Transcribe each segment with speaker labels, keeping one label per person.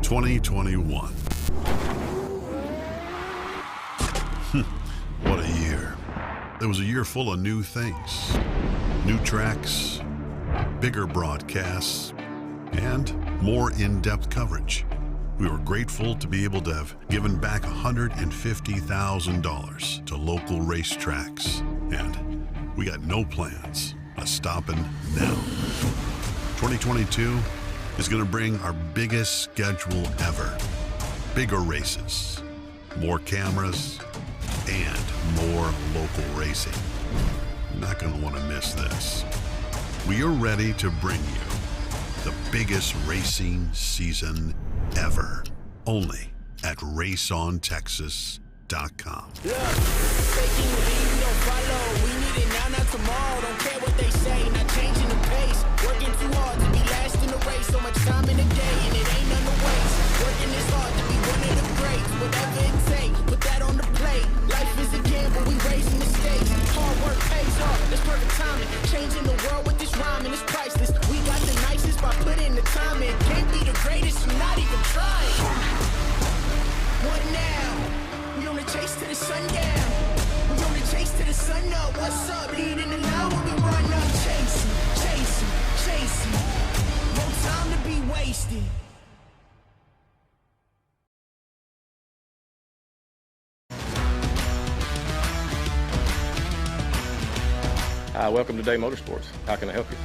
Speaker 1: 2021. What a year. It was a year full of new things, new tracks, bigger broadcasts, and more in-depth coverage. We were grateful to be able to have given back $150,000 to local racetracks, and we got no plans of stopping now. 2022 is going to bring our biggest schedule ever. Bigger races, more cameras, and more local racing. You're not going to want to miss this. We are ready to bring you the biggest racing season ever, only at raceontexas.com.
Speaker 2: Look, taking the lead, we don't follow. We need it now, not tomorrow. Don't care what they say, not changing the pace. Working too hard to be last in the race. So much time in the day, and it ain't none to waste. Working this hard to be one of the greats. Whatever it takes, put that on the plate. Life is a gamble, we raising the stakes. Hard work pays off, that's perfect timing. Changing the world with this rhyming, it's priceless. We got the nicest by putting the time in. Can't be the greatest, you're not even trying. What now? We on the chase to the sundown. We on the chase to the sun up. What's up? Leading the line when we run up. Chasing, chasing, chasing. No time to be wasted.
Speaker 3: Hi, welcome to Motorsports. How can I help you?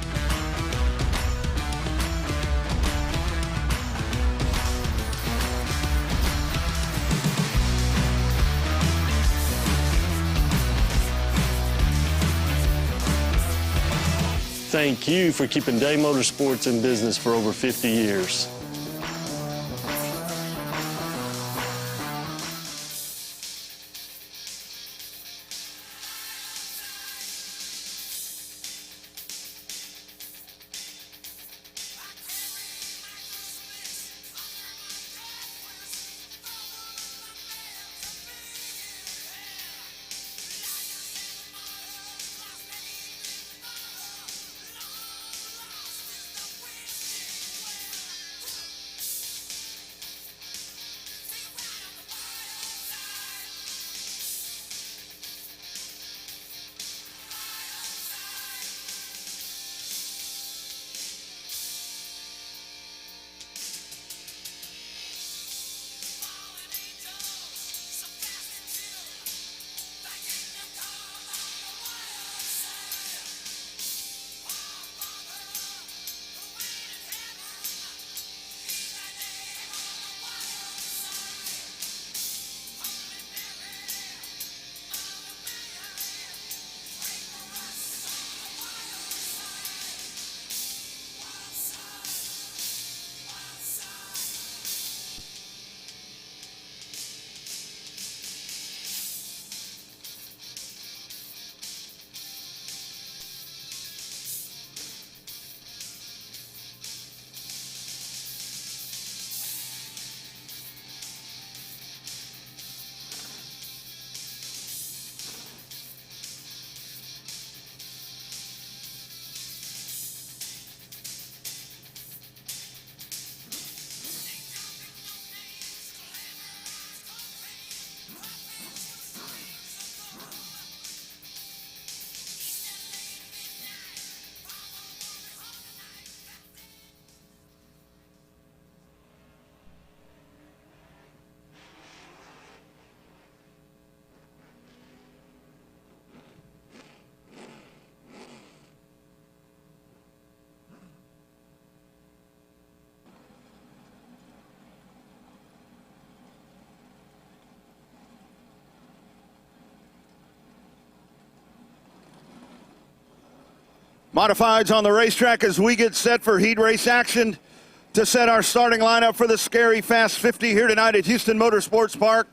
Speaker 4: Thank you for keeping Day Motorsports in business for over 50 years.
Speaker 5: Modifieds on the racetrack as we get set for heat race action to set our starting lineup for the Scary Fast 50 here tonight at Houston Motorsports Park.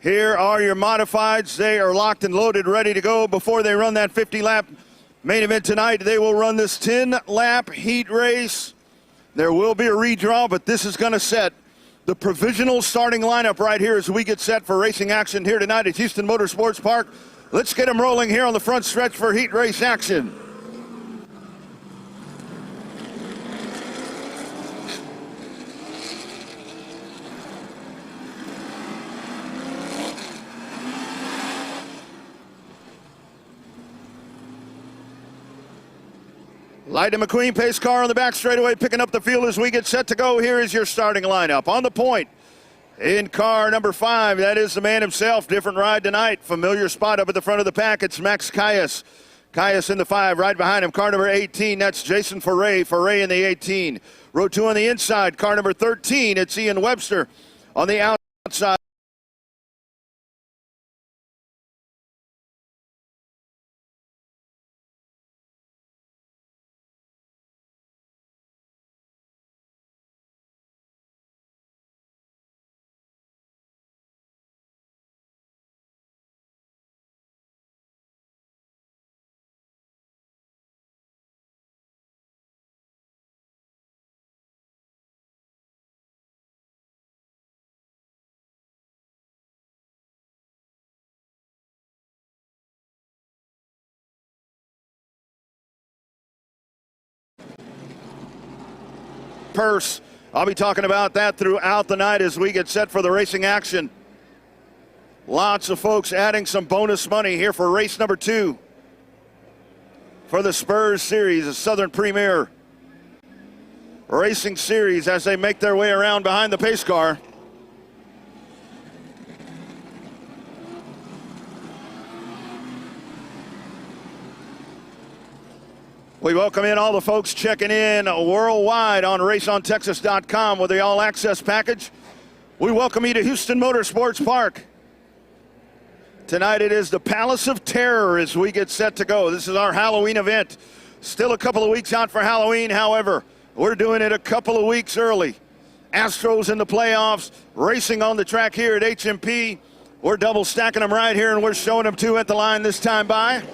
Speaker 5: Here are your modifieds. They are locked and loaded, ready to go before they run that 50-lap main event tonight. They will run this 10-lap heat race. There will be a redraw, but this is going to set the provisional starting lineup right here as we get set for racing action here tonight at Houston Motorsports Park. Let's get them rolling here on the front stretch for heat race action. Lightning McQueen, pace car on the back straightaway, picking up the field as we get set to go. Here is your starting lineup. On the point, in car number 5, that is the man himself. Different ride tonight. Familiar spot up at the front of the pack. It's Max Caius. Caius in the 5, right behind him. Car number 18, that's Jason Foray. Foray in the 18. Row 2 on the inside. Car number 13, it's Ian Webster on the outside. Purse. I'll be talking about that throughout the night as we get set for the racing action. Lots of folks adding some bonus money here for race number 2 for the Spurs Series, the Southern Premier Racing Series, as they make their way around behind the pace car. We welcome in all the folks checking in worldwide on raceontexas.com with the all-access package. We welcome you to Houston Motorsports Park. Tonight it is the Palace of Terror as we get set to go. This is our Halloween event. Still a couple of weeks out for Halloween, however, we're doing it a couple of weeks early. Astros in the playoffs, racing on the track here at HMP. We're double stacking them right here, and we're showing them 2 at the line this time by.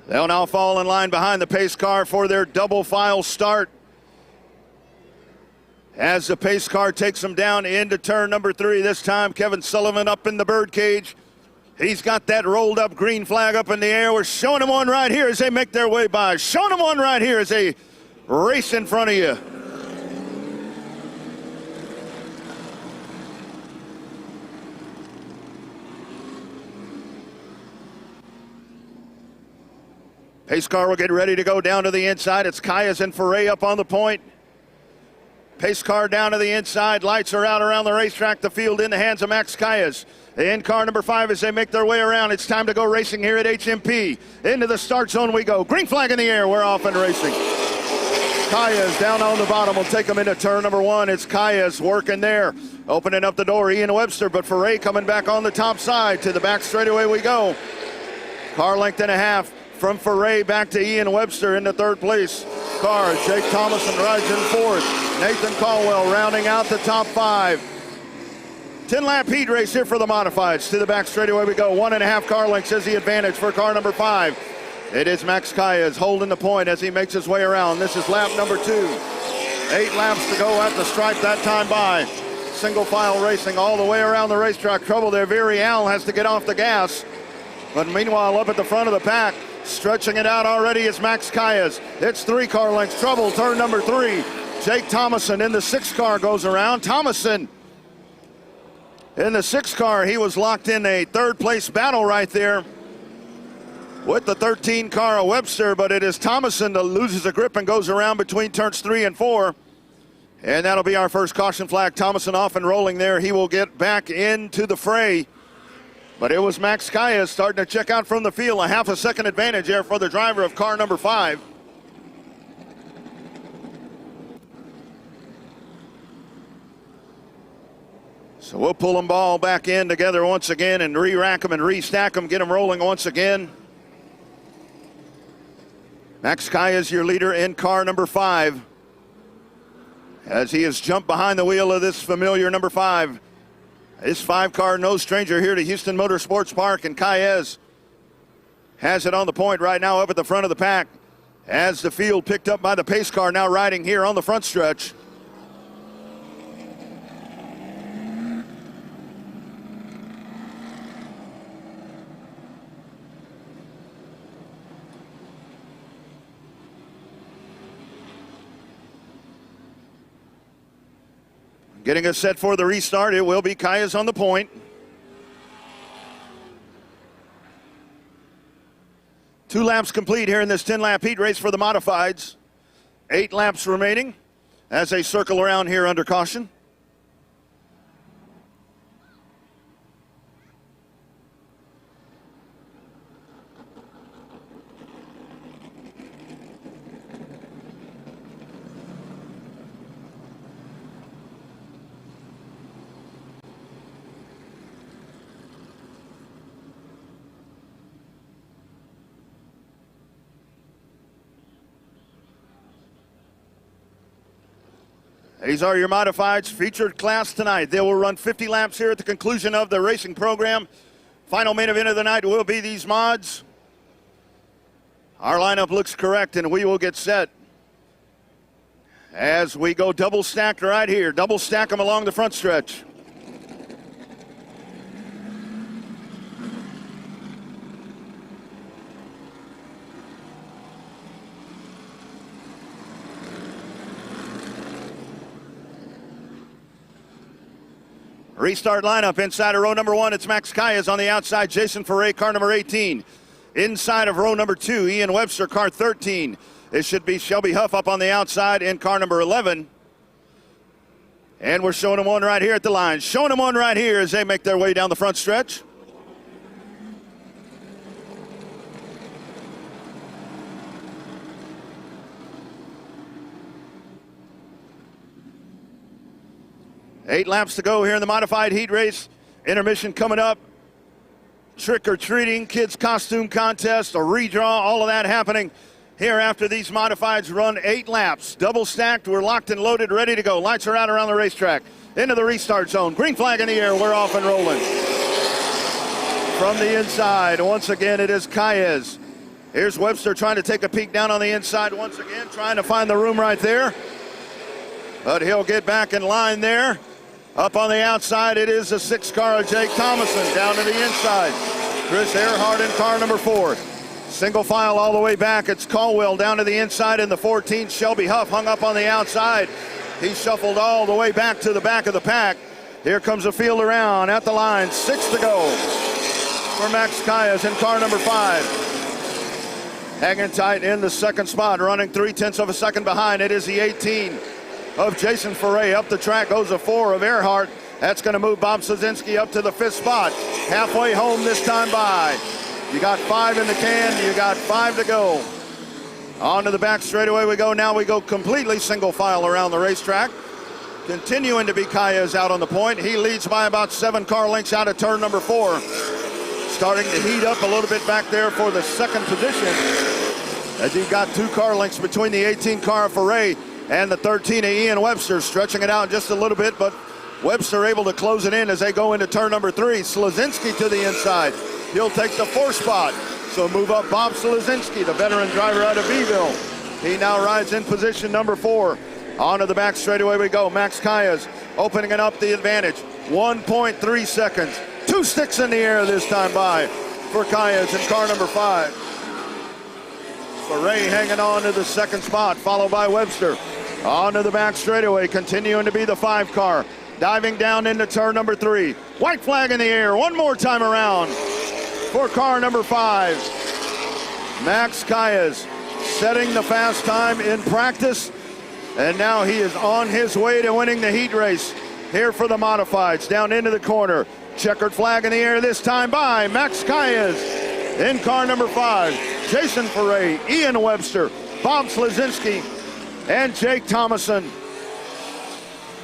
Speaker 5: They'll now fall in line behind the pace car for their double file start. As the pace car takes them down into turn number 3, this time Kevin Sullivan up in the birdcage. He's got that rolled up green flag up in the air. We're showing them one right here as they make their way by. Showing them one right here as they race in front of you. Pace car will get ready to go down to the inside. It's Caius and Foray up on the point. Pace car down to the inside. Lights are out around the racetrack. The field in the hands of Max Caius. In car number 5 as they make their way around. It's time to go racing here at HMP. Into the start zone we go. Green flag in the air. We're off and racing. Caius down on the bottom will take them into turn number 1. It's Caius working there. Opening up the door, Ian Webster, but Foray coming back on the top side. To the back straightaway we go. Car length and a half. From Foray back to Ian Webster in the 3rd place car. Jake Thomason rides in 4th. Nathan Caldwell rounding out the top 5. 10-lap heat race here for the modifieds. To the back straightaway we go. 1.5 car lengths is the advantage for car number 5. It is Max Caius holding the point as he makes his way around. This is lap number 2. 8 laps to go at the stripe that time by. Single file racing all the way around the racetrack. Trouble there. Virial has to get off the gas. But meanwhile, up at the front of the pack, stretching it out already is Max Caius. It's 3 car lengths. Trouble, turn number 3. Jake Thomason in the 6 car goes around. Thomason in the 6 car. He was locked in a 3rd place battle right there with the 13 car of Webster, but it is Thomason that loses a grip and goes around between turns 3 and 4. And that'll be our first caution flag. Thomason off and rolling there. He will get back into the fray. But it was Max Caius starting to check out from the field. A half a second advantage there for the driver of car number 5. So we'll pull them all back in together once again and re-rack them and re-stack them, get them rolling once again. Max Caius, your leader in car number 5, as he has jumped behind the wheel of this familiar number 5. This 5 car, no stranger here to Houston Motorsports Park, and Caius has it on the point right now up at the front of the pack as the field picked up by the pace car now riding here on the front stretch. Getting us set for the restart, it will be Calles on the point. 2 laps complete here in this 10-lap heat race for the modifieds. 8 laps remaining as they circle around here under caution. These are your modifieds, featured class tonight. They will run 50 laps here at the conclusion of the racing program. Final main event of the night will be these mods. Our lineup looks correct, and we will get set as we go double stacked right here. Double stack them along the front stretch. Restart lineup inside of row number 1. It's Max Calles on the outside. Jason Foray, car number 18. Inside of row number 2, Ian Webster, car 13. It should be Shelby Huff up on the outside in car number 11. And we're showing them one right here at the line. Showing them one right here as they make their way down the front stretch. Eight laps to go here in the modified heat race. Intermission coming up. Trick or treating, kids costume contest, a redraw, all of that happening here after these modifieds run 8 laps. Double stacked, we're locked and loaded, ready to go. Lights are out around the racetrack. Into the restart zone. Green flag in the air, we're off and rolling. From the inside, once again, it is Calles. Here's Webster trying to take a peek down on the inside once again, trying to find the room right there. But he'll get back in line there. Up on the outside, it is the 6 car of Jake Thomason down to the inside. Chris Earhart in car number 4. Single file all the way back. It's Caldwell down to the inside in the 14. Shelby Huff hung up on the outside. He shuffled all the way back to the back of the pack. Here comes the field around at the line. 6 to go for Max Calles in car number 5. Hanging tight in the second spot, running 0.3 of a second behind. It is the 18 of Jason Foray. Up the track goes a 4 of Earhart. That's going to move Bob Slazinski up to the 5th spot. Halfway home this time by. You got 5 in the can. You got 5 to go. On to the back straightaway we go. Now we go completely single file around the racetrack. Continuing to be Calles out on the point. He leads by about 7 car lengths out of turn number 4. Starting to heat up a little bit back there for the second position, as he got 2 car lengths between the 18 car of Foray and the 13 of Ian Webster, stretching it out just a little bit, but Webster able to close it in as they go into turn number 3. Slazinski to the inside. He'll take the 4th spot. So move up Bob Slazinski, the veteran driver out of Beeville. He now rides in position number 4. On to the back straightaway we go. Max Calles opening it up the advantage. 1.3 seconds. 2 sticks in the air this time by for Calles in car number 5. Foray hanging on to the 2nd spot, followed by Webster. On to the back straightaway, continuing to be the 5 car. Diving down into turn number 3. White flag in the air, one more time around for car number 5. Max Calles setting the fast time in practice, and now he is on his way to winning the heat race here for the modifieds. Down into the corner, checkered flag in the air this time by Max Calles in car number 5. Jason Foray, Ian Webster, Bob Slazinski, and Jake Thomason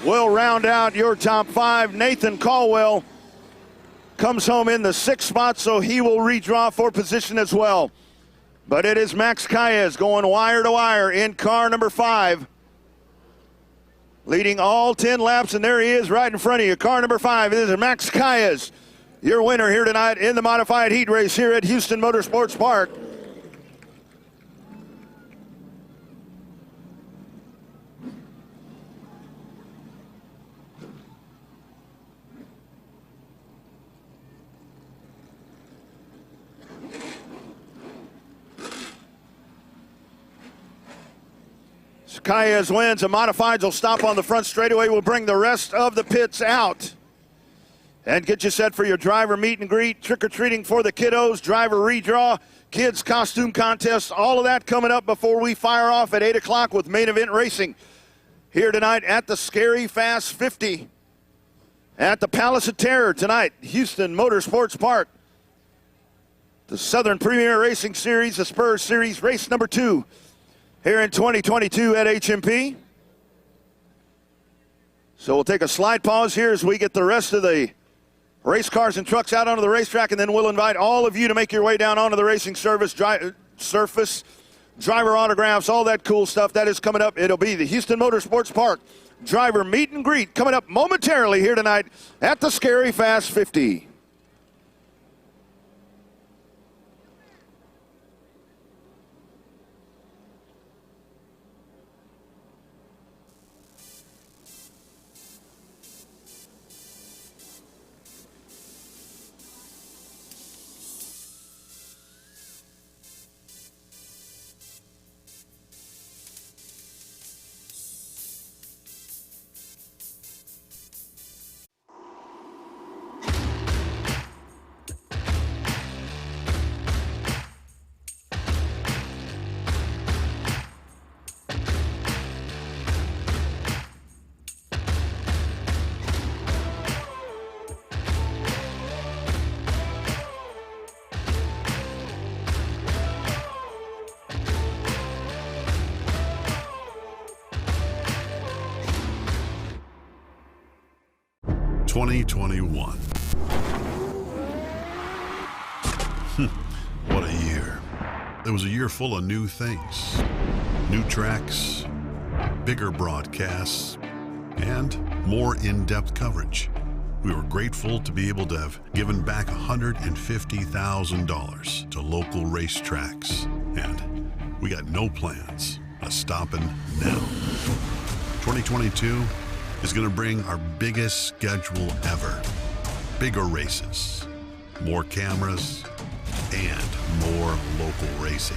Speaker 5: will round out your top 5. Nathan Caldwell comes home in the 6th spot, so he will redraw for position as well. But it is Max Calles going wire to wire in car number 5, leading all 10 laps, and there he is right in front of you. Car number 5, it is Max Calles, your winner here tonight in the modified heat race here at Houston Motorsports Park. Calles wins. The modifieds will stop on the front straightaway. We'll bring the rest of the pits out and get you set for your driver meet and greet, trick-or-treating for the kiddos, driver redraw, kids costume contest, all of that coming up before we fire off at 8 o'clock with main event racing here tonight at the Scary Fast 50 at the Palace of Terror tonight, Houston Motorsports Park. The Southern Premier Racing Series, the Spurs Series, race number 2 here in 2022 at HMP. So we'll take a slight pause here as we get the rest of the race cars and trucks out onto the racetrack, and then we'll invite all of you to make your way down onto the racing surface, driver autographs, all that cool stuff. That is coming up. It'll be the Houston Motorsports Park driver meet and greet coming up momentarily here tonight at the Scary Fast 50.
Speaker 1: ...2021. What a year. It was a year full of new things. New tracks, bigger broadcasts, and more in-depth coverage. We were grateful to be able to have given back $150,000 to local racetracks. And we got no plans of stopping now. 2022 is going to bring our biggest schedule ever. Bigger races, more cameras, and more local racing.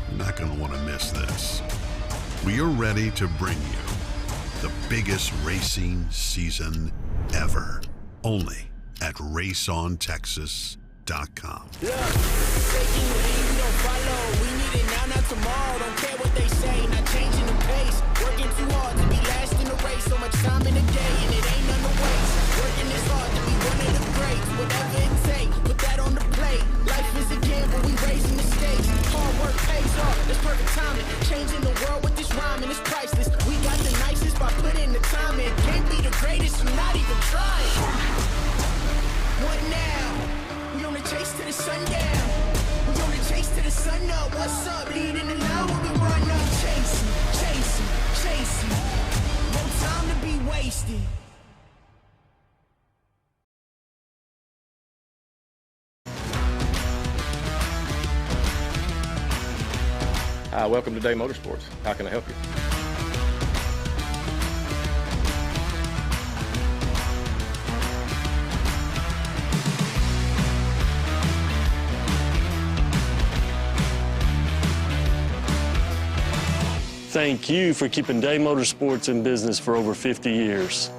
Speaker 1: You're not going to want to miss this. We are ready to bring you the biggest racing season ever, only at raceontexas.com.
Speaker 2: Look, taking the lead, we don't follow. We need it now, not tomorrow. Don't care what they say, not changing the pace. Working too hard to be last in the race. So much time in the day, and it ain't none to waste. Working this hard to be one of the greats. Whatever it takes, put that on the plate. Life is a gamble, we raising the stakes. Hard work pays off, that's perfect timing. Changing the world with this rhyming, it's priceless. We got the nicest by putting the time in. Can't be the greatest, you're not even trying. What now? We on the chase to the sundown. We on the chase to the sun up. What's up? Leading the line when we run up. Chasing, chasing, chasing. No time to be wasted.
Speaker 3: Hi, welcome to Day Motorsports. How can I help you?
Speaker 4: Thank you for keeping Day Motorsports in business for over 50 years.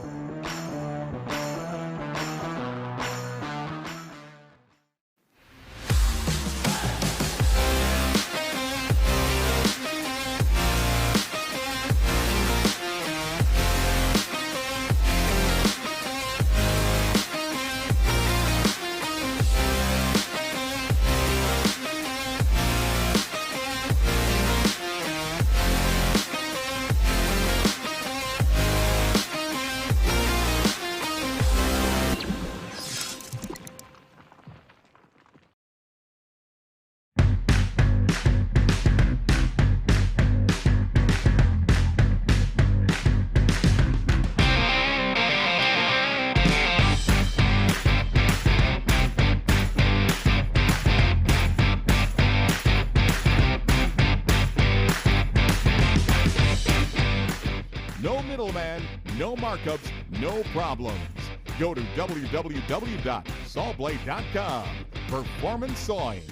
Speaker 6: No middleman, no markups, no problems. Go to www.sawblade.com. Performance Sawing.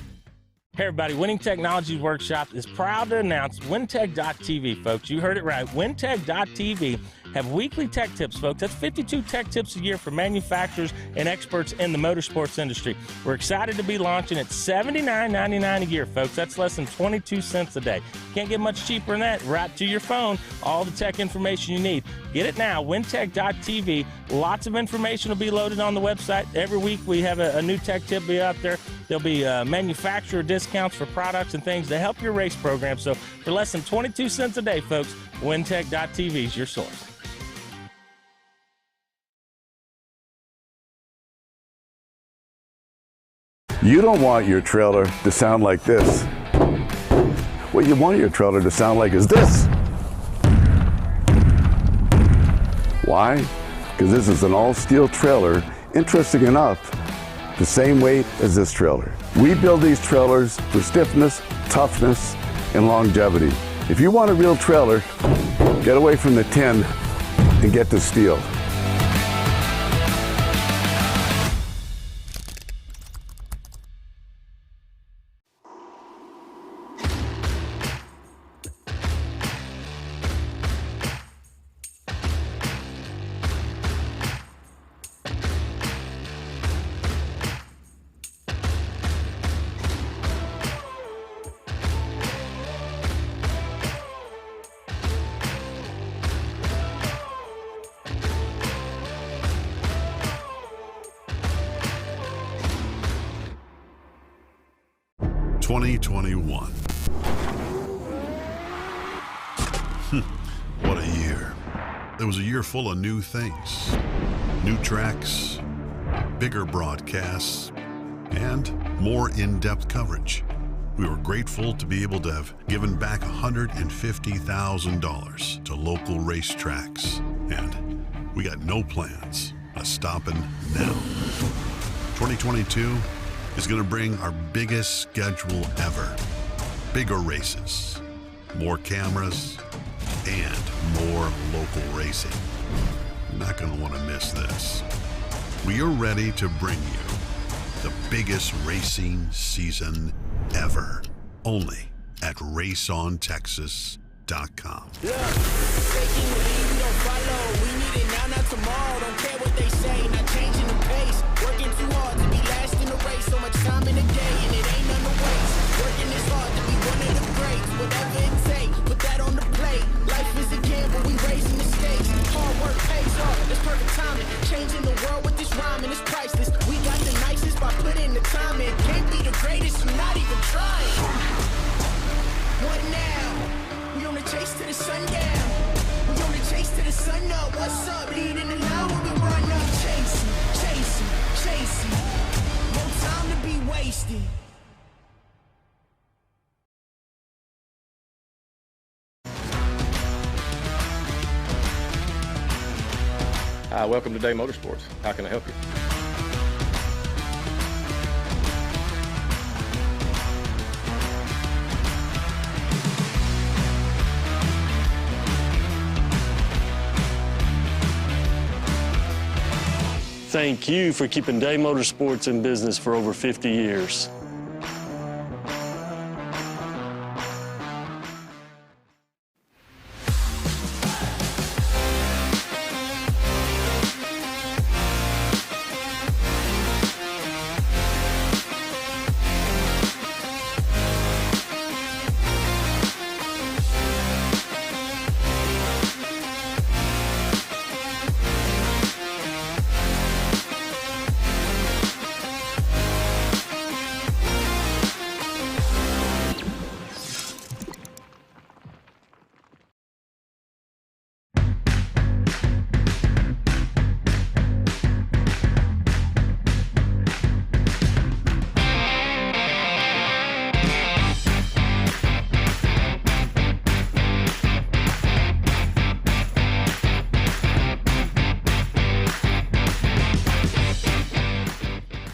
Speaker 7: Hey everybody, Winning Technologies Workshop is proud to announce WinTech.tv, folks. You heard it right. WinTech.tv have weekly tech tips, folks. That's 52 tech tips a year for manufacturers and experts in the motorsports industry. We're excited to be launching at $79.99 a year, folks. That's less than 22 cents a day. Can't get much cheaper than that. Right to your phone, all the tech information you need. Get it now, WinTech.tv. Lots of information will be loaded on the website. Every week we have a new tech tip be out there. There'll be manufacturer discounts for products and things to help your race program. So for less than 22 cents a day, folks, WinTech.tv is your source.
Speaker 8: You don't want your trailer to sound like this. What you want your trailer to sound like is this. Why? Because this is an all-steel trailer, interesting enough, the same weight as this trailer. We build these trailers for stiffness, toughness, and longevity. If you want a real trailer, get away from the tin and get to steel.
Speaker 1: ...2021. What a year. It was a year full of new things. New tracks, bigger broadcasts, and more in-depth coverage. We were grateful to be able to have given back $150,000 to local racetracks. And we got no plans of stopping now. 2022 is going to bring our biggest schedule ever. Bigger races, more cameras, and more local racing. You're not going to want to miss this. We are ready to bring you the biggest racing season ever, only at RaceOnTexas.com.
Speaker 2: Look, taking the lead, we don't follow. We need it now, not tomorrow. Don't care what they say, not changing the pace. Working too hard to be last in the race. So much time in the day, and it ain't none to waste. Working this hard to be one of the greats. Whatever it takes, put that on the plate. Life is a gamble, we raising the stakes. Hard work pays off, that's perfect timing. Changing the world with this rhyming, it's priceless. We got the nicest by putting the time in. Can't be the greatest, you're not even trying. What now? We on the chase to the sundown. We on the chase to the sun up. What's up? Leading the line when we run up. Chasing, chasing, chasing. No time to be wasted.
Speaker 3: Hi, welcome to Day Motorsports. How can I help you?
Speaker 4: Thank you for keeping Day Motorsports in business for over 50 years.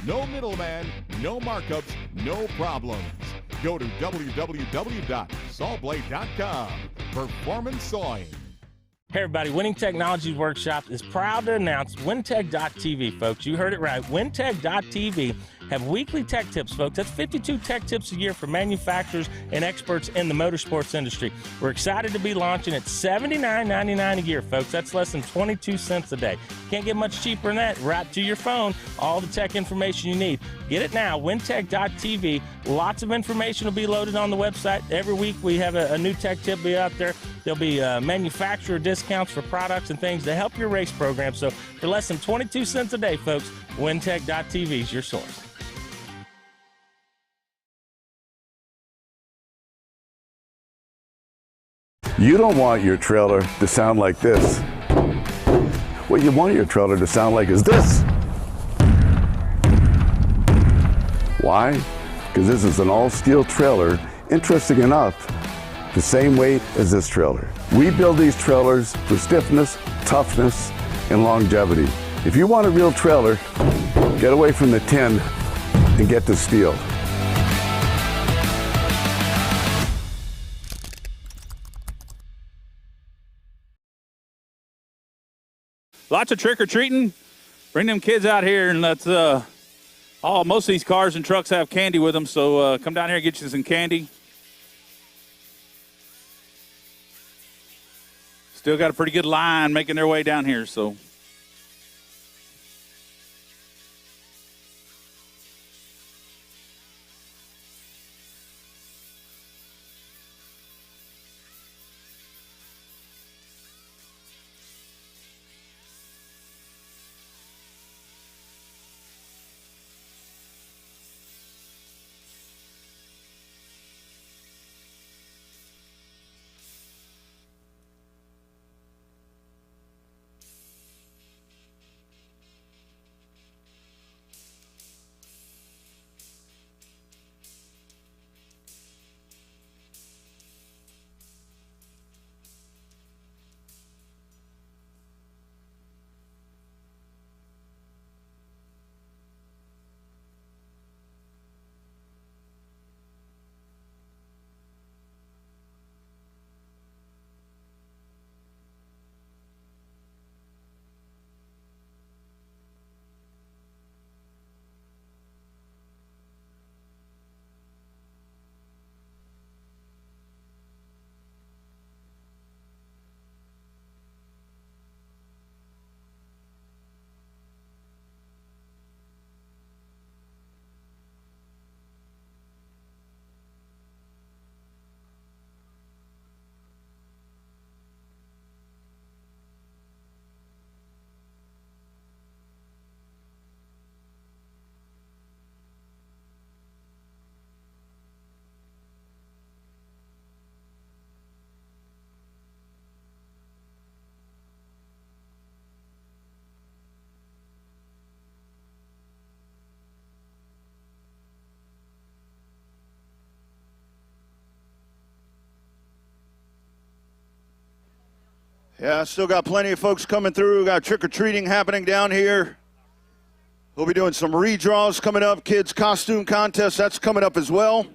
Speaker 6: No middleman, no markups, no problems. Go to www.sawblade.com. Performance Sawing.
Speaker 7: Hey everybody, Winning Technologies Workshop is proud to announce WinTech.tv, folks. You heard it right. WinTech.tv have weekly tech tips, folks. That's 52 tech tips a year for manufacturers and experts in the motorsports industry. We're excited to be launching at $79.99 a year, folks. That's less than 22 cents a day. Can't get much cheaper than that. Right to your phone, all the tech information you need. Get it now, wintech.tv. Lots of information will be loaded on the website. Every week we have a new tech tip be out there. There'll be manufacturer discounts for products and things to help your race program. So for less than 22 cents a day, folks, wintech.tv is your source.
Speaker 8: You don't want your trailer to sound like this. What you want your trailer to sound like is this. Why? Because this is an all-steel trailer, interesting enough, the same weight as this trailer. We build these trailers for stiffness, toughness, and longevity. If you want a real trailer, get away from the tin and get to steel.
Speaker 9: Lots of trick-or-treating. Bring them kids out here and let's, most of these cars and trucks have candy with them, so come down here and get you some candy. Still got a pretty good line making their way down here, so.
Speaker 5: Yeah, still got plenty of folks coming through. Got trick-or-treating happening down here. We'll be doing some redraws coming up. Kids costume contest, that's coming up as well.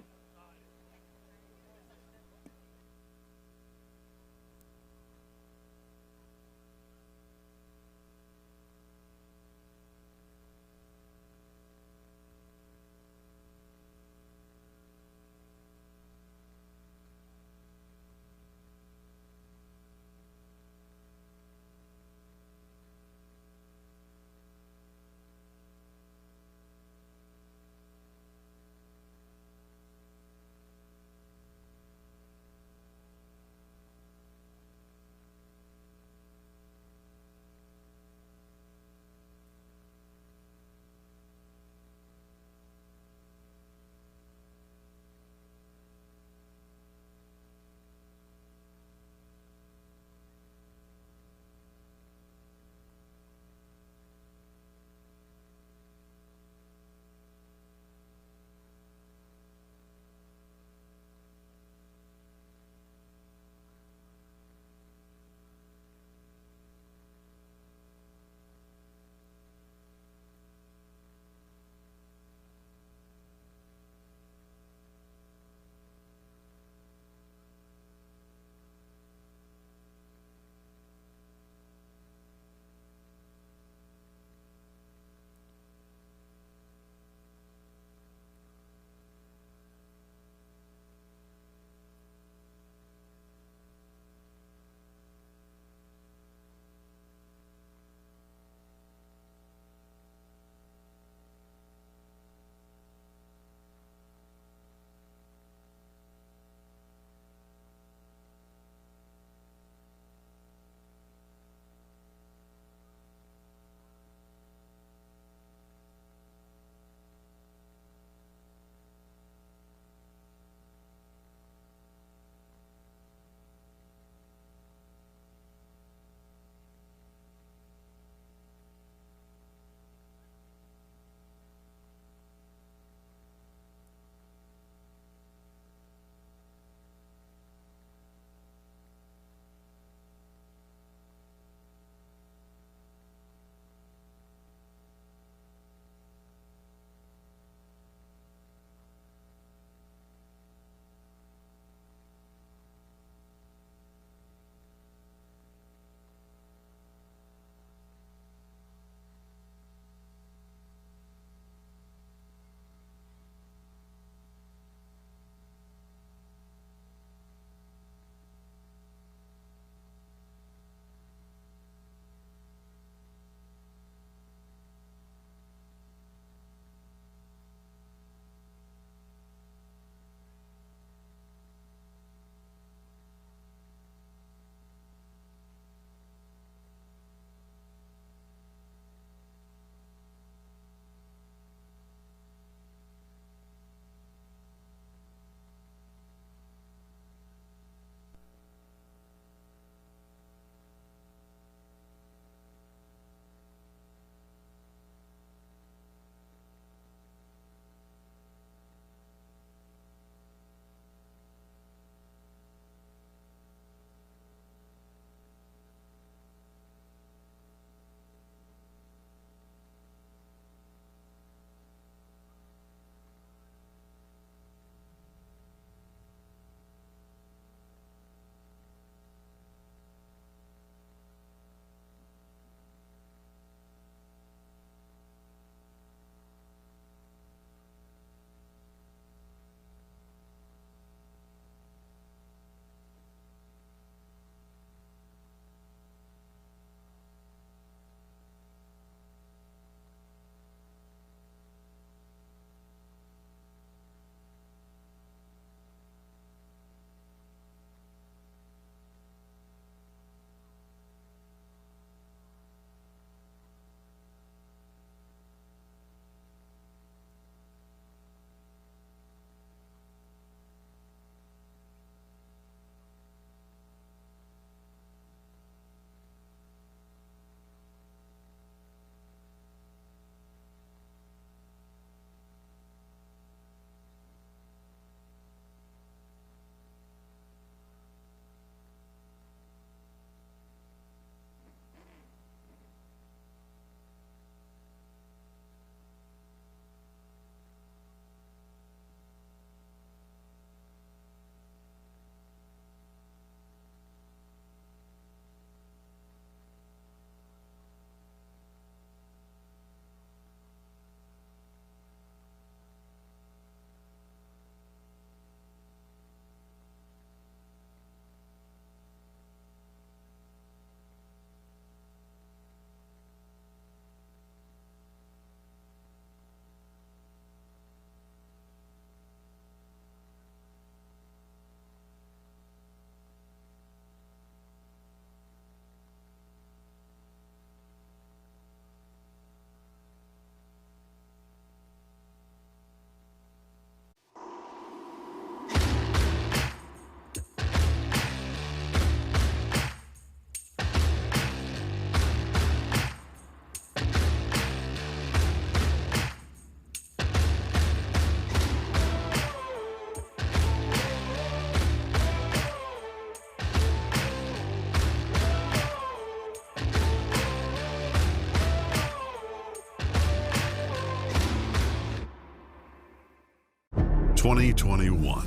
Speaker 1: 2021.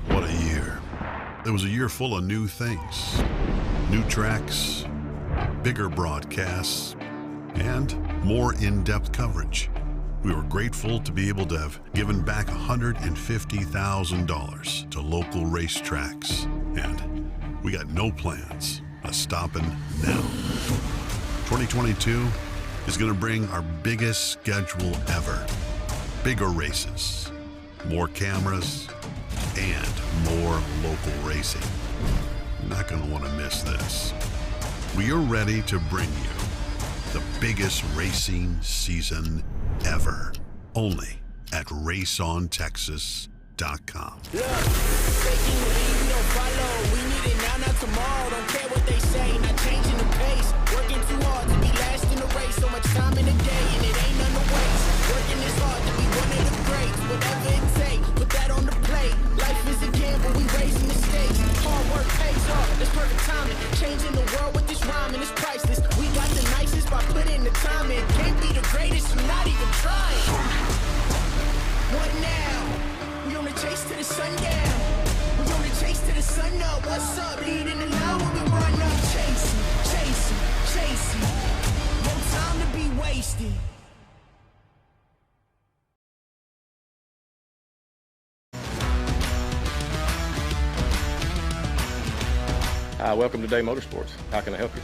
Speaker 1: What a year. It was a year full of new things, new tracks, bigger broadcasts, and more in-depth coverage. We were grateful to be able to have given back $150,000 to local racetracks, and we got no plans of stopping now. 2022 is going to bring our biggest schedule ever. Bigger races, more cameras, and more local racing. You're not going to want to miss this. We are ready to bring you the biggest racing season ever, only at raceontexas.com.
Speaker 2: Look, taking the lead, we don't follow. We need it now, not tomorrow. Don't care what they say, not changing the pace. Working too hard to be last in the race. So much time in the day, and it ain't none to waste. Working this hard to be one of the greats. Whatever it takes, put that on the plate. Life is a gamble, we raising the stakes. Hard work pays off, that's perfect timing. Changing the world with this rhyming, it's priceless. We got the nicest by putting the time in. Can't be the greatest, I'm not even trying. What now? We on the chase to the sundown. We on the chase to the sun up. What's up? Leading the line when we run up. Chasing, chasing, chasing. No time to be wasted.
Speaker 3: Welcome to Day Motorsports. How can I help you?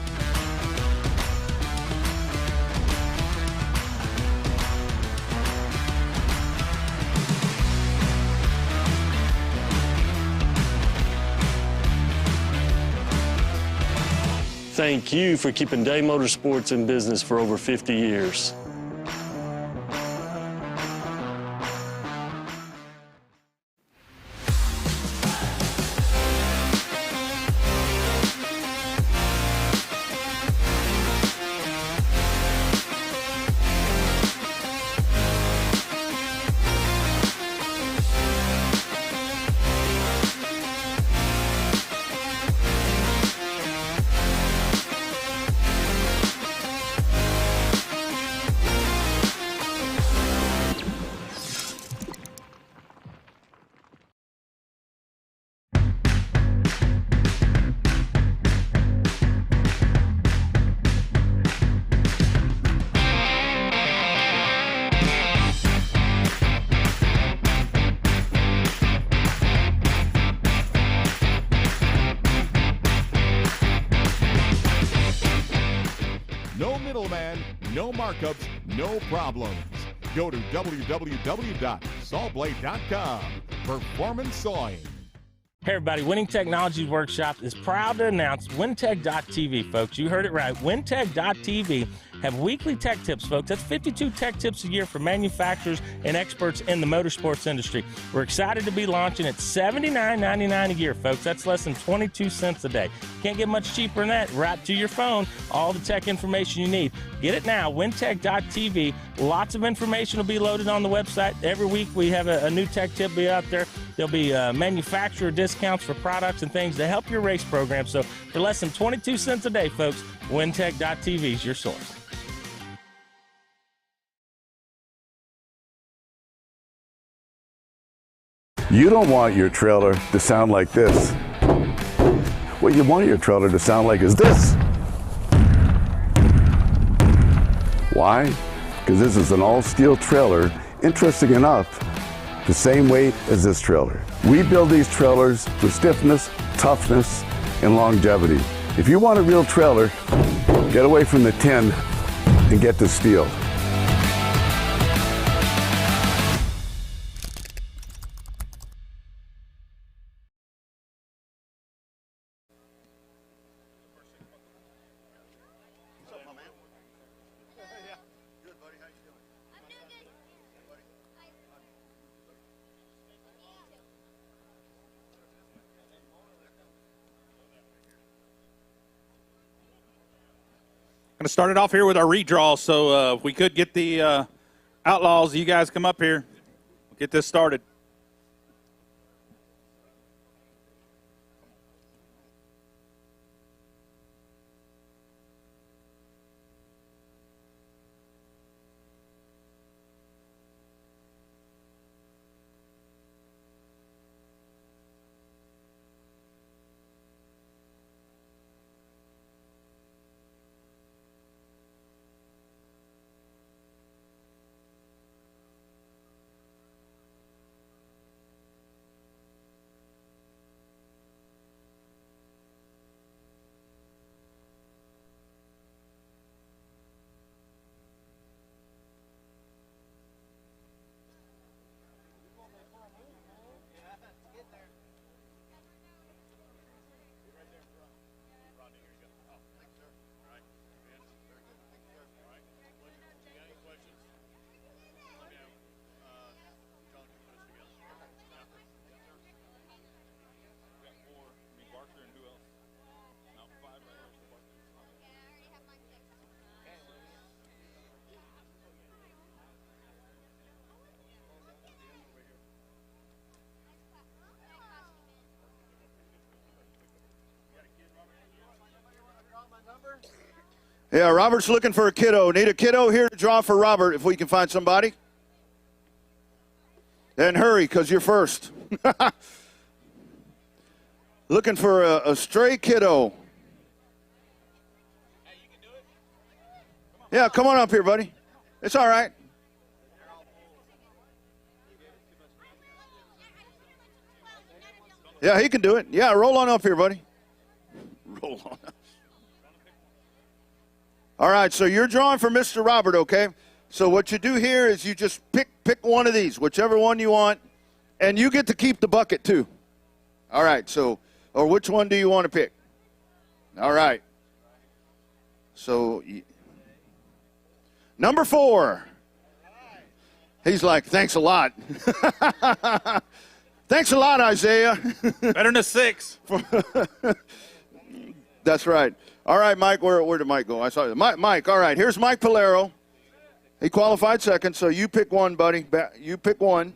Speaker 4: Thank you for keeping Day Motorsports in business for over 50 years.
Speaker 6: No middleman, no markups, no problems. Go to www.sawblade.com. Performance Sawing.
Speaker 7: Hey everybody, Winning Technologies Workshop is proud to announce WinTech.tv, folks. You heard it right. WinTech.tv have weekly tech tips, folks. That's 52 tech tips a year for manufacturers and experts in the motorsports industry. We're excited to be launching at $79.99 a year, folks. That's less than 22 cents a day. Can't get much cheaper than that. Right to your phone, all the tech information you need. Get it now, WinTech.tv. Lots of information will be loaded on the website. Every week we have a new tech tip be out there. There'll be manufacturer discounts for products and things to help your race program. So for less than 22 cents a day, folks, WinTech.tv is your source.
Speaker 8: You don't want your trailer to sound like this. What you want your trailer to sound like is this. Why? Because this is an all-steel trailer, interesting enough, the same weight as this trailer. We build these trailers for stiffness, toughness, and longevity. If you want a real trailer, get away from the tin and get to steel.
Speaker 9: Going to start it off here with our redraw, so if we could get the Outlaws, you guys come up here. We'll get this started.
Speaker 5: Yeah, Robert's looking for a kiddo. Need a kiddo here to draw for Robert if we can find somebody. Then hurry, because you're first. Looking for a stray kiddo. Yeah, come on up here, buddy. It's all right. Yeah, he can do it. Yeah, roll on up here, buddy. Roll on up. All right, so you're drawing for Mr. Robert, okay? So what you do here is you just pick one of these, whichever one you want, and you get to keep the bucket too. All right, so, or which one do you want to pick? All right. So, number 4. He's like, thanks a lot. Thanks a lot, Isaiah.
Speaker 9: Better than a 6.
Speaker 5: That's right. All right, Mike, where did Mike go? I saw you. Mike, all right, here's Mike Polero. He qualified second, so you pick one, buddy. You pick one.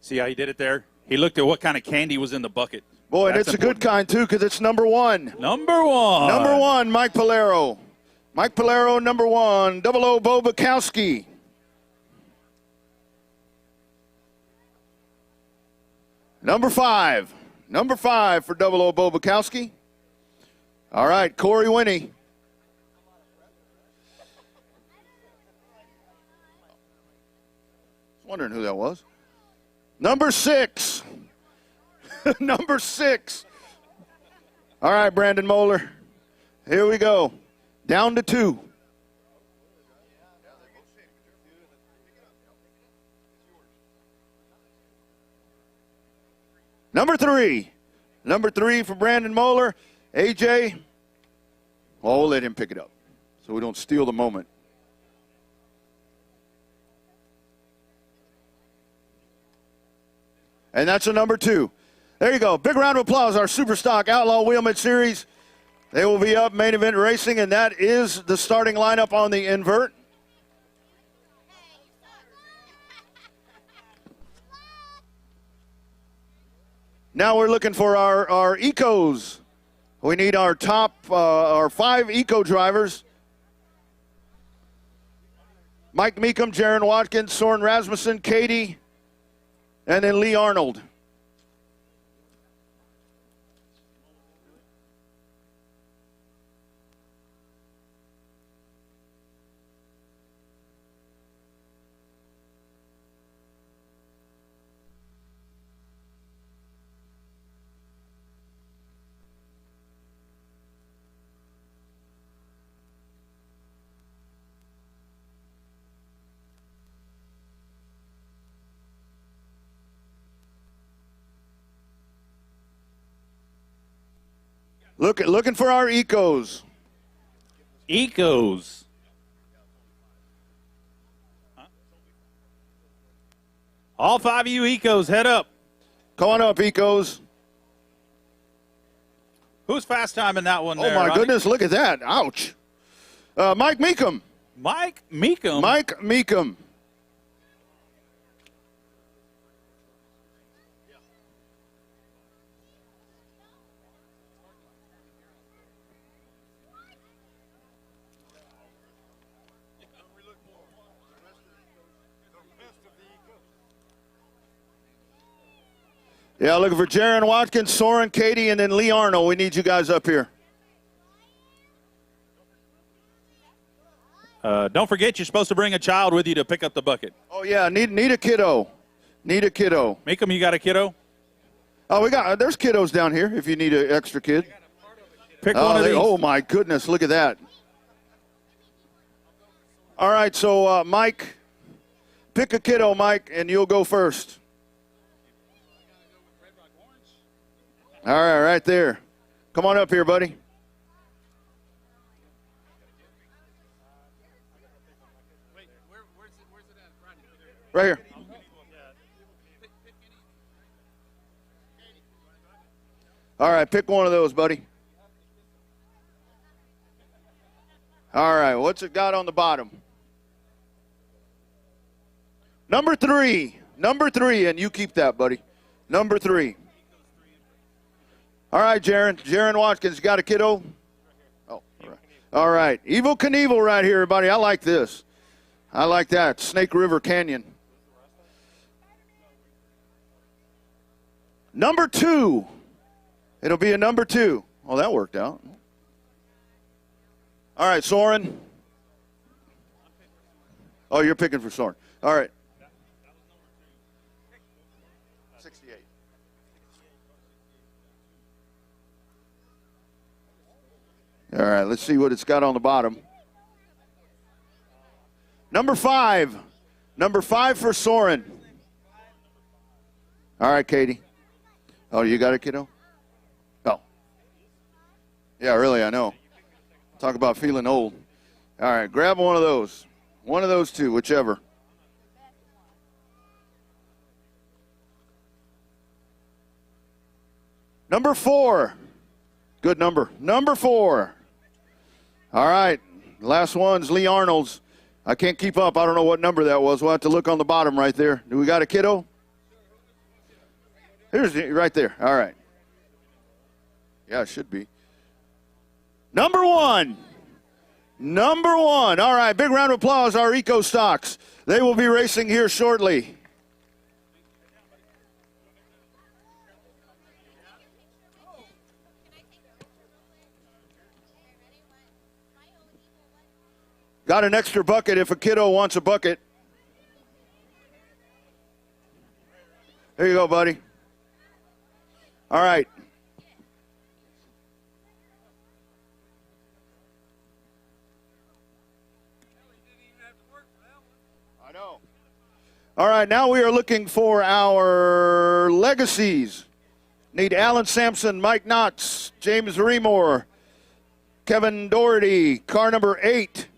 Speaker 9: See how he did it there? He looked at what kind of candy was in the bucket.
Speaker 5: Boy, and it's a good kind, too, because it's number 1.
Speaker 9: Number 1.
Speaker 5: Number 1, Mike Polero. Mike Polero, number 1. 00 Bo Bukowski. Number 5. Number 5 for 00 Bo Bukowski. All right, Corey Winnie. I was wondering who that was. Number 6. Number 6. All right, Brandon Moeller. Here we go. Down to 2. Number 3. Number 3 for Brandon Moeller. AJ. Oh, we'll let him pick it up so we don't steal the moment. And that's a number 2. There you go. Big round of applause. Our Super Stock Outlaw Wheelman Series. They will be up main event racing, and that is the starting lineup on the invert. Now we're looking for our Ecos. We need our top, our 5 Eco drivers. Mike Meekum, Jaron Watkins, Soren Rasmussen, Katie, and then Lee Arnold. Looking for our Ecos.
Speaker 9: Ecos. All 5 of you Ecos, head up.
Speaker 5: Come on up, Ecos.
Speaker 9: Who's fast time in that one there,
Speaker 5: Oh, my
Speaker 9: Ronnie?
Speaker 5: goodness, look at that. Ouch. Mike Meekum.
Speaker 9: Mike Meekum?
Speaker 5: Mike Meekum. Yeah, looking for Jaron Watkins, Soren, Katie, and then Lee Arnold. We need you guys up here.
Speaker 9: Don't forget, you're supposed to bring a child with you to pick up the bucket.
Speaker 5: Oh, yeah, need a kiddo. Need a kiddo.
Speaker 9: Meekum, you got a kiddo?
Speaker 5: Oh, there's kiddos down here if you need an extra kid.
Speaker 9: Pick one of these.
Speaker 5: Oh, my goodness, look at that. All right, so, Mike, pick a kiddo, Mike, and you'll go first. All right, right there. Come on up here, buddy. Right here. All right, pick one of those, buddy. All right, what's it got on the bottom? Number 3, and you keep that, buddy. Number 3. All right, Jaron. Jaron Watkins, got a kiddo? Oh, all right. All right. Evel Knievel right here, everybody. I like this. I like that. Snake River Canyon. Number 2. It'll be a number 2. Oh, that worked out. All right, Soren. Oh, you're picking for Soren. All right. 68. All right, let's see what it's got on the bottom. Number 5. Number 5 for Soren. All right, Katie. Oh, you got it, kiddo? Oh. Yeah, really, I know. Talk about feeling old. All right, grab one of those. One of those two, whichever. Number 4. Good number. Number 4. All right, last one's Lee Arnold's. I can't keep up. I don't know what number that was. We'll have to look on the bottom right there. Do we got a kiddo? Here's right there. All right. Yeah, it should be. Number 1. Number 1. All right, big round of applause, our Eco Stocks. They will be racing here shortly. Got an extra bucket if a kiddo wants a bucket. There you go, buddy. All right. I know. All right, now we are looking for our legacies. Need Alan Sampson, Mike Knotts, James Remore, Kevin Doherty, car number 8.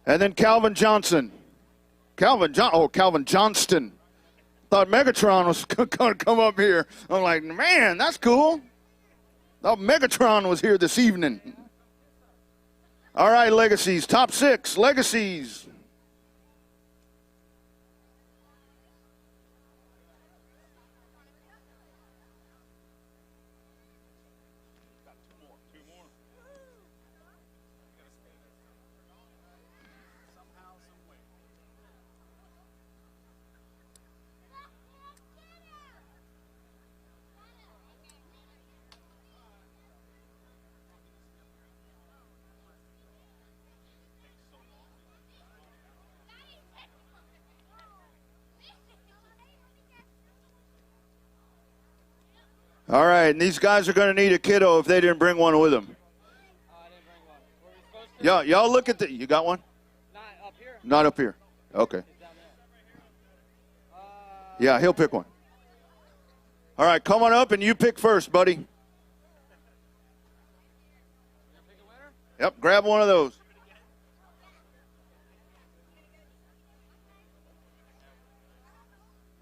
Speaker 5: And then Calvin Johnson. Calvin Johnston. Thought Megatron was going to come up here. I'm like, man, that's cool. Thought Megatron was here this evening. All right, legacies. Top 6, legacies. All right, and these guys are going to need a kiddo if they didn't bring one with them.
Speaker 10: I didn't bring one. Were we supposed to?
Speaker 5: Y'all look at the. You got one?
Speaker 10: Not up here.
Speaker 5: Not up here. Okay.
Speaker 10: It's down there.
Speaker 5: Yeah, he'll pick one. All right, come on up and you pick first, buddy.
Speaker 10: You gonna pick a winner?
Speaker 5: Yep, grab one of those.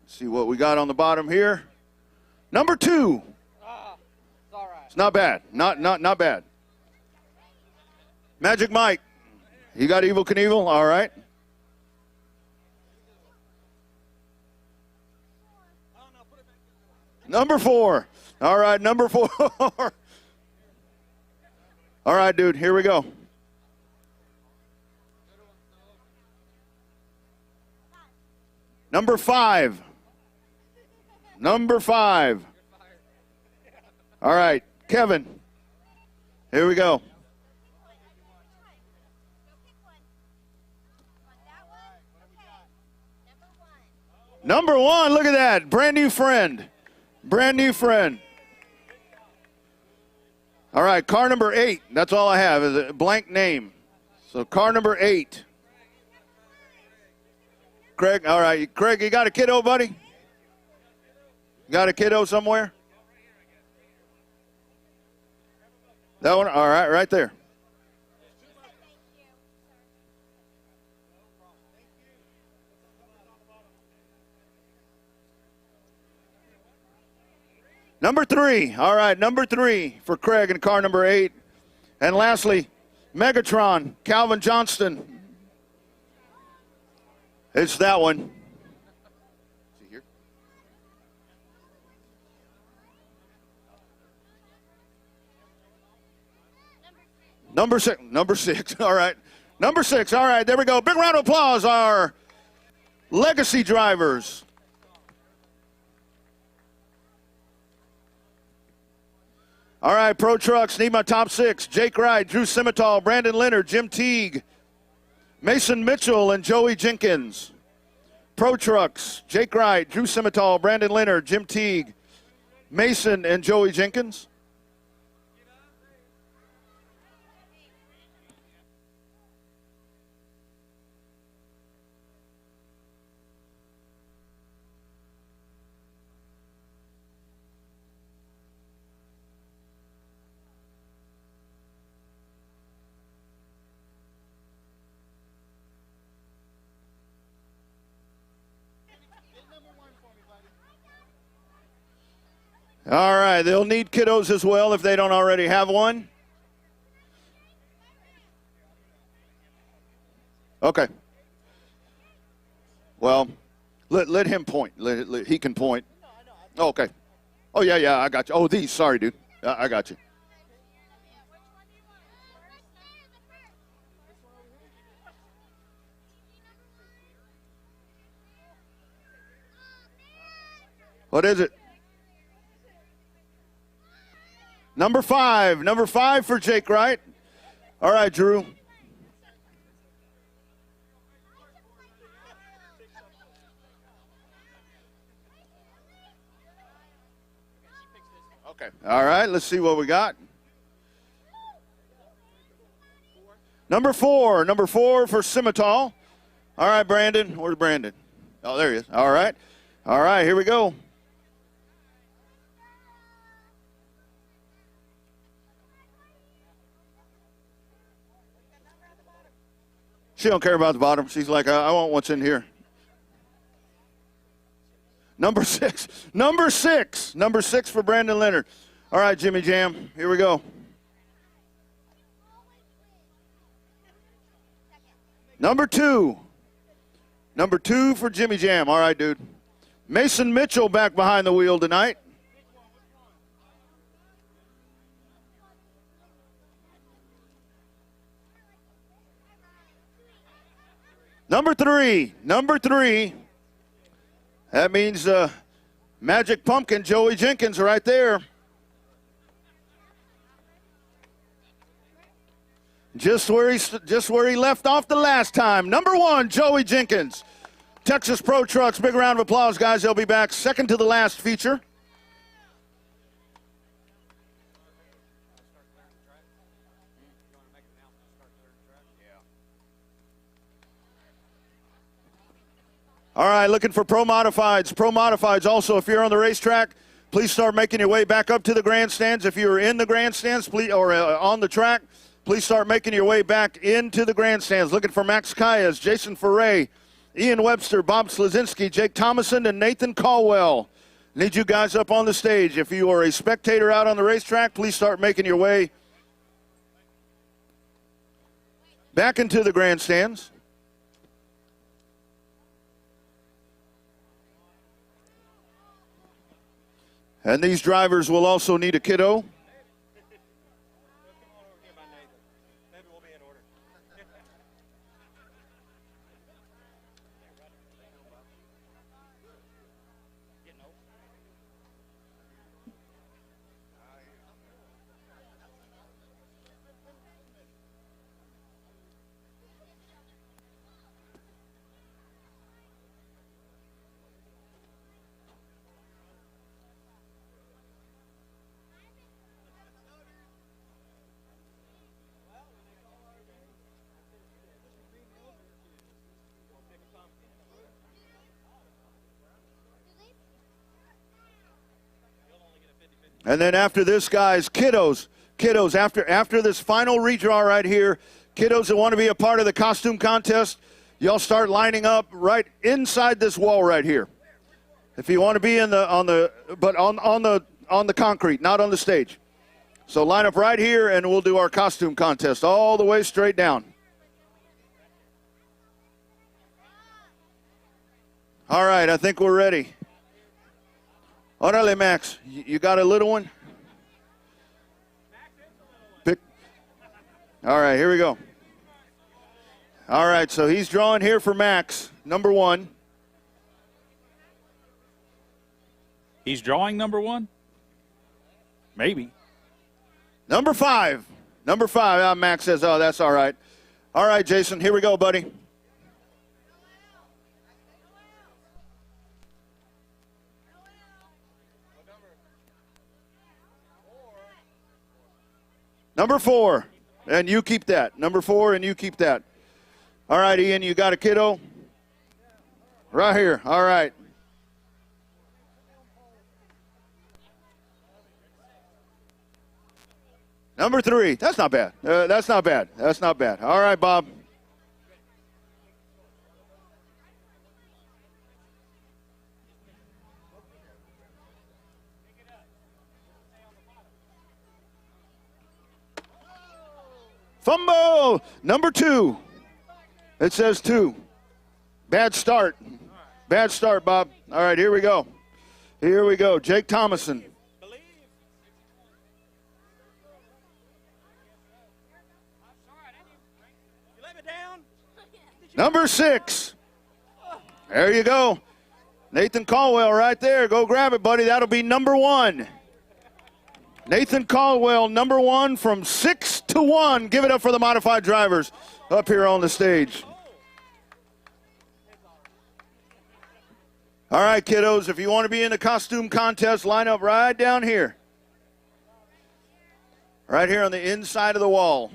Speaker 5: See what we got on the bottom here. Number 2.
Speaker 10: It's all right.
Speaker 5: It's not bad. Not bad. Magic Mike. You got Evel Knievel? All right. Number 4. All right, number 4. All right, dude, here we go. Number 5. Number 5. All right, Kevin. Here we go. Number 1, look at that. Brand new friend. Brand new friend. All right, car number 8. That's all I have is a blank name. So car number 8. Craig, all right. Craig, you got a kiddo, buddy? Got a kiddo somewhere? That one? All right, right there. Number 3. All right, number 3 for Craig and car number 8. And lastly, Megatron, Calvin Johnston. It's that one. See here. Number six. All right. Number 6. All right, there we go. Big round of applause, our legacy drivers. All right, Pro Trucks, need my top 6. Jake Wright, Drew Simmental, Brandon Leonard, Jim Teague, Mason Mitchell, and Joey Jenkins. Pro Trucks, Jake Wright, Drew Simmental, Brandon Leonard, Jim Teague, Mason, and Joey Jenkins. All right, they'll need kiddos as well if they don't already have one. Okay. Well, let him point. He can point. Okay. Oh, yeah, I got you. Oh, these. Sorry, dude. I got you. What is it? Number 5. Number 5 for Jake Wright. All right, Drew. Okay. All right, let's see what we got. Number 4. Number 4 for Simmental. All right, Brandon. Where's Brandon? Oh, there he is. All right. All right, here we go. She don't care about the bottom. She's like, I want what's in here. Number 6. Number 6. Number 6 for Brandon Leonard. All right, Jimmy Jam. Here we go. Number 2. Number 2 for Jimmy Jam. All right, dude. Mason Mitchell back behind the wheel tonight. Number 3. Number 3. That means Magic Pumpkin, Joey Jenkins, right there. Just where he left off the last time. Number 1, Joey Jenkins. Texas Pro Trucks, big round of applause, guys. They'll be back second to the last feature. All right, looking for Pro Modifieds. Pro Modifieds also, if you're on the racetrack, please start making your way back up to the grandstands. If you're in the grandstands, please, or on the track, please start making your way back into the grandstands. Looking for Max Kayas, Jason Foray, Ian Webster, Bob Slazinski, Jake Thomason, and Nathan Caldwell. Need you guys up on the stage. If you are a spectator out on the racetrack, please start making your way back into the grandstands. And these drivers will also need a kiddo. And then after this, guys, kiddos, after this final redraw right here, kiddos that want to be a part of the costume contest, y'all start lining up right inside this wall right here. If you want to be on the concrete, not on the stage. So line up right here, and we'll do our costume contest all the way straight down. All right, I think we're ready. Orale, Max, you got a little one? All right, here we go. All right, so he's drawing here for Max, number 1.
Speaker 9: He's drawing number 1? Maybe.
Speaker 5: Number 5. Number 5. Max says, oh, that's all right. All right, Jason, here we go, buddy. Number 4, and you keep that. Number 4, and you keep that. All right, Ian, you got a kiddo? Right here. All right. Number 3. That's not bad. That's not bad. That's not bad. All right, Bob. Fumble. Number 2. It says 2. Bad start. Bad start, Bob. All right, here we go. Here we go. Jake Thomason. Number 6. There you go. Nathan Caldwell right there. Go grab it, buddy. That'll be number 1. Nathan Caldwell, number 1 from 6 to 1. Give it up for the modified drivers up here on the stage. All right, kiddos, if you want to be in the costume contest, line up right down here. Right here on the inside of the wall.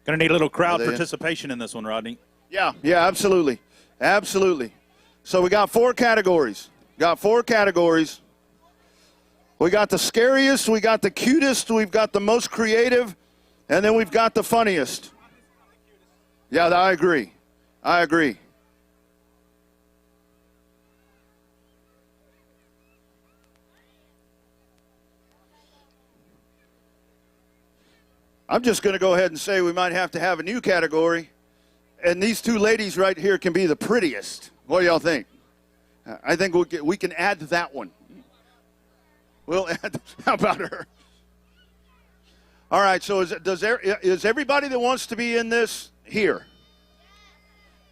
Speaker 9: Going to need a little crowd participation in this one, Rodney.
Speaker 5: Yeah, absolutely. Absolutely. So we got 4 categories. We got the scariest, we got the cutest, we've got the most creative, and then we've got the funniest. Yeah, I agree. I'm just going to go ahead and say we might have to have a new category, and these 2 ladies right here can be the prettiest. What do y'all think? I think we can add that one. We'll add. How about her? All right. So is everybody that wants to be in this here?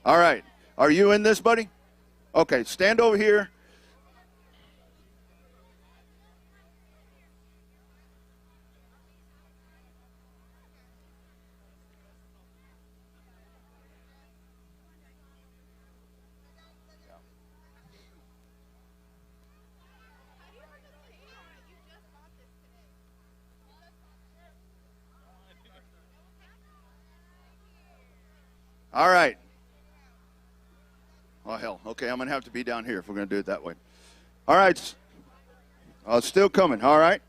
Speaker 5: All right. Are you in this, buddy? Okay. Stand over here. All right. Oh, hell. Okay, I'm going to have to be down here if we're going to do it that way. All right. Oh, it's still coming. All right.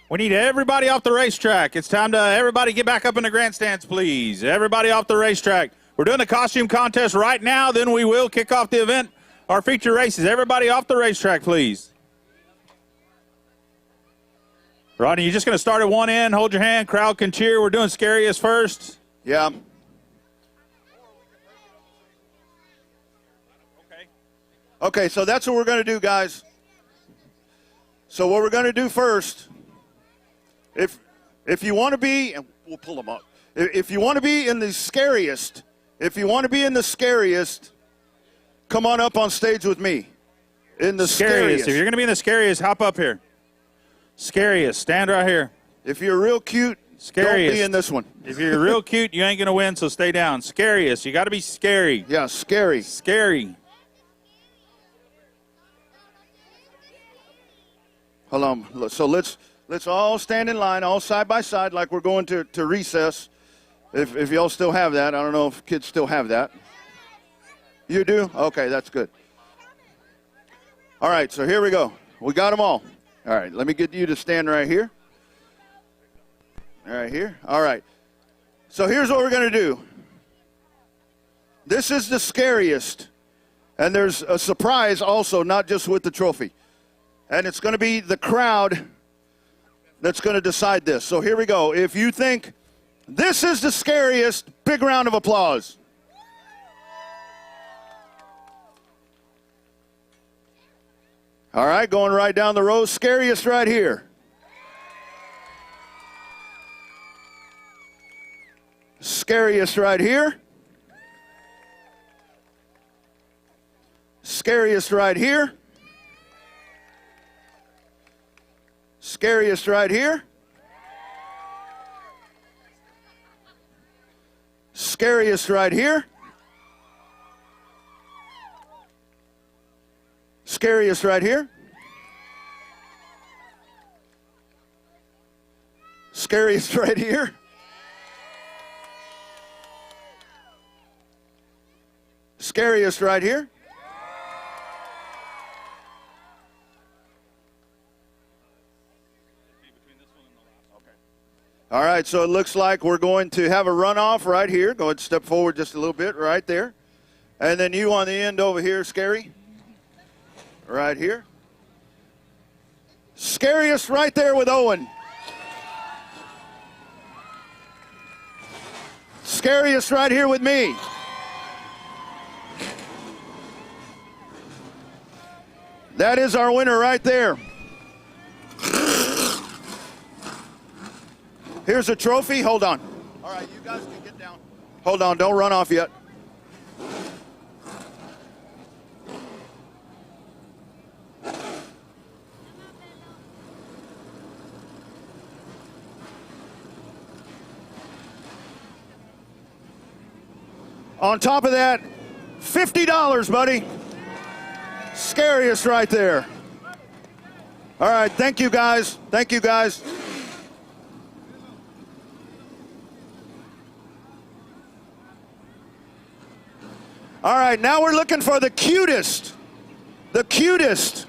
Speaker 9: We need everybody off the racetrack. It's time to everybody get back up in the grandstands, please. Everybody off the racetrack. We're doing the costume contest right now. Then we will kick off the event, our feature races. Everybody off the racetrack, please. Rodney, you're just going to start at one end, hold your hand, crowd can cheer. We're doing scariest first.
Speaker 5: Yeah. Okay, so that's what we're going to do, guys. So what we're going to do first, if you want to be, and we'll pull them up. If you want to be in the scariest, come on up on stage with me. In the scariest.
Speaker 9: If you're going to be in the scariest, hop up here. Scariest, stand right here.
Speaker 5: If you're real cute,
Speaker 9: scariest.
Speaker 5: Don't be in this one.
Speaker 9: If you're real cute, you ain't going to win, so stay down. Scariest, you got to be scary.
Speaker 5: Yeah, scary.
Speaker 9: Scary.
Speaker 5: Hold on. So let's all stand in line, all side by side, like we're going to recess. If y'all still have that. I don't know if kids still have that. You do? Okay, that's good. All right, so here we go. We got them all. All right, let me get you to stand right here. Right here. All right. So here's what we're going to do. This is the scariest. And there's a surprise also, not just with the trophy. And it's going to be the crowd that's going to decide this. So here we go. If you think this is the scariest, big round of applause. All right, going right down the row. Scariest right here. Scariest right here. Scariest right here. Scariest right here. Scariest right here. Scariest right here. Scariest right here. Scariest right here. All right, so it looks like we're going to have a runoff right here. Go ahead and step forward just a little bit right there. And then you on the end over here, Scary. Right here. Scariest right there with Owen. Scariest right here with me. That is our winner right there. Here's a trophy. Hold on. All right, you guys can get down. Hold on, don't run off yet. On top of that, $50, buddy. Scariest right there. All right, thank you guys. Thank you guys. All right, now we're looking for the cutest. The cutest.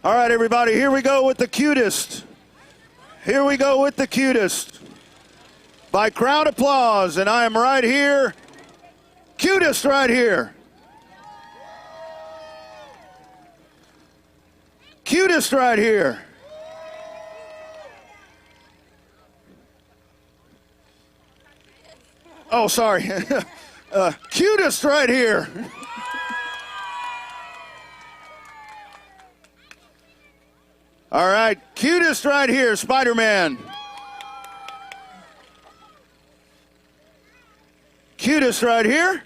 Speaker 5: All right, everybody, here we go with the cutest. Here we go with the cutest. By crowd applause, and I am right here. Cutest right here. Cutest right here. Oh, sorry. Cutest right here. All right, cutest right here, Spider-Man. Cutest right here.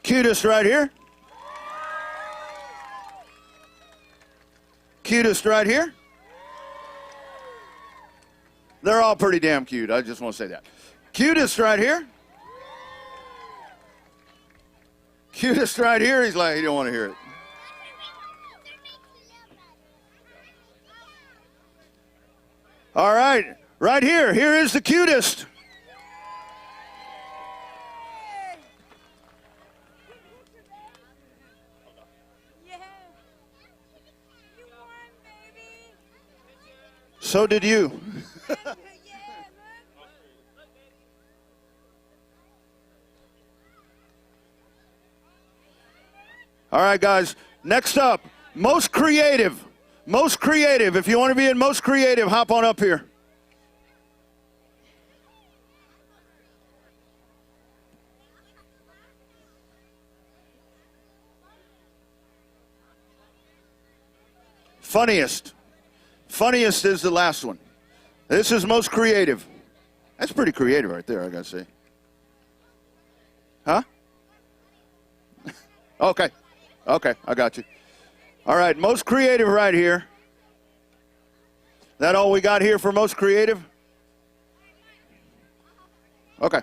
Speaker 5: Cutest right here. Cutest right here. They're all pretty damn cute. I just want to say that. Cutest right here. Cutest right here. He's like, he don't want to hear it. All right, right here. Here is the cutest. So did you. All right, guys. Next up, most creative. Most creative. If you want to be in most creative, hop on up here. Funniest. Funniest is the last one. This is most creative. That's pretty creative right there, I gotta say. Huh? Okay. Okay, I got you. All right, most creative right here. That all we got here for most creative? Okay.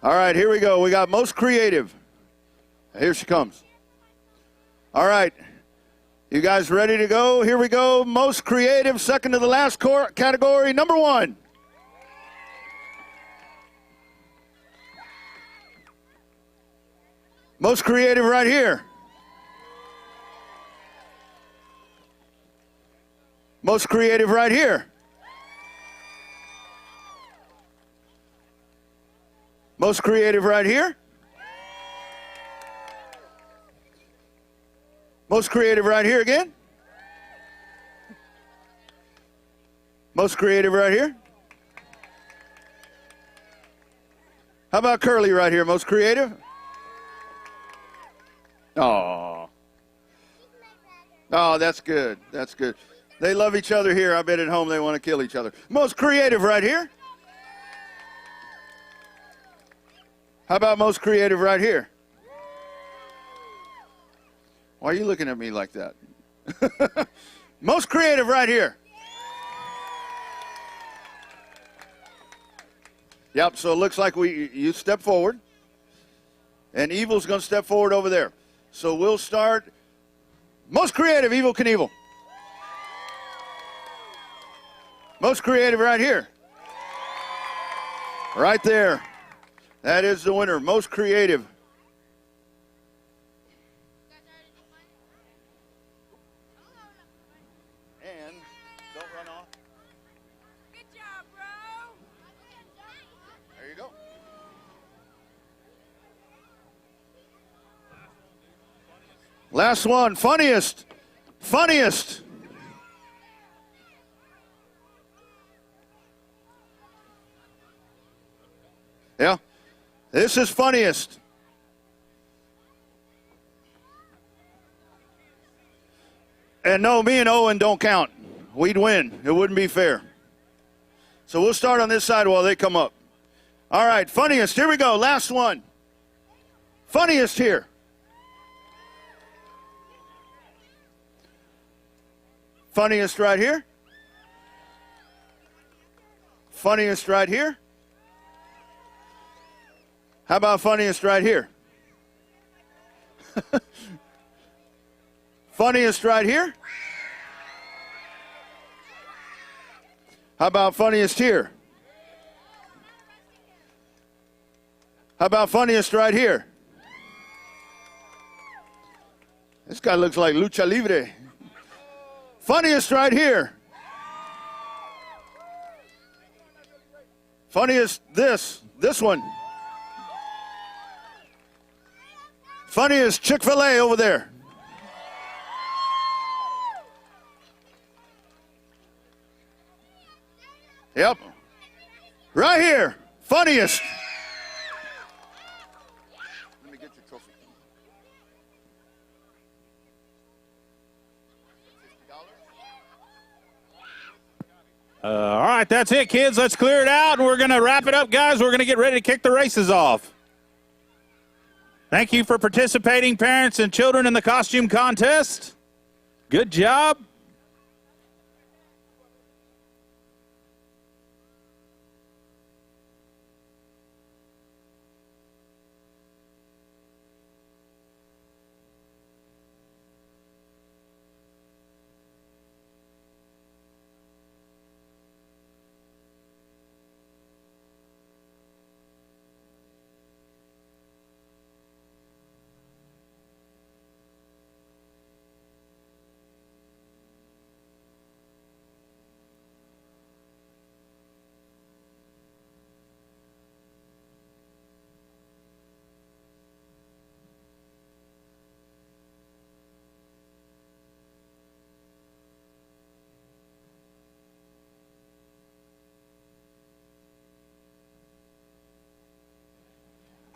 Speaker 5: All right, here we go. We got most creative. Here she comes. All right. You guys ready to go? Here we go. Most creative, second to the last category, number 1. Most creative right here. Most creative right here. Most creative right here. Most creative right here again. Most creative right here. How about Curly right here? Most creative? Oh. Oh, that's good. That's good. They love each other here. I bet at home they want to kill each other. Most creative right here. How about most creative right here? Why are you looking at me like that? Most creative right here. Yep, so it looks like you step forward. And Evil's going to step forward over there. So we'll start. Most creative, Evel Knievel. Most creative right here. Right there. That is the winner. Most creative. And don't run off.
Speaker 11: Good job, bro.
Speaker 5: There you go. Last one. Funniest. Funniest. Yeah. This is funniest. And no, me and Owen don't count. We'd win. It wouldn't be fair. So we'll start on this side while they come up. All right, funniest. Here we go. Last one. Funniest here. Funniest right here. Funniest right here. How about funniest right here? Funniest right here? How about funniest here? How about funniest right here? This guy looks like lucha libre. Funniest right here. Funniest this one. Funniest Chick-fil-A over there. Yep. Right here. Funniest. Let me get your trophy.
Speaker 9: All right, that's it, kids. Let's clear it out, and we're going to wrap it up, guys. We're going to get ready to kick the races off. Thank you for participating, parents and children, in the costume contest. Good job.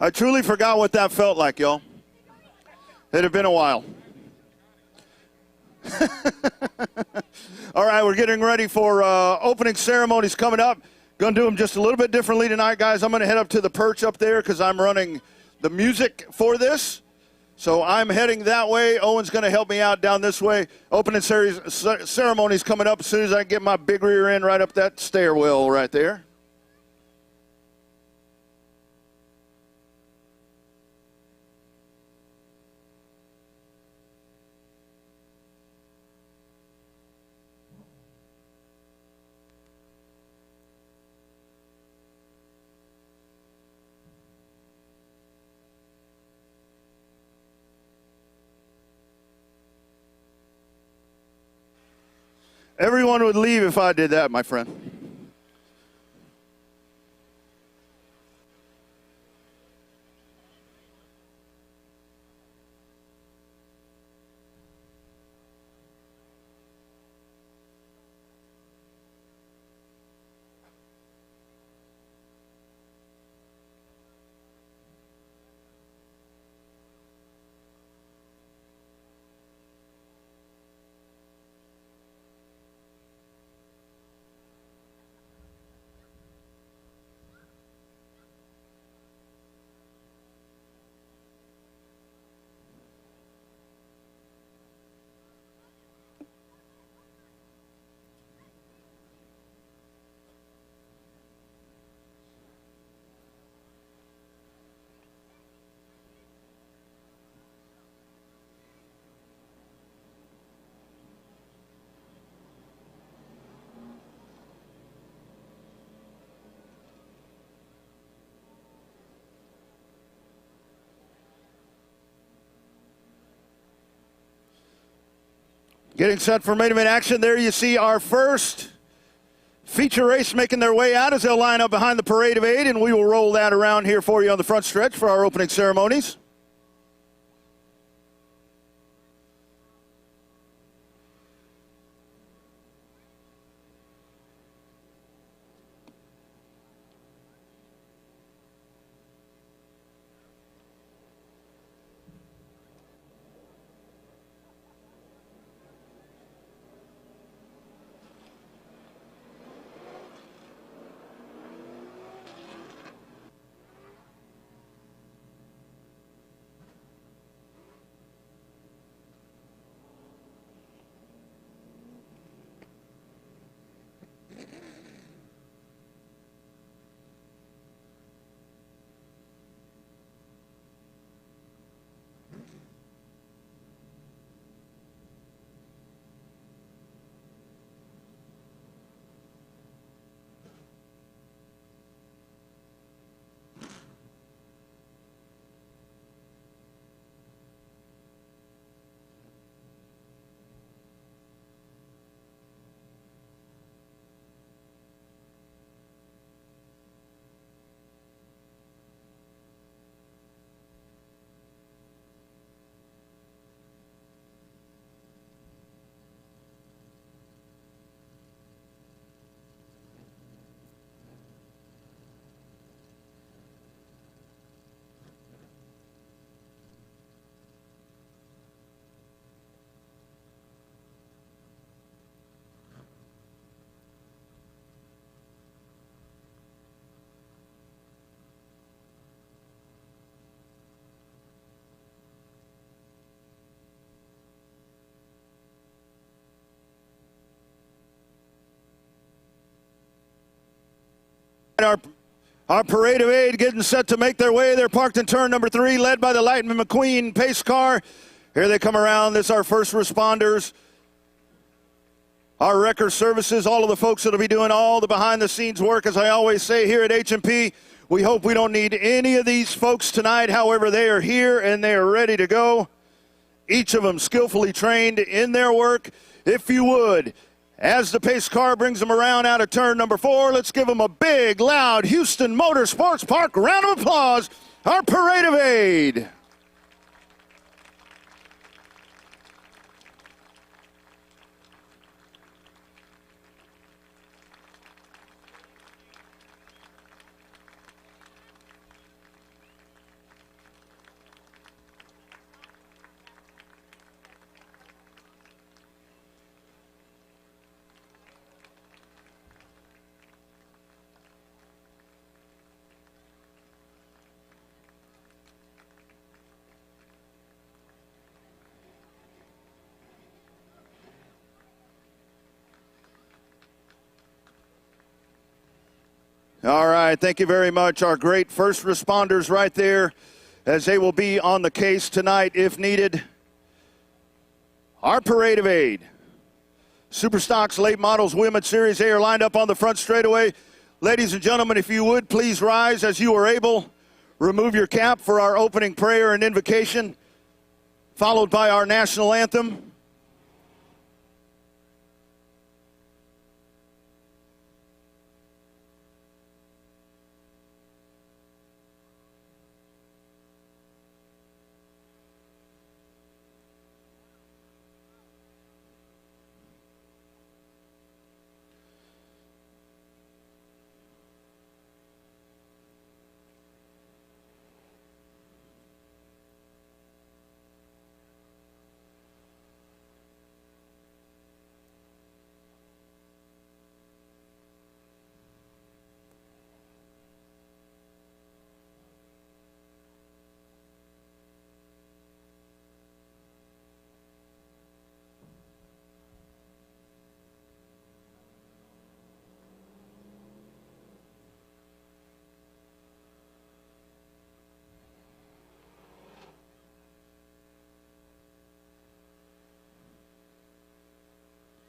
Speaker 5: I truly forgot what that felt like, y'all. It had been a while. All right, we're getting ready for opening ceremonies coming up. Going to do them just a little bit differently tonight, guys. I'm going to head up to the perch up there because I'm running the music for this. So I'm heading that way. Owen's going to help me out down this way. Opening ceremonies coming up as soon as I get my big rear end right up that stairwell right there. Everyone would leave if I did that, my friend. Getting set for main event action. There you see our first feature race making their way out as they'll line up behind the parade of 8, and we will roll that around here for you on the front stretch for our opening ceremonies. Our parade of aid getting set to make their way. They're parked in turn number 3, led by the Lightman McQueen pace car. Here they come around. This is our first responders, our wrecker services, all of the folks that will be doing all the behind-the-scenes work. As I always say here at H&P, we hope we don't need any of these folks tonight. However, they are here and they are ready to go. Each of them skillfully trained in their work. If you would, as the pace car brings them around out of turn number 4, let's give them a big, loud Houston Motorsports Park round of applause. Our parade of aid. All right, thank you very much. Our great first responders right there, as they will be on the case tonight if needed. Our parade of aid. Superstocks, late models, women's series, they are lined up on the front straightaway. Ladies and gentlemen, if you would, please rise as you are able. Remove your cap for our opening prayer and invocation, followed by our national anthem.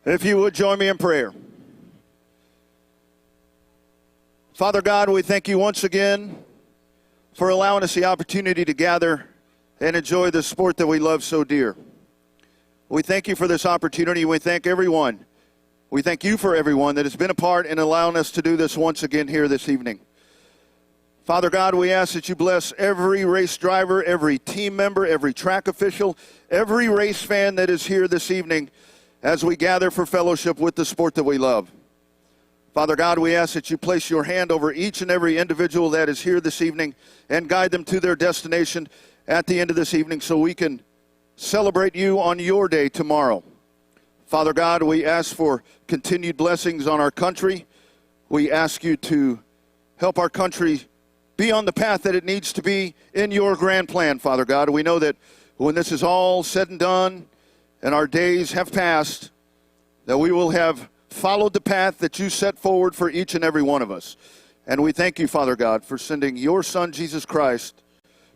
Speaker 5: If you would, join me in prayer. Father God, we thank you once again for allowing us the opportunity to gather and enjoy the sport that we love so dear. We thank you for this opportunity. We thank everyone. We thank you for everyone that has been a part in allowing us to do this once again here this evening. Father God, we ask that you bless every race driver, every team member, every track official, every race fan that is here this evening as we gather for fellowship with the sport that we love. Father God, we ask that you place your hand over each and every individual that is here this evening and guide them to their destination at the end of this evening so we can celebrate you on your day tomorrow. Father God, we ask for continued blessings on our country. We ask you to help our country be on the path that it needs to be in your grand plan, Father God. We know that when this is all said and done, and our days have passed, that we will have followed the path that you set forward for each and every one of us. And we thank you, Father God, for sending your Son, Jesus Christ,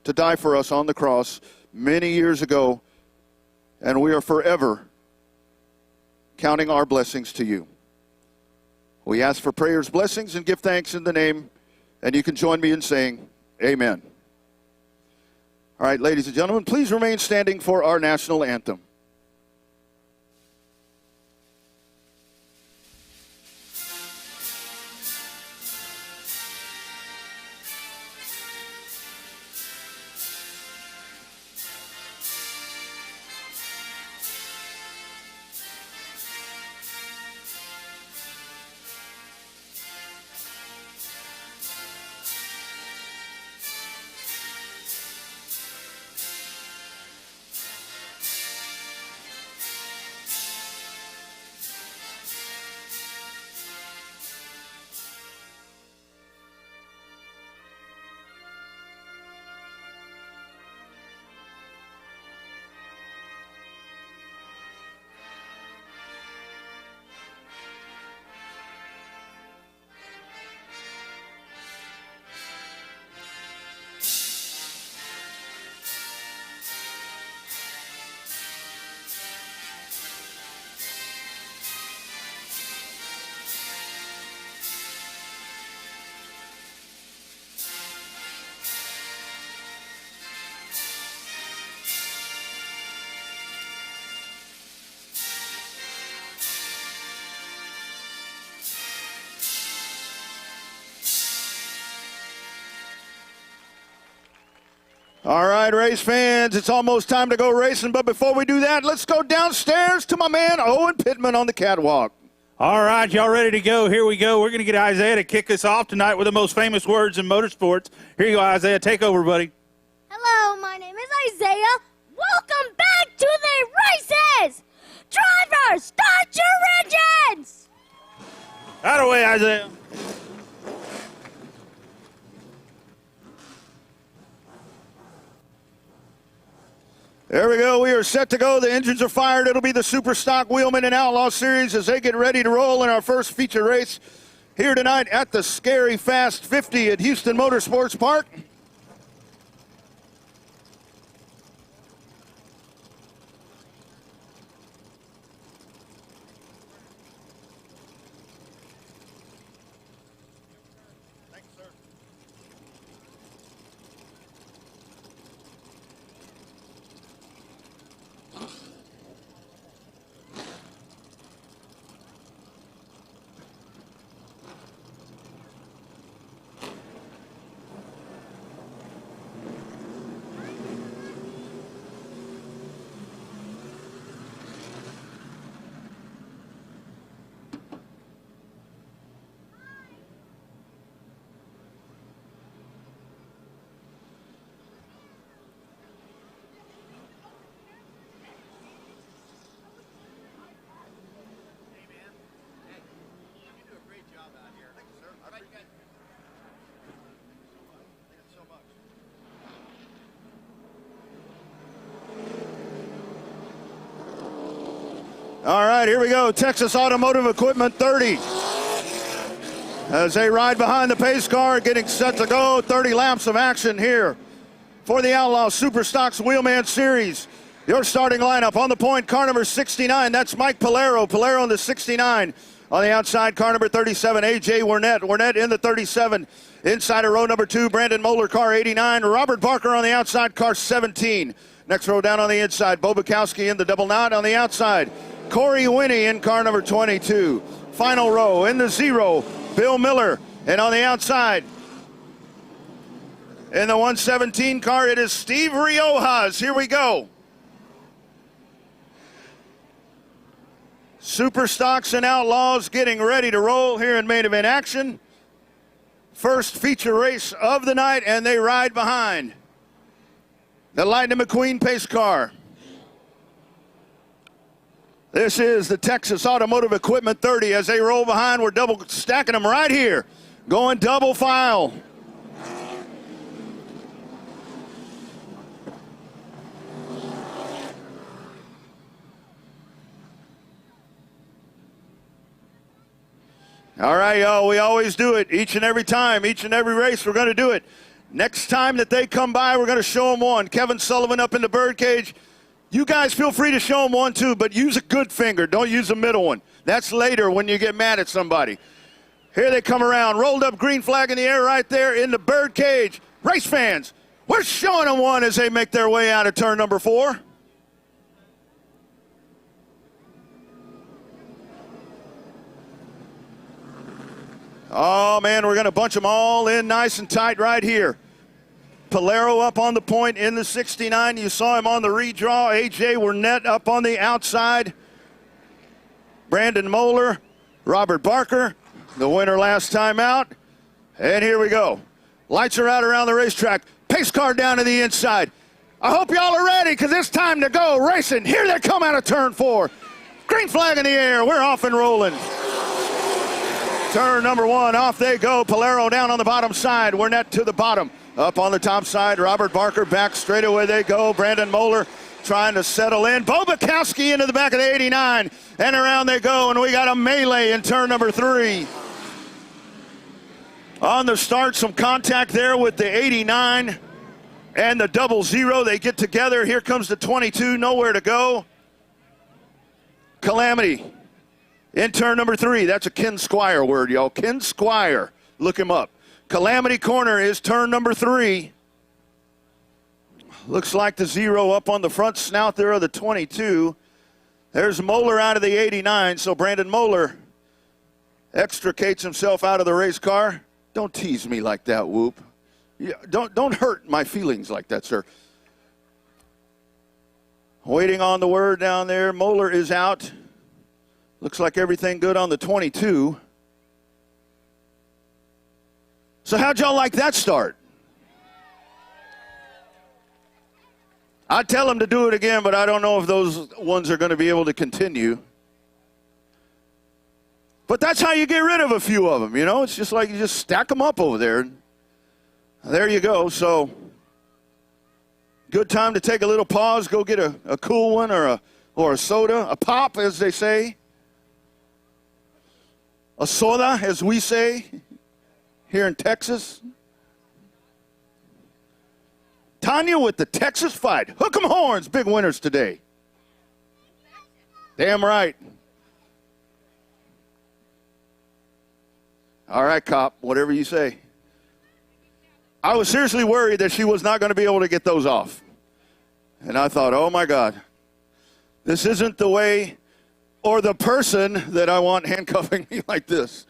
Speaker 5: to die for us on the cross many years ago, and we are forever counting our blessings to you. We ask for prayers, blessings, and give thanks in the name, and you can join me in saying, amen. All right, ladies and gentlemen, please remain standing for our national anthem. All right, race fans, it's almost time to go racing. But before we do that, let's go downstairs to my man Owen Pittman on the catwalk.
Speaker 9: All right, y'all ready to go? Here we go. We're going to get Isaiah to kick us off tonight with the most famous words in motorsports. Here you go, Isaiah. Take over, buddy.
Speaker 11: Hello, my name is Isaiah. Welcome back to the races! Drivers, start your engines!
Speaker 9: Out of the way, Isaiah.
Speaker 5: There we go. We are set to go. The engines are fired. It'll be the Super Stock Wheelman and Outlaw Series as they get ready to roll in our first feature race here tonight at the Scary Fast 50 at Houston Motorsports Park. All right, here we go. Texas Automotive Equipment 30. As they ride behind the pace car, getting set to go. 30 laps of action here for the Outlaw Super Stocks Wheelman Series. Your starting lineup on the point, car number 69. That's Mike Polero. Polero in the 69. On the outside, car number 37, A.J. Wernett. Wernett in the 37. Inside of row number 2, Brandon Moeller, car 89. Robert Barker on the outside, car 17. Next row down on the inside, Bo Bukowski in the double knot on the outside. Corey Winnie in car number 22. Final row in the 0, Bill Miller. And on the outside, in the 117 car, it is Steve Riojas. Here we go. Super Stocks and Outlaws getting ready to roll here in main event action. First feature race of the night, and they ride behind the Lightning McQueen pace car. This is the Texas Automotive Equipment 30. As they roll behind, we're double stacking them right here. Going double file. All right, y'all, we always do it. Each and every time, each and every race, we're going to do it. Next time that they come by, we're going to show them one. Kevin Sullivan up in the birdcage. You guys feel free to show them one too, but use a good finger. Don't use a middle one. That's later when you get mad at somebody. Here they come around. Rolled up green flag in the air right there in the birdcage. Race fans, we're showing them one as they make their way out of turn number 4. Oh, man, we're going to bunch them all in nice and tight right here. Polero up on the point in the 69. You saw him on the redraw. A.J. Wernett up on the outside. Brandon Moeller, Robert Barker, the winner last time out. And here we go. Lights are out around the racetrack. Pace car down to the inside. I hope y'all are ready because it's time to go racing. Here they come out of turn 4. Green flag in the air. We're off and rolling. Turn number 1, off they go. Polero down on the bottom side. Wernett to the bottom. Up on the top side, Robert Barker back straight away they go. Brandon Moeller trying to settle in. Bo Bukowski into the back of the 89. And around they go, and we got a melee in turn number 3. On the start, some contact there with the 89 and the 00. They get together. Here comes the 22, nowhere to go. Calamity in turn number 3. That's a Ken Squire word, y'all. Ken Squire. Look him up. Calamity Corner is turn number 3. Looks like the 0 up on the front snout there of the 22. There's Moeller out of the 89, so Brandon Moeller extricates himself out of the race car. Don't tease me like that, Whoop. Yeah, don't hurt my feelings like that, sir. Waiting on the word down there. Moeller is out. Looks like everything good on the 22. So how'd y'all like that start? I'd tell them to do it again, but I don't know if those ones are going to be able to continue. But that's how you get rid of a few of them, you know? It's just like you just stack them up over there. There you go. So good time to take a little pause, go get a cool one or a soda, a pop, as they say. A soda, as we say here in Texas. Tanya with the Texas fight. Hook 'em horns, big winners today. Damn right. All right, cop, whatever you say. I was seriously worried that she was not going to be able to get those off. And I thought, oh, my God, this isn't the way or the person that I want handcuffing me like this.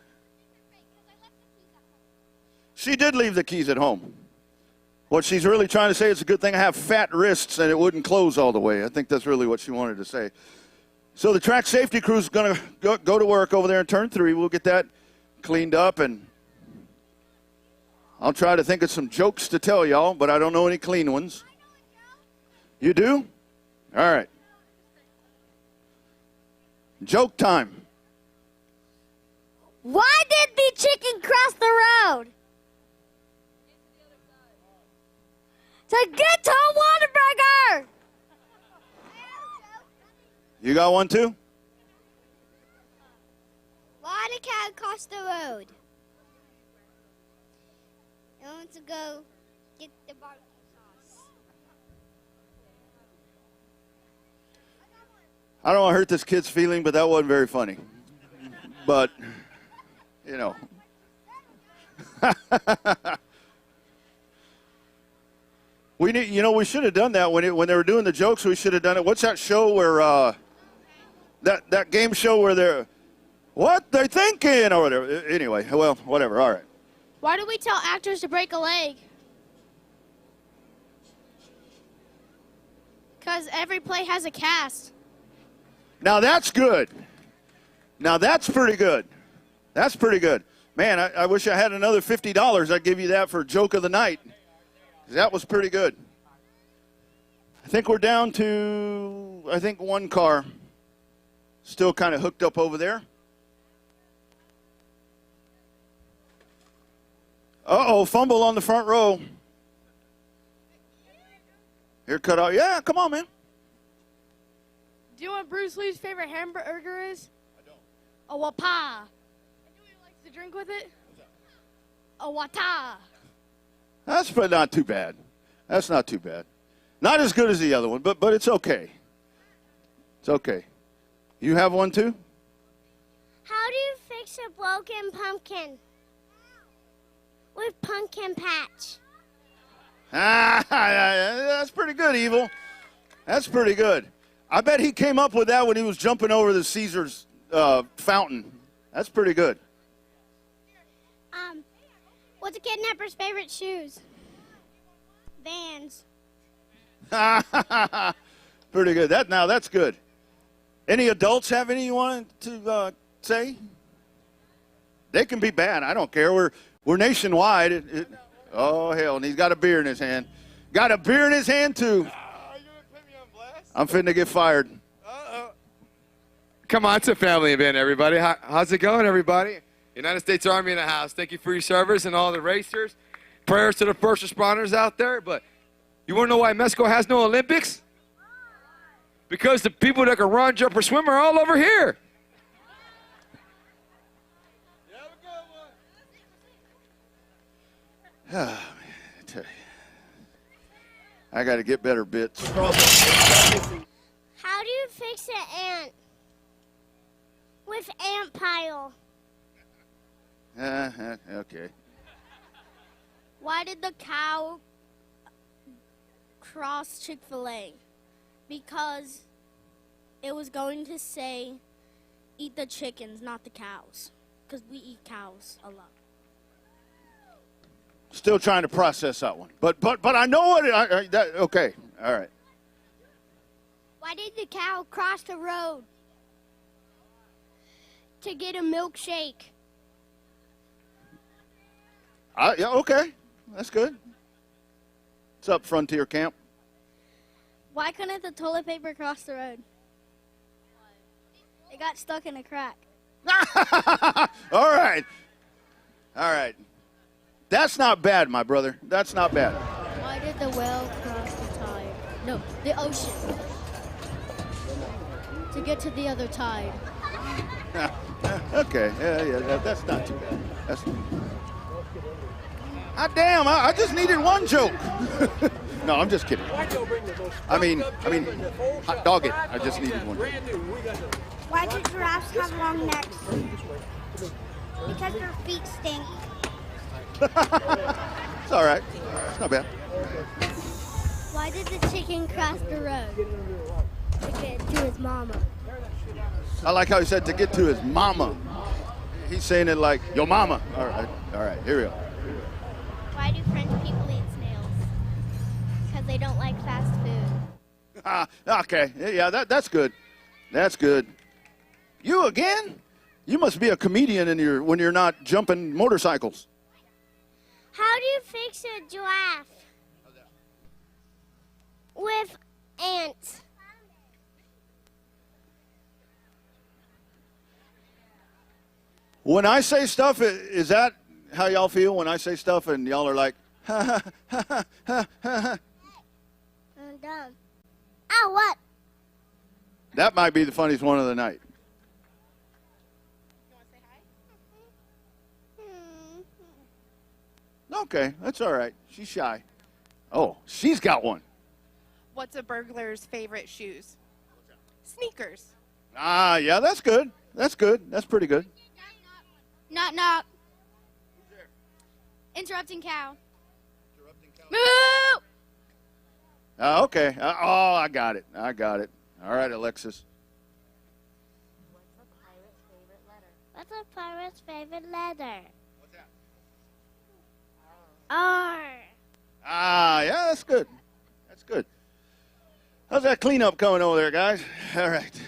Speaker 5: She did leave the keys at home. What she's really trying to say is it's a good thing I have fat wrists and it wouldn't close all the way. I think that's really what she wanted to say. So the track safety crew is going to go to work over there in turn 3. We'll get that cleaned up, and I'll try to think of some jokes to tell y'all, but I don't know any clean ones. You do? All right. Joke time.
Speaker 11: Why did the chicken cross the road? To get to a Whataburger.
Speaker 5: You got one too?
Speaker 11: Why did the cat cross the road? I want to go get the barbecue sauce.
Speaker 5: I don't want to hurt this kid's feeling, but that wasn't very funny. But, you know. We should have done that when they were doing the jokes. We should have done it. What's that show where that game show where they're what they're thinking or whatever? Anyway, well, whatever. All right.
Speaker 11: Why do we tell actors to break a leg? Because every play has a cast.
Speaker 5: Now that's good. Now that's pretty good. That's pretty good. Man, I wish I had another $50. I'd give you that for joke of the night. That was pretty good. I think we're down to, one car still kind of hooked up over there. Uh-oh, fumble on the front row. Here, cut out. Yeah, come on, man.
Speaker 12: Do you know what Bruce Lee's favorite hamburger is? I don't. A wapa. And you know what he likes to drink with it? A wata.
Speaker 5: That's but not too bad. That's not too bad. Not as good as the other one, but it's okay. It's okay. You have one too?
Speaker 11: How do you fix a broken pumpkin? With pumpkin patch.
Speaker 5: That's pretty good, Evil. That's pretty good. I bet he came up with that when he was jumping over the Caesar's fountain. That's pretty good.
Speaker 11: What's a kidnapper's favorite shoes? Vans.
Speaker 5: Pretty good. That's good. Any adults have any you wanted to say? They can be bad. I don't care. We're nationwide. Oh, hell, and he's got a beer in his hand. Got a beer in his hand, too.
Speaker 13: Are you going to put me on blast?
Speaker 5: I'm finna to get fired.
Speaker 13: Come on, it's a family event, everybody. How's it going, everybody? United States Army in the house. Thank you for your service and all the racers. Prayers to the first responders out there. But you want to know why Mexico has no Olympics? Because the people that can run, jump, or swim are all over here.
Speaker 5: Oh, man, I tell you. I got to get better bits.
Speaker 11: How do you fix an ant? With ant pile.
Speaker 5: Okay.
Speaker 11: Why did the cow cross Chick-fil-A? Because it was going to say, eat the chickens, not the cows. Because we eat cows a lot.
Speaker 5: Still trying to process that one. But I know what okay. All right.
Speaker 11: Why did the cow cross the road? To get a milkshake.
Speaker 5: Yeah, okay. That's good. What's up, Frontier Camp?
Speaker 12: Why couldn't the toilet paper cross the road? It got stuck in a crack.
Speaker 5: All right. All right. That's not bad, my brother. That's not bad.
Speaker 12: Why did the whale cross the tide? No, the ocean. To get to the other tide.
Speaker 5: Okay. Yeah. That's not too bad. Damn, I just needed one joke. No, I'm just kidding. I mean, hot dog it. I just needed one.
Speaker 11: Why do giraffes have long necks? Because their feet stink.
Speaker 5: It's all right. It's not bad.
Speaker 11: Why did the chicken cross the road? To get to his mama.
Speaker 5: I like how he said to get to his mama. He's saying it like, your mama. All right, here we go.
Speaker 11: Why do French people eat snails? Because they don't like fast food.
Speaker 5: Okay, yeah, that's good. That's good. You again? You must be a comedian when you're not jumping motorcycles.
Speaker 11: How do you fix a giraffe? With ants.
Speaker 5: When I say stuff, is that how y'all feel when I say stuff and y'all are like, ha, ha, ha, ha, ha, ha.
Speaker 11: I'm done. Oh, what?
Speaker 5: That might be the funniest one of the night.
Speaker 12: You want to say hi?
Speaker 5: Okay, that's all right. She's shy. Oh, she's got one.
Speaker 14: What's a burglar's favorite shoes? Sneakers.
Speaker 5: Yeah, that's good. That's good. That's pretty good.
Speaker 12: Knock, knock. Interrupting cow. Moo!
Speaker 5: Okay. I got it. I got it. All right, Alexis.
Speaker 11: What's a pirate's favorite letter? What's that? R.
Speaker 5: Yeah, that's good. That's good. How's that cleanup coming over there, guys? All right.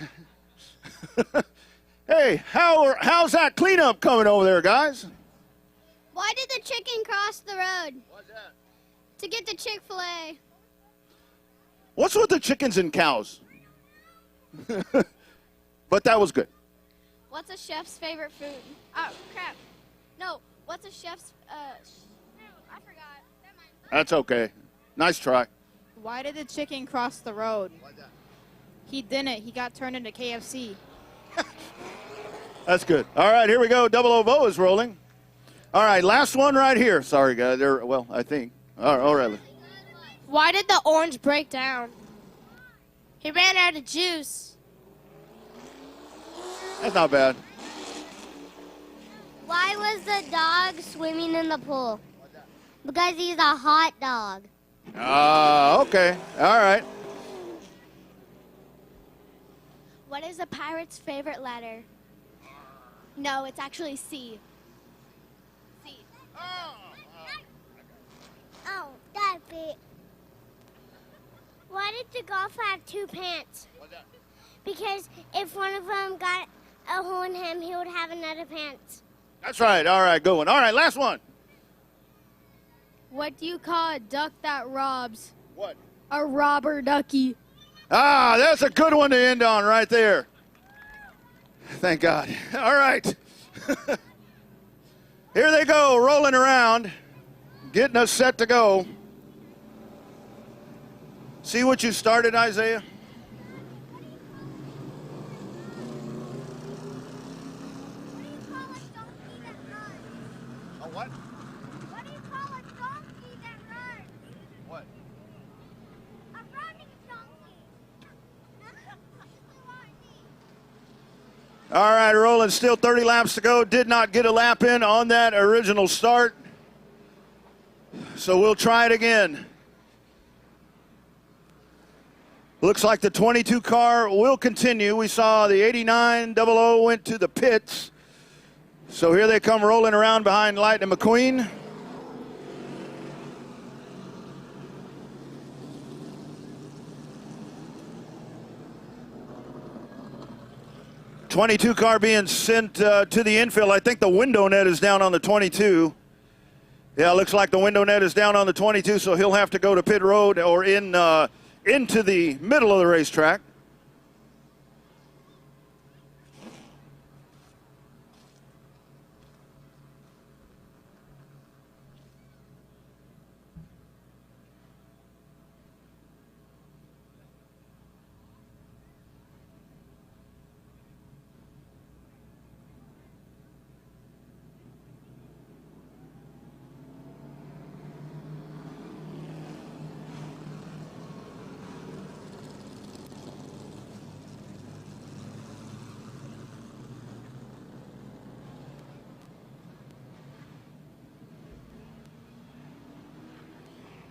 Speaker 5: Hey, how's that cleanup coming over there, guys?
Speaker 11: Why did the chicken cross the road?
Speaker 5: What's that?
Speaker 11: To get the Chick-fil-A.
Speaker 5: What's with the chickens and cows? But that was good.
Speaker 12: What's a chef's favorite food? Oh, crap. No, what's a chef's, I forgot.
Speaker 5: That's okay. Nice try.
Speaker 14: Why did the chicken cross the road? He didn't. He got turned into KFC.
Speaker 5: That's good. All right, here we go. Double O is rolling. All right, last one right here. Sorry, guys. Well, I think. All right.
Speaker 12: Why did the orange break down? He ran out of juice.
Speaker 5: That's not bad.
Speaker 11: Why was the dog swimming in the pool? Because he's a hot dog.
Speaker 5: Okay. All right.
Speaker 12: What is a pirate's favorite letter? No, it's actually C. C.
Speaker 11: Oh, that's it. Why did the golfer have two pants? Because if one of them got a hole in him, he would have another pants.
Speaker 5: That's right. All right, good one. All right, last one.
Speaker 12: What do you call a duck that robs?
Speaker 5: What?
Speaker 12: A robber ducky.
Speaker 5: That's a good one to end on right there. Thank God. All right. Here they go, rolling around, getting us set to go. See what you started, Isaiah? A what?
Speaker 11: What do you call a donkey that runs?
Speaker 5: What?
Speaker 11: A running donkey.
Speaker 5: All right, rolling, still 30 laps to go. Did not get a lap in on that original start. So we'll try it again. Looks like the 22 car will continue. We saw the 89 00 went to the pits. So here they come rolling around behind Lightning McQueen. 22 car being sent to the infield. I think the window net is down on the 22. Yeah, it looks like the window net is down on the 22, so he'll have to go to pit road or into the middle of the racetrack.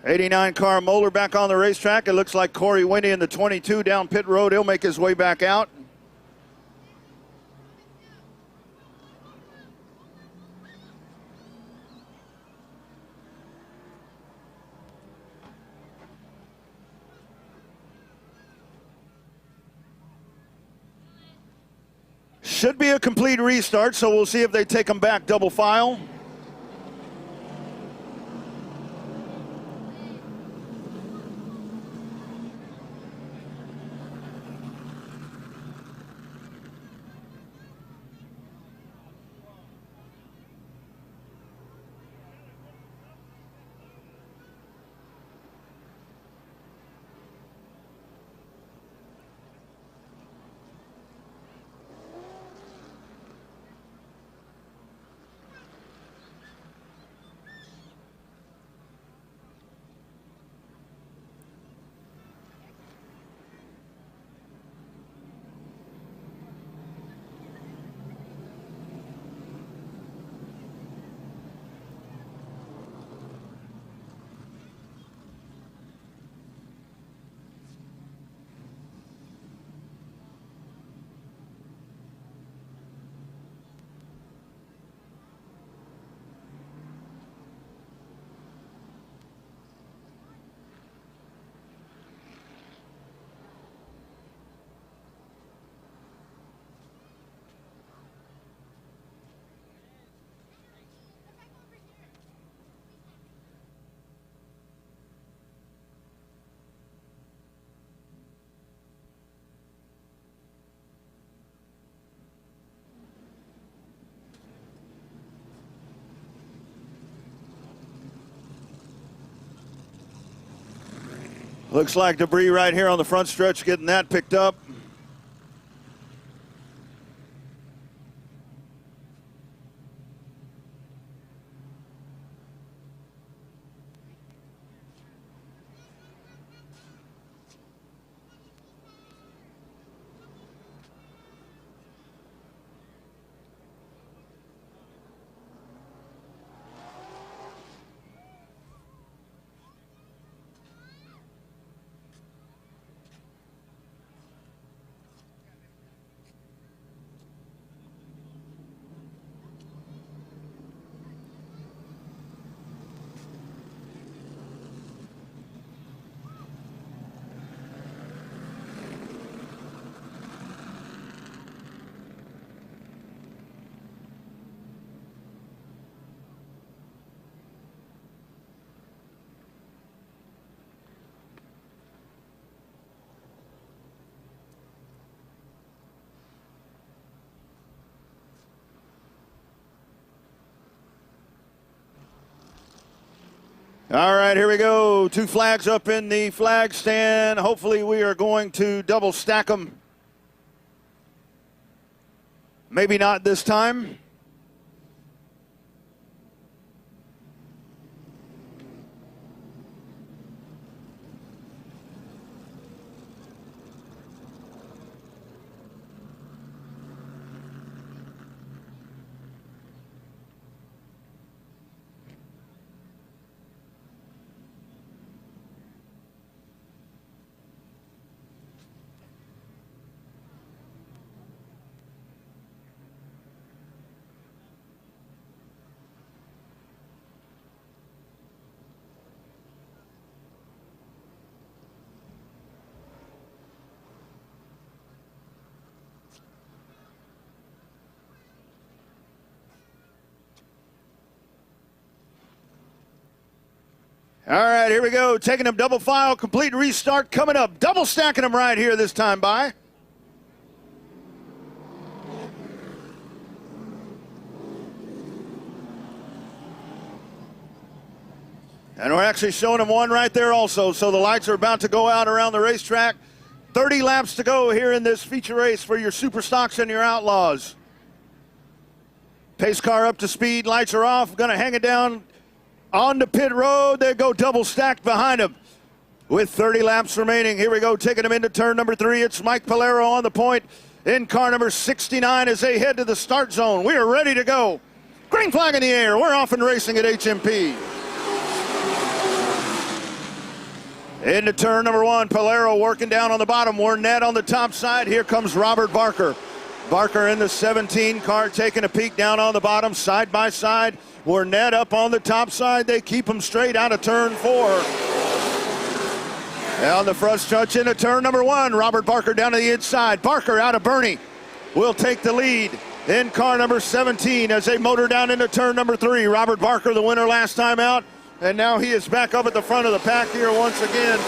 Speaker 5: '89 car Moeller back on the racetrack. It looks like Corey Winnie in the 22 down pit road. He'll make his way back out. Should be a complete restart, so we'll see if they take them back double file. Looks like debris right here on the front stretch, getting that picked up. All right, here we go. 2 flags up in the flag stand. Hopefully we are going to double stack them. Maybe not this time. All right, here we go. Taking them double file, complete restart coming up. Double stacking them right here this time by. And we're actually showing them one right there also. So the lights are about to go out around the racetrack. 30 laps to go here in this feature race for your super stocks and your outlaws. Pace car up to speed, lights are off, gonna hang it down on the pit road. They go double stacked behind him with 30 laps remaining. Here we go, taking him into turn number 3. It's Mike Palero on the point in car number 69 as they head to the start zone. We are ready to go. Green flag in the air. We're off and racing at HMP. Into turn number 1, Palero working down on the bottom. Warnett on the top side. Here comes Robert Barker. Barker in the 17 car taking a peek down on the bottom, side by side. Warnett up on the top side. They keep him straight out of turn 4. Down the front stretch into turn number 1. Robert Barker down to the inside. Barker out of Bernie will take the lead in car number 17 as they motor down into turn number 3. Robert Barker, the winner last time out. And now he is back up at the front of the pack here once again.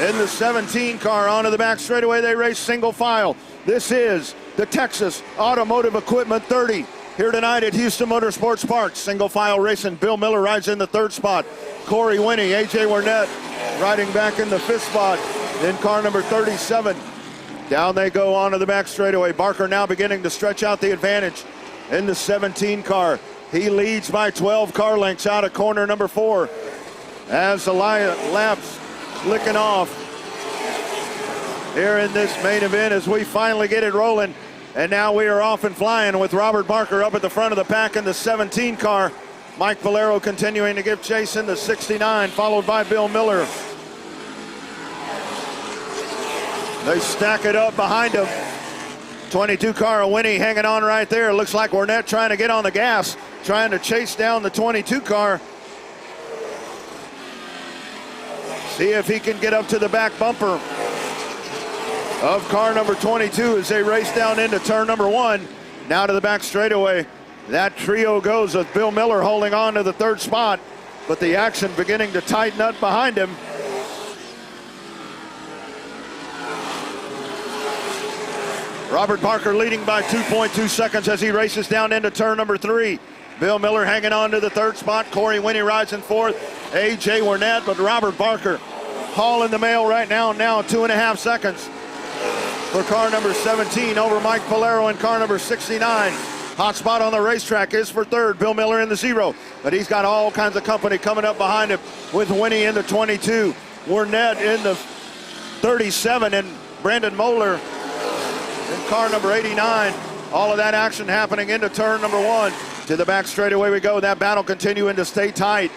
Speaker 5: In the 17 car onto the back straightaway, they race single file. This is the Texas Automotive Equipment 30 here tonight at Houston Motorsports Park. Single file racing. Bill Miller rides in the 3rd spot. Corey Winnie, AJ Warnett riding back in the 5th spot in car number 37. Down they go onto the back straightaway. Barker now beginning to stretch out the advantage in the 17 car. He leads by 12 car lengths out of corner number 4 as the laps licking off here in this main event as we finally get it rolling. And now we are off and flying with Robert Barker up at the front of the pack in the 17 car. Mike Valero continuing to give chase in the 69, followed by Bill Miller. They stack it up behind him. 22 car Winnie hanging on right there. Looks like Warnett trying to get on the gas, trying to chase down the 22 car. See if he can get up to the back bumper of car number 22 as they race down into turn number 1. Now to the back straightaway. That trio goes with Bill Miller holding on to the 3rd spot, but the action beginning to tighten up behind him. Robert Barker leading by 2.2 seconds as he races down into turn number 3. Bill Miller hanging on to the 3rd spot. Corey Winnie rides in 4th. AJ Warnett, but Robert Barker hauling the mail right now 2.5 seconds for car number 17 over Mike Palero in car number 69. Hot spot on the racetrack is for 3rd. Bill Miller in the 0, but he's got all kinds of company coming up behind him with Winnie in the 22. Warnett in the 37 and Brandon Moeller in car number 89. All of that action happening into turn number 1. To the back straightaway we go. That battle continuing to stay tight.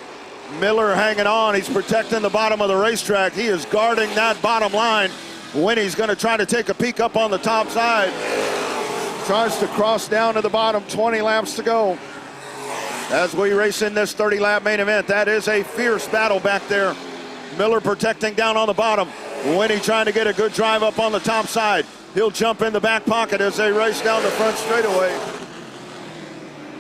Speaker 5: Miller hanging on. He's protecting the bottom of the racetrack. He is guarding that bottom line. Winnie's going to try to take a peek up on the top side. Tries to cross down to the bottom. 20 laps to go as we race in this 30-lap main event. That is a fierce battle back there. Miller protecting down on the bottom. Winnie trying to get a good drive up on the top side. He'll jump in the back pocket as they race down the front straightaway.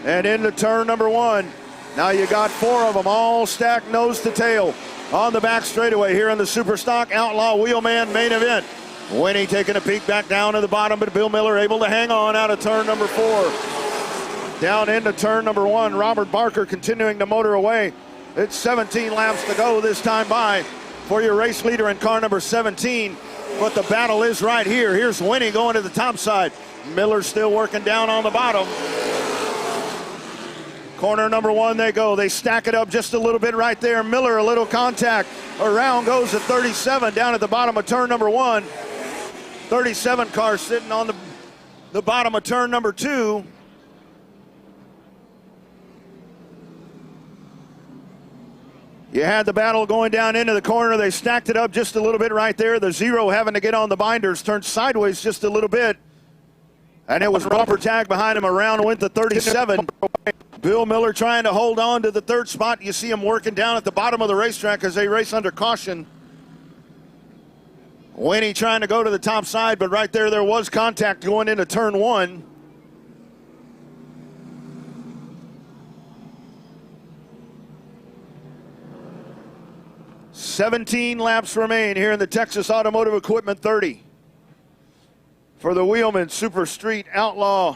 Speaker 5: And into turn number 1. Now you got 4 of them all stacked nose to tail on the back straightaway here in the Superstock Outlaw Wheelman main event. Winnie taking a peek back down to the bottom, but Bill Miller able to hang on out of turn number 4. Down into turn number 1. Robert Barker continuing to motor away. It's 17 laps to go this time by for your race leader in car number 17. But the battle is right here. Here's Winnie going to the top side. Miller still working down on the bottom. Corner number 1 they go. They stack it up just a little bit right there. Miller a little contact. Around goes at 37 down at the bottom of turn number 1. 37 car sitting on the bottom of turn number 2. You had the battle going down into the corner. They stacked it up just a little bit right there. The 0 having to get on the binders, turned sideways just a little bit. And it was Robert Tag behind him. Around went the 37. Bill Miller trying to hold on to the 3rd spot. You see him working down at the bottom of the racetrack as they race under caution. Winnie trying to go to the top side, but right there was contact going into turn 1. 17 laps remain here in the Texas Automotive Equipment 30 for the Wheelman Super Street Outlaw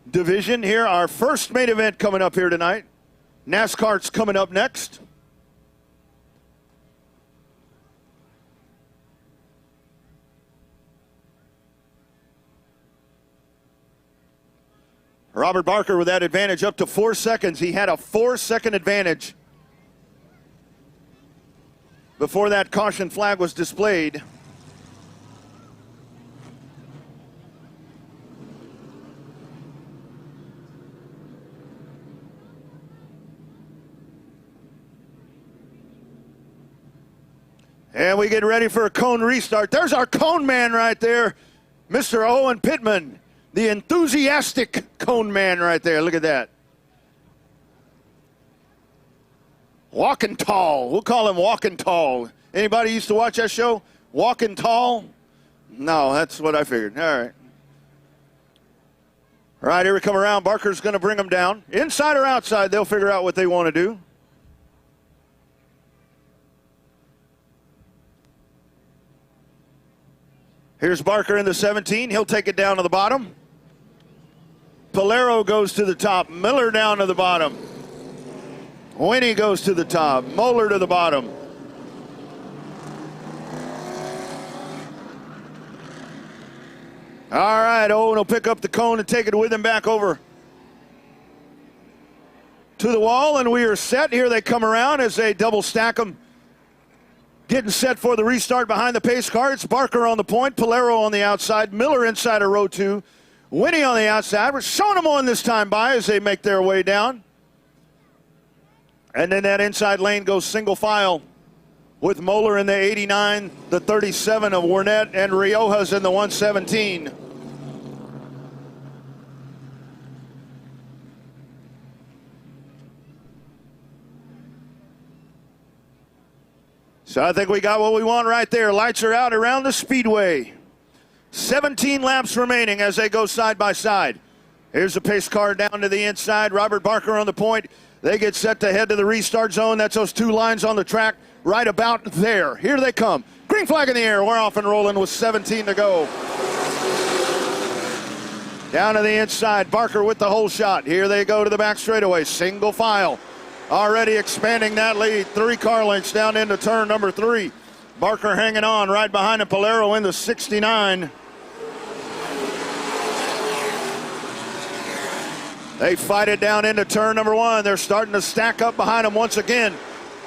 Speaker 5: division. Here, our first main event coming up here tonight. NASCAR's coming up next. Robert Barker with that advantage up to 4 seconds. He had a 4-second advantage before that caution flag was displayed. And we get ready for a cone restart. There's our cone man right there, Mr. Owen Pittman, the enthusiastic cone man right there. Look at that. Walking Tall. We'll call him Walking Tall. Anybody used to watch that show? Walking Tall? No, that's what I figured. All right. All right, here we come around. Barker's going to bring them down. Inside or outside, they'll figure out what they want to do. Here's Barker in the 17. He'll take it down to the bottom. Polero goes to the top. Miller down to the bottom. Winnie goes to the top. Moeller to the bottom. All right, Owen will pick up the cone and take it with him back over to the wall, and we are set. Here they come around as they double stack them. Getting set for the restart behind the pace car. It's Barker on the point, Polero on the outside, Miller inside of row 2, Winnie on the outside. We're showing them on this time by as they make their way down. And then that inside lane goes single file with Moeller in the 89, the 37 of Wernet, and Riojas in the 117. So I think we got what we want right there. Lights are out around the speedway. 17 laps remaining as they go side by side. Here's the pace car down to the inside. Robert Barker on the point. They get set to head to the restart zone. That's those 2 lines on the track right about there. Here they come. Green flag in the air. We're off and rolling with 17 to go. Down to the inside. Barker with the whole shot. Here they go to the back straightaway. Single file. Already expanding that lead. 3 car lengths down into turn number 3. Barker hanging on right behind him. Polero in the 69. They fight it down into turn number 1. They're starting to stack up behind him once again.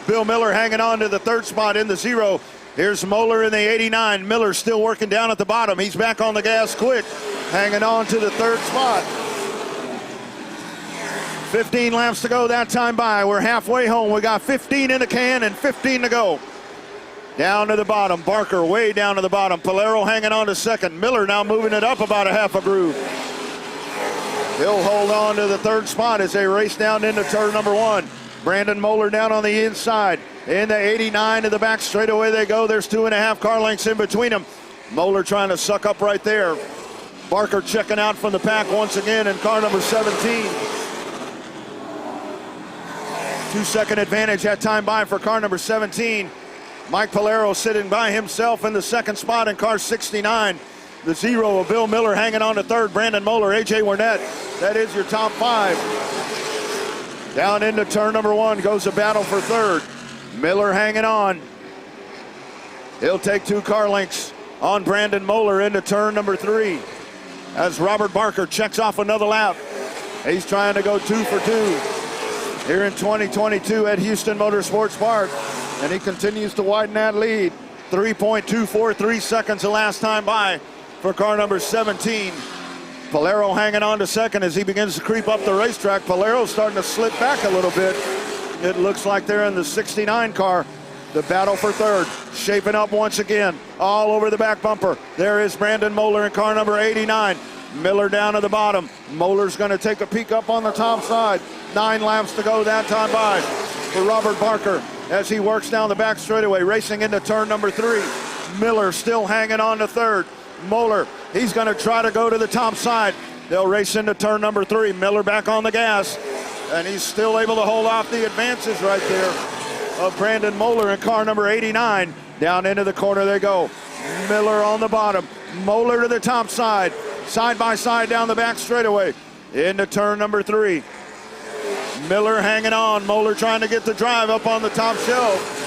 Speaker 5: Bill Miller hanging on to the 3rd spot in the 0. Here's Moeller in the 89. Miller still working down at the bottom. He's back on the gas quick, hanging on to the 3rd spot. 15 laps to go that time by. We're halfway home. We got 15 in the can and 15 to go. Down to the bottom. Barker way down to the bottom. Polero hanging on to 2nd. Miller now moving it up about a half a groove. He'll hold on to the 3rd spot as they race down into turn number 1. Brandon Moeller down on the inside. In the 89 to the back straightaway they go. There's 2.5 car lengths in between them. Moeller trying to suck up right there. Barker checking out from the pack once again in car number 17. 2-second advantage that time by for car number 17. Mike Polero sitting by himself in the 2nd spot in car 69. The 0 of Bill Miller hanging on to 3rd. Brandon Moeller, A.J. Wernet. That is your top 5. Down into turn number 1 goes the battle for 3rd. Miller hanging on. He'll take 2 car lengths on Brandon Moeller into turn number 3. As Robert Barker checks off another lap. He's trying to go 2 for 2. Here in 2022 at Houston Motorsports Park, and he continues to widen that lead. 3.243 seconds the last time by for car number 17. Polero hanging on to 2nd as he begins to creep up the racetrack. Polero's starting to slip back a little bit. It looks like they're in the 69 car. The battle for 3rd, shaping up once again, all over the back bumper. There is Brandon Moeller in car number 89. Miller down to the bottom. Moeller's going to take a peek up on the top side. 9 laps to go that time by for Robert Barker as he works down the back straightaway, racing into turn number 3. Miller still hanging on to 3rd. Moeller, he's going to try to go to the top side. They'll race into turn number 3. Miller back on the gas, and he's still able to hold off the advances right there. of Brandon Moeller in car number 89. Down into the corner they go. Miller on the bottom. Moeller to the top side. Side by side down the back straightaway. Into turn number 3. Miller hanging on. Moeller trying to get the drive up on the top shelf.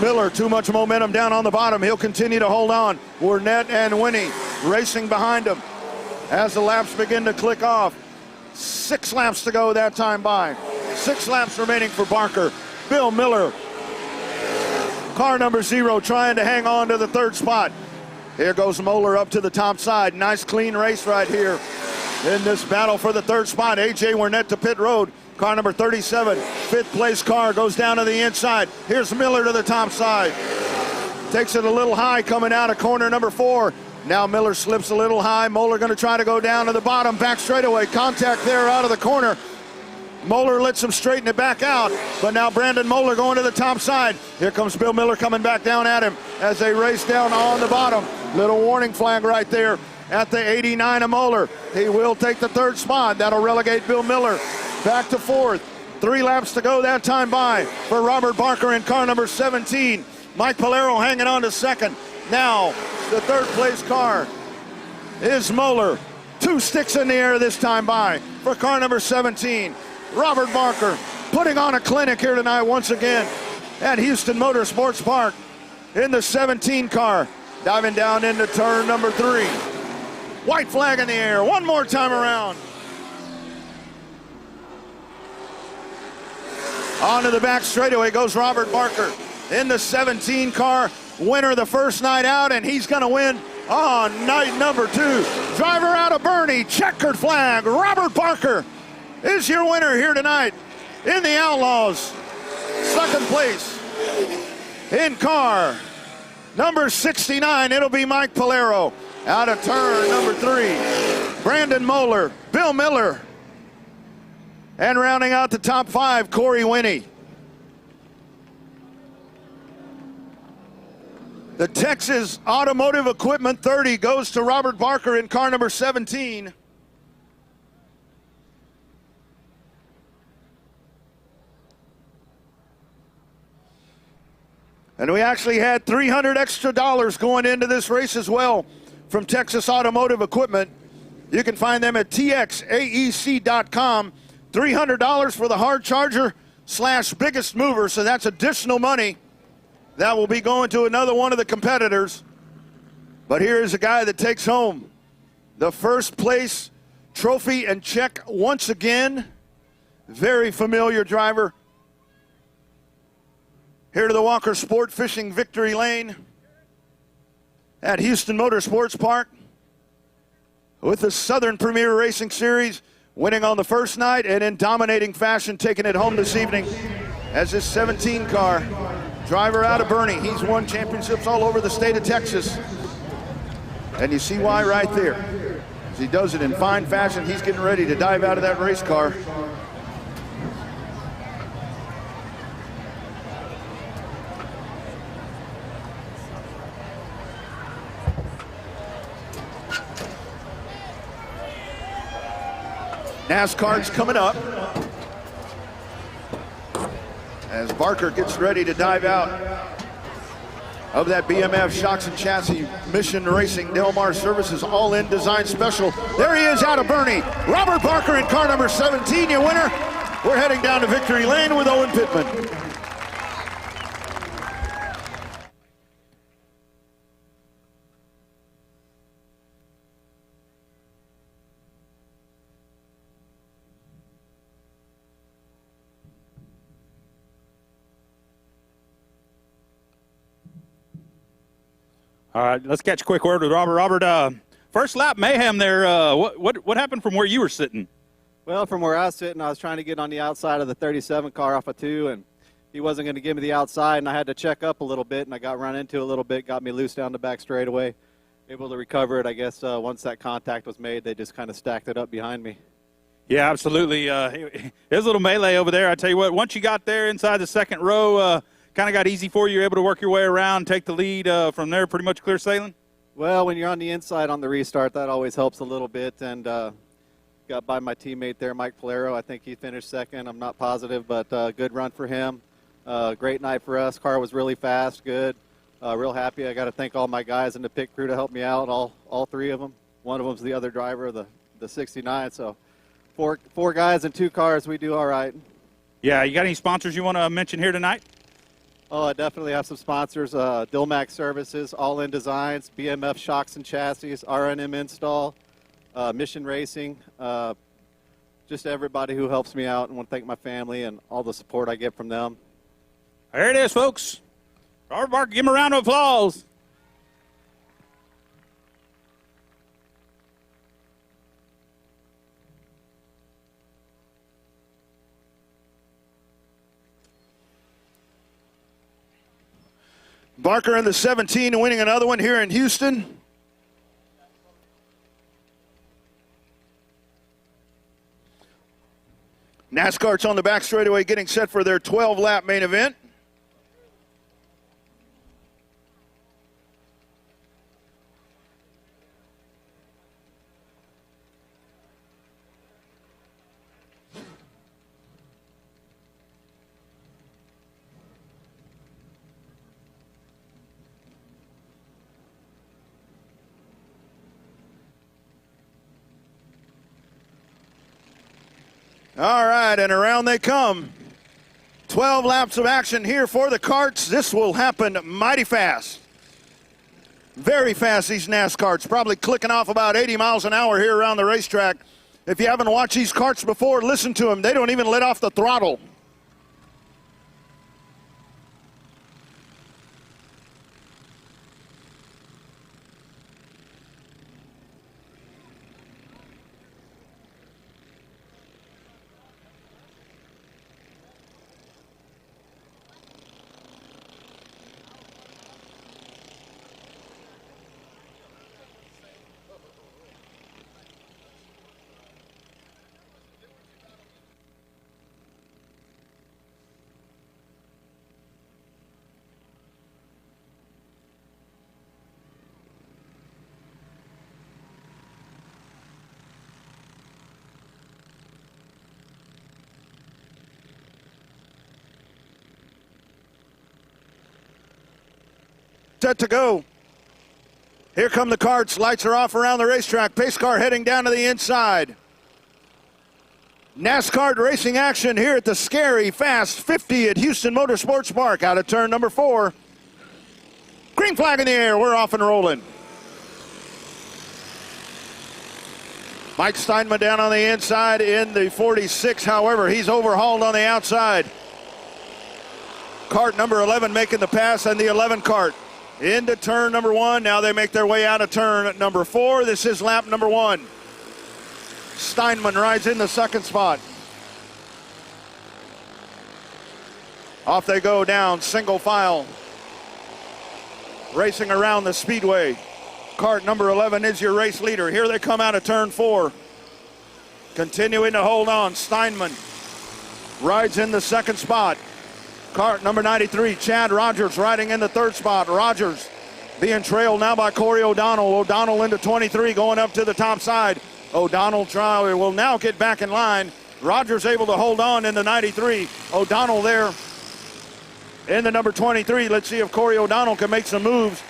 Speaker 5: Miller, too much momentum down on the bottom. He'll continue to hold on. Wernette and Winnie racing behind him as the laps begin to click off. 6 laps to go that time by. 6 laps remaining for Barker. Bill Miller, car number 0, trying to hang on to the 3rd spot. Here goes Moeller up to the top side. Nice clean race right here in this battle for the 3rd spot. A.J. Wernette to pit road. Car number 37, 5th place car, goes down to the inside. Here's Miller to the top side. Takes it a little high coming out of corner number 4. Now Miller slips a little high. Moeller going to try to go down to the bottom, back straightaway. Contact there out of the corner. Moeller lets him straighten it back out, but now Brandon Moeller going to the top side. Here comes Bill Miller coming back down at him as they race down on the bottom. Little warning flag right there at the 89 of Moeller. He will take the 3rd spot. That'll relegate Bill Miller back to 4th. 3 laps to go that time by for Robert Barker in car number 17. Mike Polero hanging on to 2nd. Now the 3rd place car is Moeller. 2 sticks in the air this time by for car number 17. Robert Barker putting on a clinic here tonight once again at Houston Motorsports Park in the 17 car. Diving down into turn number 3. White flag in the air. One more time around. Onto the back straightaway goes Robert Barker in the 17 car. Winner the first night out, and he's going to win on night number 2. Driver out of Bernie, checkered flag. Robert Barker is your winner here tonight in the Outlaws. 2nd place in car number 69. It'll be Mike Polero out of turn number 3. Brandon Moeller, Bill Miller, and rounding out the top 5, Corey Winnie. The Texas Automotive Equipment 30 goes to Robert Barker in car number 17. And we actually had $300 extra going into this race as well from Texas Automotive Equipment. You can find them at txaec.com. $300 for the hard charger / biggest mover, so that's additional money that will be going to another one of the competitors. But here is a guy that takes home the 1st place trophy and check once again. Very familiar driver. Here to the Walker Sport Fishing Victory Lane at Houston Motorsports Park with the Southern Premier Racing Series, winning on the first night and in dominating fashion, taking it home this evening as this 17 car. Driver out of Bernie. He's won championships all over the state of Texas. And you see why right there. As he does it in fine fashion, he's getting ready to dive out of that race car. NASCAR's coming up as Barker gets ready to dive out of that BMF Shocks and Chassis Mission Racing Del Mar Services All-In Design Special. There he is out of Bernie. Robert Barker in car number 17, your winner. We're heading down to Victory Lane with Owen Pittman.
Speaker 9: All right, let's catch a quick word with Robert. Robert, first lap mayhem there. What happened from where you were sitting?
Speaker 15: Well, from where I was sitting, I was trying to get on the outside of the 37 car off of 2, and he wasn't going to give me the outside, and I had to check up a little bit, and I got run into a little bit, got me loose down the back straightaway. Able to recover it, I guess, once that contact was made. They just kind of stacked it up behind me.
Speaker 9: Yeah, absolutely. There's a little melee over there. I tell you what, once you got there inside the second row, kind of got easy for you. You were able to work your way around, take the lead from there, pretty much clear sailing?
Speaker 15: Well, when you're on the inside on the restart, that always helps a little bit. And got by my teammate there, Mike Polero. I think he finished second. I'm not positive, but good run for him. Great night for us. Car was really fast, good. Real happy. I got to thank all my guys in the pit crew to help me out, all three of them. One of them's the other driver of the 69. So four guys and 2 cars, we do all right.
Speaker 9: Yeah, you got any sponsors you want to mention here tonight?
Speaker 15: Oh, I definitely have some sponsors. Dilmac Services, All In Designs, BMF Shocks and Chassis, RNM Install, Mission Racing, just everybody who helps me out. I want to thank my family and all the support I get from them.
Speaker 9: There it is, folks. Robert Barker, give him a round of applause.
Speaker 5: Barker in the 17 winning another one here in Houston. NASCAR's on the back straightaway getting set for their 12-lap main event. All right, and around they come. 12 laps of action here for the karts. This will happen mighty fast. Very fast, these NASCARs. Probably clicking off about 80 miles an hour here around the racetrack. If you haven't watched these karts before, listen to them. They don't even let off the throttle. Set to go. Here come the karts. Lights are off around the racetrack. Pace car heading down to the inside. NASCAR racing action here at the scary Fast 50 at Houston Motorsports Park. Out of turn number 4. Green flag in the air. We're off and rolling. Mike Steinman down on the inside in the 46. However, he's overhauled on the outside. Kart number 11 making the pass, and the 11 kart into turn number 1. Now they make their way out of turn number 4. This is lap number 1. Steinman rides in the second spot. Off they go down single file. Racing around the speedway. Kart number 11 is your race leader. Here they come out of turn 4. Continuing to hold on. Steinman rides in the second spot. Kart number 93, Chad Rogers riding in the third spot. Rogers being trailed now by Corey O'Donnell. O'Donnell into 23 going up to the top side. O'Donnell will now get back in line. Rogers able to hold on in the 93. O'Donnell there in the number 23. Let's see if Corey O'Donnell can make some moves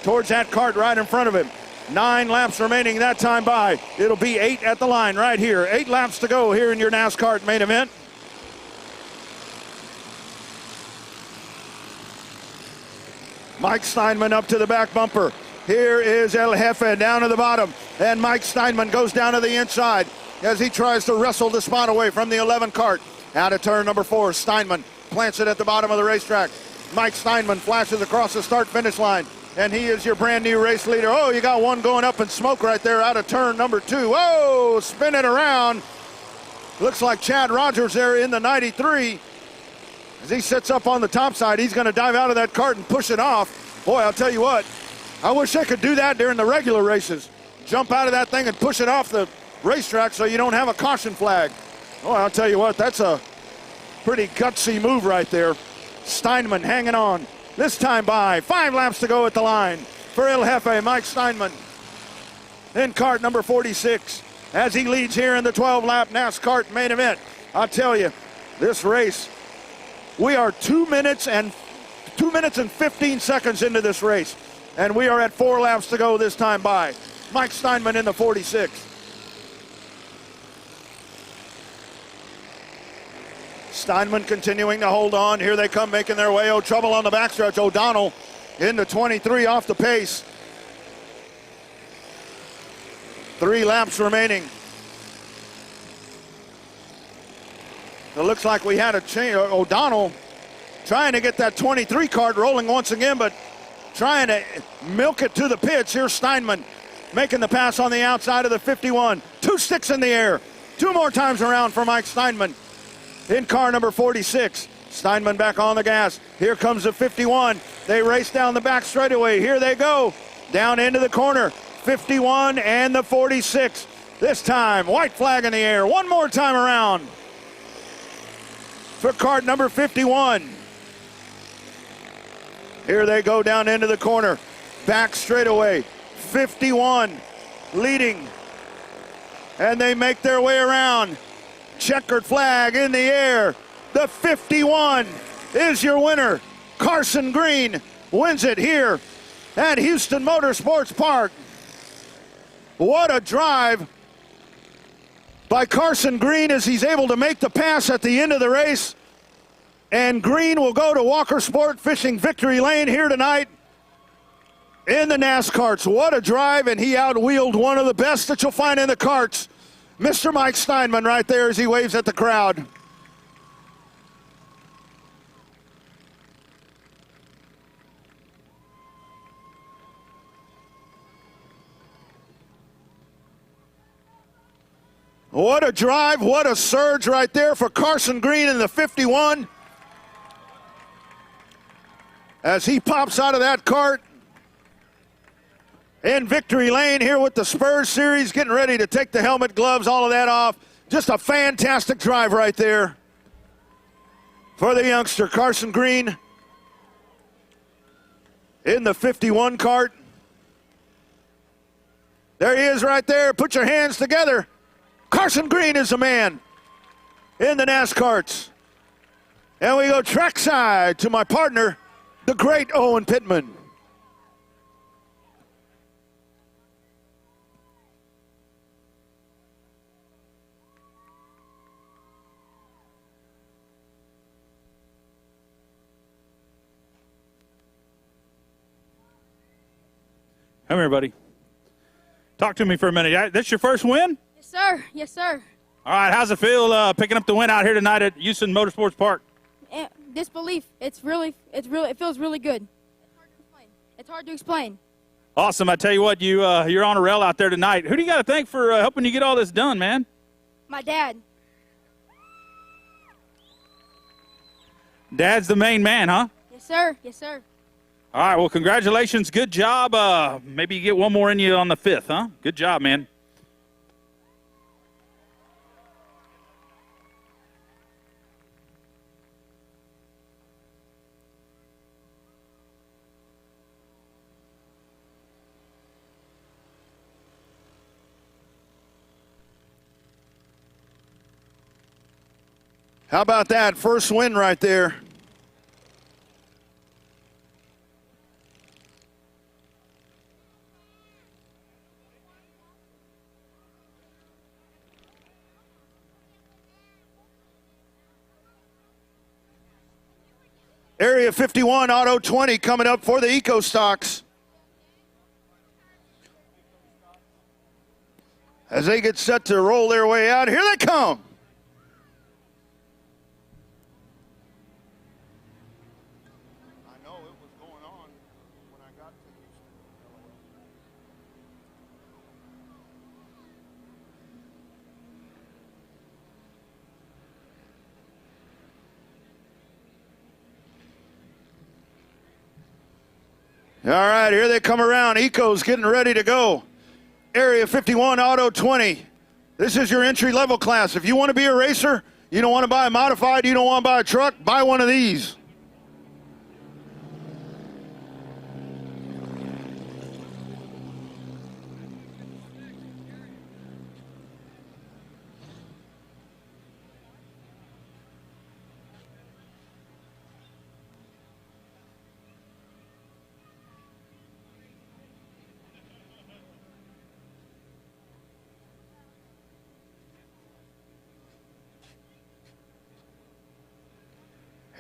Speaker 5: towards that kart right in front of him. 9 laps remaining that time by. It'll be 8 at the line right here. 8 laps to go here in your NASCAR main event. Mike Steinman up to the back bumper. Here is El Jefe down to the bottom. And Mike Steinman goes down to the inside as he tries to wrestle the spot away from the 11 kart. Out of turn number 4, Steinman plants it at the bottom of the racetrack. Mike Steinman flashes across the start-finish line, and he is your brand new race leader. Oh, you got one going up in smoke right there out of turn number 2. Whoa, spin it around. Looks like Chad Rogers there in the 93. As he sits up on the top side, he's going to dive out of that kart and push it off. Boy, I'll tell you what, I wish I could do that during the regular races. Jump out of that thing and push it off the racetrack so you don't have a caution flag. Oh, I'll tell you what, that's a pretty gutsy move right there. Steinman hanging on. This time by 5 laps to go at the line for El Jefe, Mike Steinman. In kart number 46 as he leads here in the 12-lap NASCAR main event. I'll tell you, this race We are 2 minutes and 15 seconds into this race, and we are at 4 laps to go this time by. Mike Steinman in the 46. Steinman continuing to hold on. Here they come making their way. Oh, trouble on the backstretch. O'Donnell in the 23 off the pace. 3 laps remaining. It looks like we had a change. O'Donnell trying to get that 23 card rolling once again, but trying to milk it to the pits. Here's Steinman making the pass on the outside of the 51. 2 sticks in the air. 2 more times around for Mike Steinman in car number 46. Steinman back on the gas. Here comes the 51. They race down the back straightaway. Here they go. Down into the corner. 51 and the 46. This time, white flag in the air. One more time around for card number 51. Here they go down into the corner. Back straightaway. 51 leading. And they make their way around. Checkered flag in the air. The 51 is your winner. Carson Green wins it here at Houston Motorsports Park. What a drive by Carson Green as he's able to make the pass at the end of the race. And Green will go to Walker Sport Fishing Victory Lane here tonight in the NASCARts. What a drive, and he outwheeled one of the best that you'll find in the karts. Mr. Mike Steinman right there as he waves at the crowd. What a drive, what a surge right there for Carson Green in the 51. As he pops out of that cart in victory lane here with the Spurs Series, getting ready to take the helmet, gloves, all of that off. Just a fantastic drive right there for the youngster, Carson Green, in the 51 cart. There he is right there. Put your hands together. Carson Green is the man in the NASCARts. And we go trackside to my partner, the great Owen Pittman.
Speaker 9: Come here, buddy. Talk to me for a minute. This your first win?
Speaker 12: Yes, sir. Yes, sir.
Speaker 9: All right, how's it feel picking up the win out here tonight at Houston Motorsports Park?
Speaker 12: Disbelief. It feels really good. It's hard to explain.
Speaker 9: Awesome. I tell you what, you're on a rail out there tonight. Who do you got to thank for helping you get all this done, man?
Speaker 12: My dad.
Speaker 9: Dad's the main man, huh?
Speaker 12: Yes, sir. Yes, sir.
Speaker 9: All right, well, congratulations. Good job. Maybe you get one more in you on the 5th, huh? Good job, man.
Speaker 5: How about that? First win right there. Area 51, Auto 20 coming up for the Eco Stocks. As they get set to roll their way out, here they come. All right, here they come around. Eco's getting ready to go. Area 51, Auto 20. This is your entry-level class. If you want to be a racer, you don't want to buy a modified, you don't want to buy a truck, buy one of these.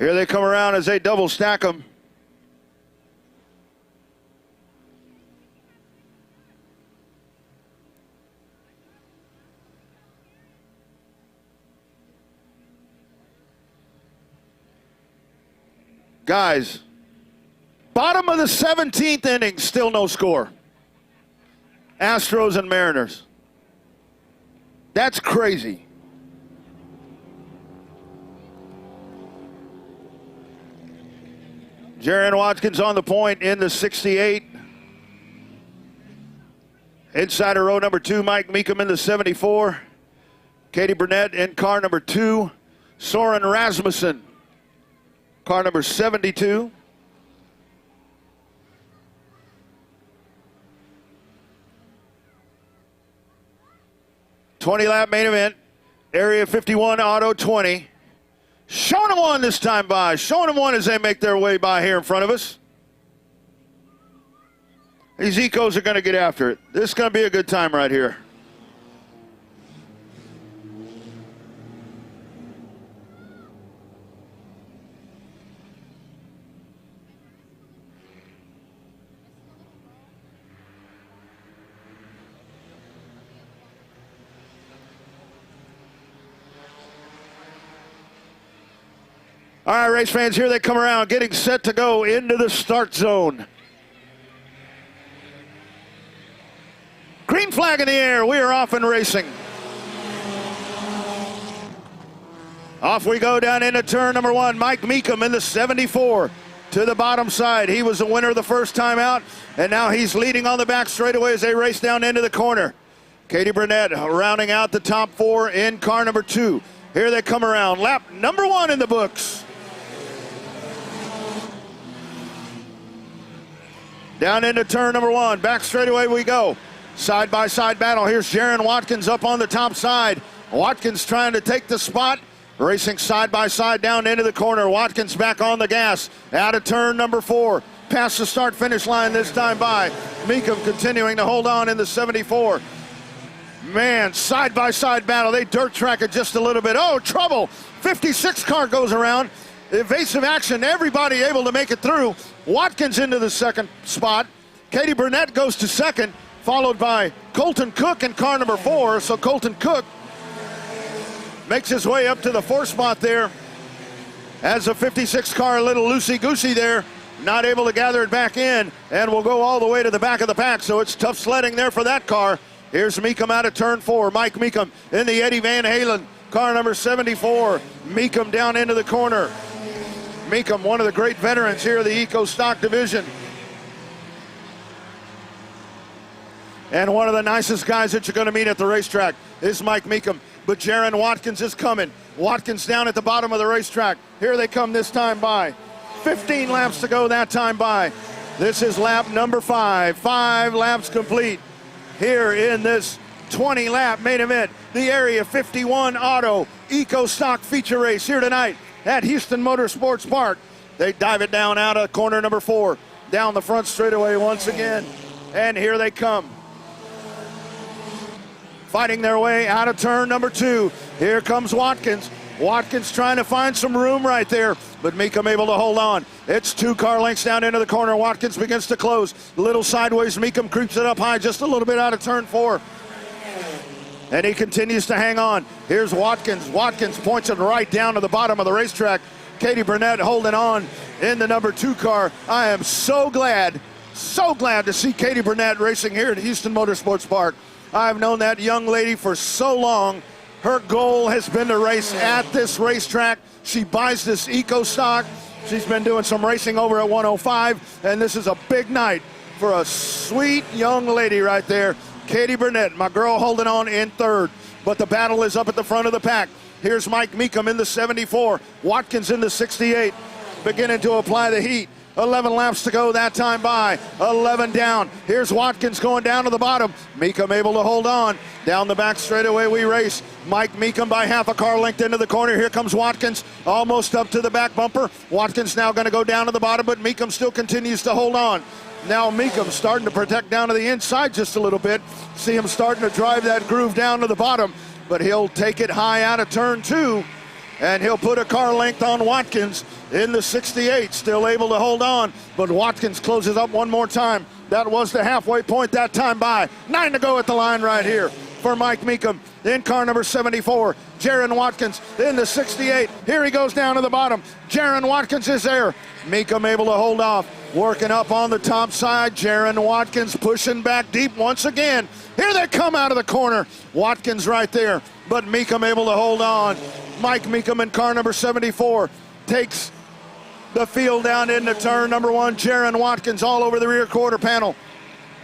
Speaker 5: Here they come around as they double stack them. Guys, bottom of the 17th inning, still no score. Astros and Mariners. That's crazy. Jaron Watkins on the point in the 68. Inside of row number 2, Mike Meekum in the 74. Katie Burnett in car number 2. Soren Rasmussen, car number 72. $20-lap main event, Area 51 Auto 20. Showing them one this time by. Showing them one as they make their way by here in front of us. These Ecos are going to get after it. This is going to be a good time right here. All right, race fans, here they come around, getting set to go into the start zone. Green flag in the air. We are off and racing. Off we go down into turn number 1. Mike Meekum in the 74 to the bottom side. He was the winner the first time out, and now he's leading on the back straightaway as they race down into the corner. Katie Burnett rounding out the top 4 in car number 2. Here they come around. Lap number 1 in the books. Down into turn number 1. Back straightaway we go. Side-by-side battle. Here's Jaron Watkins up on the top side. Watkins trying to take the spot. Racing side-by-side down into the corner. Watkins back on the gas. Out of turn number 4. Past the start-finish line this time by. Meekum continuing to hold on in the 74. Man, side-by-side battle. They dirt track it just a little bit. Oh, trouble. 56 car goes around. Evasive action. Everybody able to make it through. Watkins into the second spot. Katie Burnett goes to second, followed by Colton Cook in car number 4. So Colton Cook makes his way up to the 4th spot there. As the 56 car a little loosey-goosey there, not able to gather it back in, and will go all the way to the back of the pack. So it's tough sledding there for that car. Here's Meekum out of turn 4. Mike Meekum in the Eddie Van Halen, car number 74. Meekum down into the corner. Meekum, one of the great veterans here of the Eco Stock division. And one of the nicest guys that you're going to meet at the racetrack is Mike Meekum. But Jaron Watkins is coming. Watkins down at the bottom of the racetrack. Here they come this time by. 15 laps to go that time by. This is lap number 5. 5 laps complete here in this 20-lap main event. The Area 51 Auto Eco Stock feature race here tonight at Houston Motorsports Park. They dive it down out of corner number 4. Down the front straightaway once again. And here they come. Fighting their way out of turn number 2. Here comes Watkins. Watkins trying to find some room right there, but Meekum able to hold on. It's 2 car lengths down into the corner. Watkins begins to close. A little sideways. Meekum creeps it up high just a little bit out of turn 4. And he continues to hang on. Here's Watkins. Watkins points it right down to the bottom of the racetrack. Katie Burnett holding on in the number 2 car. I am so glad to see Katie Burnett racing here at Houston Motorsports Park. I've known that young lady for so long. Her goal has been to race at this racetrack. She buys this Eco Stock. She's been doing some racing over at 105, and this is a big night for a sweet young lady right there. Katie Burnett, my girl, holding on in 3rd, but the battle is up at the front of the pack. Here's Mike Meekum in the 74, Watkins in the 68, beginning to apply the heat. 11 laps to go that time by. 11 down. Here's Watkins going down to the bottom. Meekum able to hold on. Down the back straightaway we race. Mike Meekum by half a car length into the corner. Here comes Watkins almost up to the back bumper. Watkins now going to go down to the bottom, but Meekum still continues to hold on. Now Meekum starting to protect down to the inside just a little bit. See him starting to drive that groove down to the bottom, but he'll take it high out of turn 2, and he'll put a car length on Watkins. in the 68, still able to hold on, but Watkins closes up one more time. That was the halfway point that time by. 9 to go at the line right here for Mike Meekum. In car number 74, Jaron Watkins in the 68. Here he goes down to the bottom. Jaron Watkins is there. Meekum able to hold off. Working up on the top side. Jaron Watkins pushing back deep once again. Here they come out of the corner. Watkins right there, but Meekum able to hold on. Mike Meekum in car number 74 takes the field down into turn number 1. Jaron Watkins all over the rear quarter panel.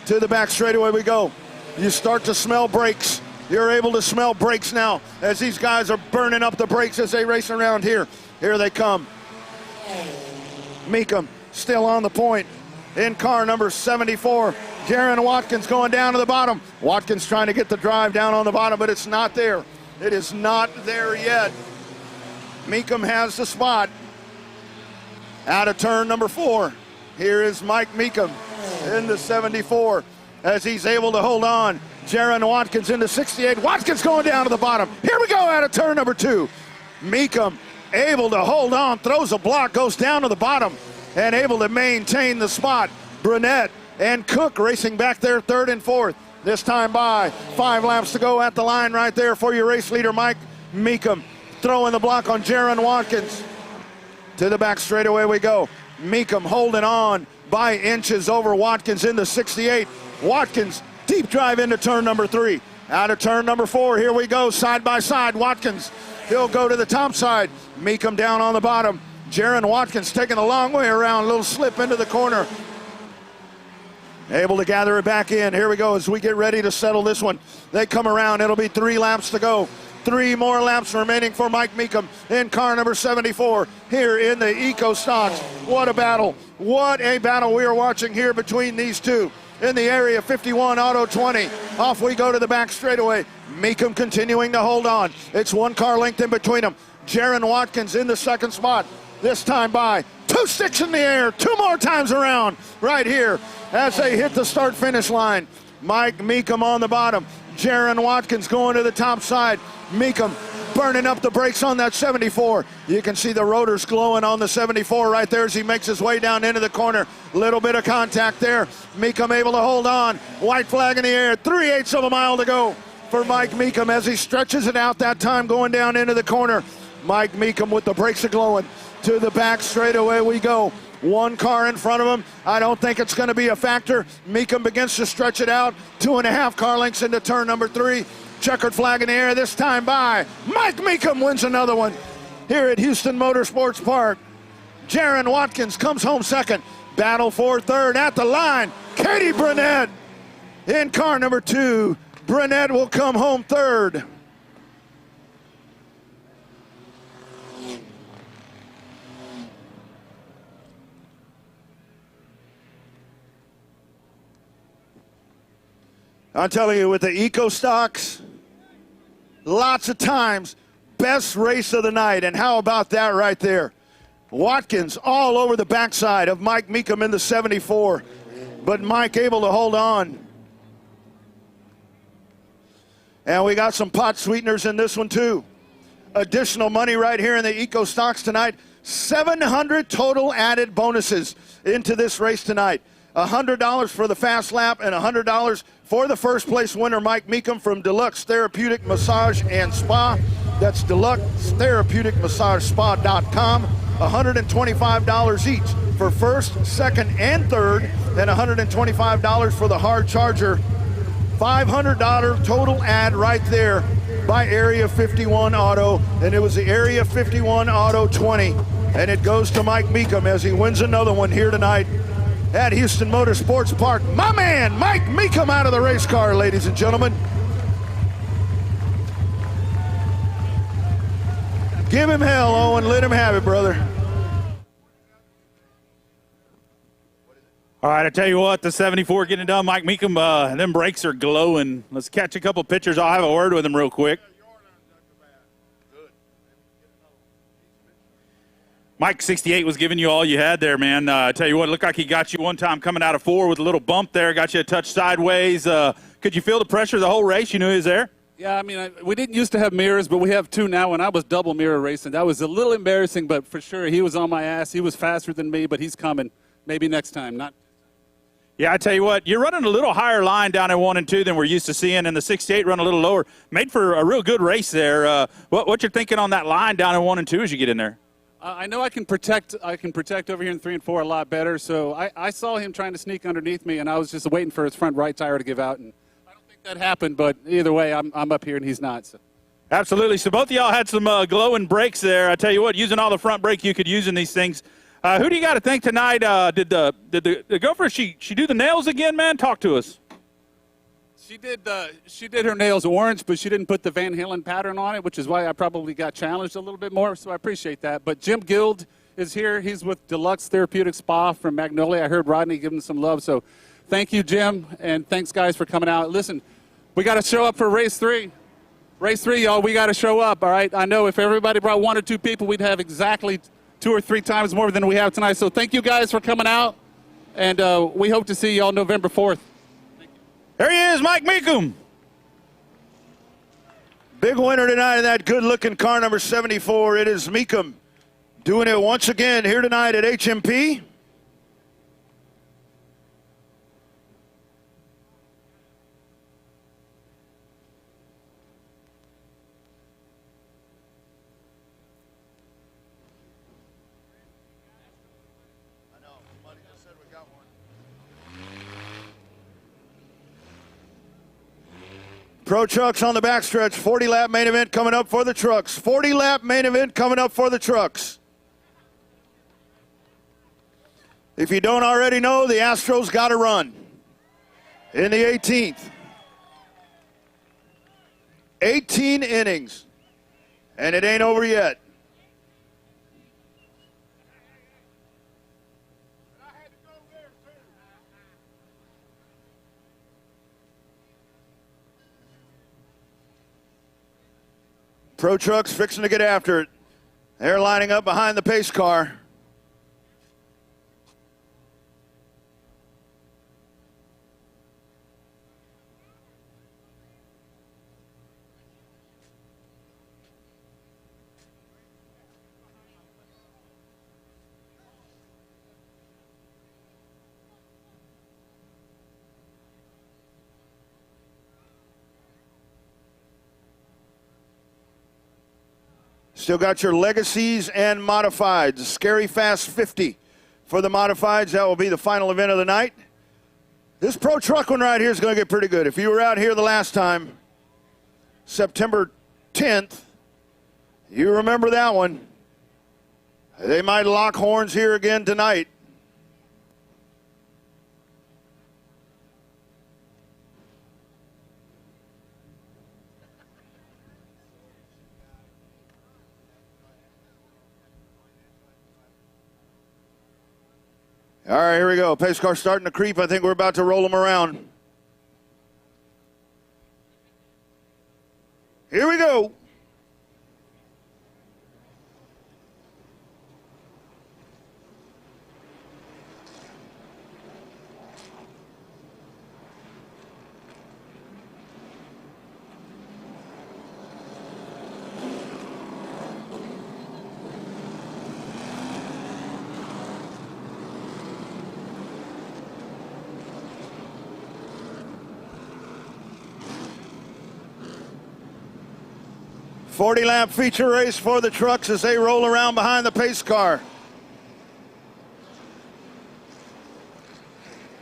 Speaker 5: To the back straightaway we go. You start to smell brakes. You're able to smell brakes now as these guys are burning up the brakes as they race around here. Here they come. Meekum still on the point in car number 74. Jaron Watkins going down to the bottom. Watkins trying to get the drive down on the bottom, but it's not there. It is not there yet. Meekum has the spot. Out of turn number 4. Here is Mike Meekum in the 74 as he's able to hold on. Jaron Watkins in the 68. Watkins going down to the bottom. Here we go out of turn number 2. Meekum able to hold on, throws a block, goes down to the bottom, and able to maintain the spot. Brunette and Cook racing back there 3rd and 4th. This time by 5 laps to go at the line right there for your race leader, Mike Meekum. Throwing the block on Jaron Watkins. To the back straightaway we go. Meekum holding on by inches over Watkins in the 68. Watkins deep drive into turn number 3. Out of turn number 4, here we go, side by side. Watkins, he'll go to the top side. Meekum down on the bottom. Jaron Watkins taking a long way around, a little slip into the corner. Able to gather it back in. Here we go as we get ready to settle this one. They come around, it'll be 3 laps to go. 3 more laps remaining for Mike Meekum in car number 74 here in the Eco Stocks. What a battle. What a battle we are watching here between these two. In the area 51, auto 20. Off we go to the back straightaway. Meekum continuing to hold on. It's 1 car length in between them. Jaron Watkins in the 2nd spot. This time by 2 sticks in the air. 2 more times around right here as they hit the start-finish line. Mike Meekum on the bottom. Jaron Watkins going to the top side. Meekum burning up the brakes on that 74. You can see the rotors glowing on the 74 right there as he makes his way down into the corner. Little bit of contact there. Meekum able to hold on. White flag in the air. 3/8 of a mile to go for Mike Meekum as he stretches it out that time going down into the corner. Mike Meekum with the brakes glowing. To the back straightaway we go. 1 car in front of him. I don't think it's going to be a factor. Meekum begins to stretch it out. 2.5 car lengths into turn number 3. Checkered flag in the air this time by Mike Meekum wins another one here at Houston Motorsports Park. Jaron Watkins comes home 2nd. Battle for 3rd at the line. Katie Brunette in car number 2. Brunette will come home 3rd. I'm telling you, with the Eco Stocks, lots of times, best race of the night. And how about that right there? Watkins all over the backside of Mike Meekum in the 74. But Mike able to hold on. And we got some pot sweeteners in this one too. Additional money right here in the Eco Stocks tonight. 700 total added bonuses into this race tonight. $100 for the fast lap and $100 for the first place winner, Mike Meekum from Deluxe Therapeutic Massage and Spa. That's deluxetherapeuticmassagespa.com. $125 each for first, second, and third, and $125 for the hard charger. $500 total ad right there by Area 51 Auto, and it was the Area 51 Auto 20, and it goes to Mike Meekum as he wins another one here tonight at Houston Motorsports Park. My man, Mike Meekum out of the race car, ladies and gentlemen. Give him hell, Owen. Let him have it, brother.
Speaker 9: All right, I tell you what, the 74 getting it done. Mike Meekum, them brakes are glowing. Let's catch a couple pictures. I'll have a word with him real quick. Mike, 68 was giving you all you had there, man. I tell you what, it looked like he got you one time coming out of 4 with a little bump there, got you a touch sideways. Could you feel the pressure the whole race? You knew he was there?
Speaker 16: Yeah, I mean, we didn't used to have mirrors, but we have two now. When I was double mirror racing, that was a little embarrassing, but for sure, he was on my ass. He was faster than me, but he's coming. Maybe next time. Not.
Speaker 9: Yeah, I tell you what, you're running a little higher line down in 1 and 2 than we're used to seeing, and the 68 run a little lower. Made for a real good race there. What you're thinking on that line down in 1 and 2 as you get in there?
Speaker 16: I know I can protect over here in 3 and 4 a lot better. So I saw him trying to sneak underneath me, and I was just waiting for his front right tire to give out. And I don't think that happened, but either way, I'm up here and he's not. So.
Speaker 9: Absolutely. So both of y'all had some glowing brakes there. I tell you what, using all the front brake you could use in these things. Who do you got to think tonight? Did the gopher, she do the nails again, man? Talk to us.
Speaker 16: She did her nails orange, but she didn't put the Van Halen pattern on it, which is why I probably got challenged a little bit more, so I appreciate that. But Jim Guild is here. He's with Deluxe Therapeutic Spa from Magnolia. I heard Rodney give him some love, so thank you, Jim, and thanks, guys, for coming out. Listen, we got to show up for race 3. Race 3, y'all, we got to show up, all right? I know if everybody brought 1 or 2 people, we'd have exactly 2 or 3 times more than we have tonight. So thank you guys for coming out, and we hope to see y'all November 4th.
Speaker 9: There he is, Mike Meekum.
Speaker 5: Big winner tonight in that good-looking car, number 74. It is Meekum doing it once again here tonight at HMP. Pro Trucks on the backstretch. 40-lap main event coming up for the trucks. 40-lap main event coming up for the trucks. If you don't already know, the Astros got to run in the 18th. 18 innings, and it ain't over yet. Pro Trucks fixing to get after it. They're lining up behind the pace car. Still got your legacies and modifieds. Scary Fast 50 for the modifieds. That will be the final event of the night. This Pro Truck one right here is going to get pretty good. If you were out here the last time, September 10th, you remember that one. They might lock horns here again tonight. All right, here we go. Pace car starting to creep. I think we're about to roll them around. Here we go. .40-lap feature race for the trucks as they roll around behind the pace car.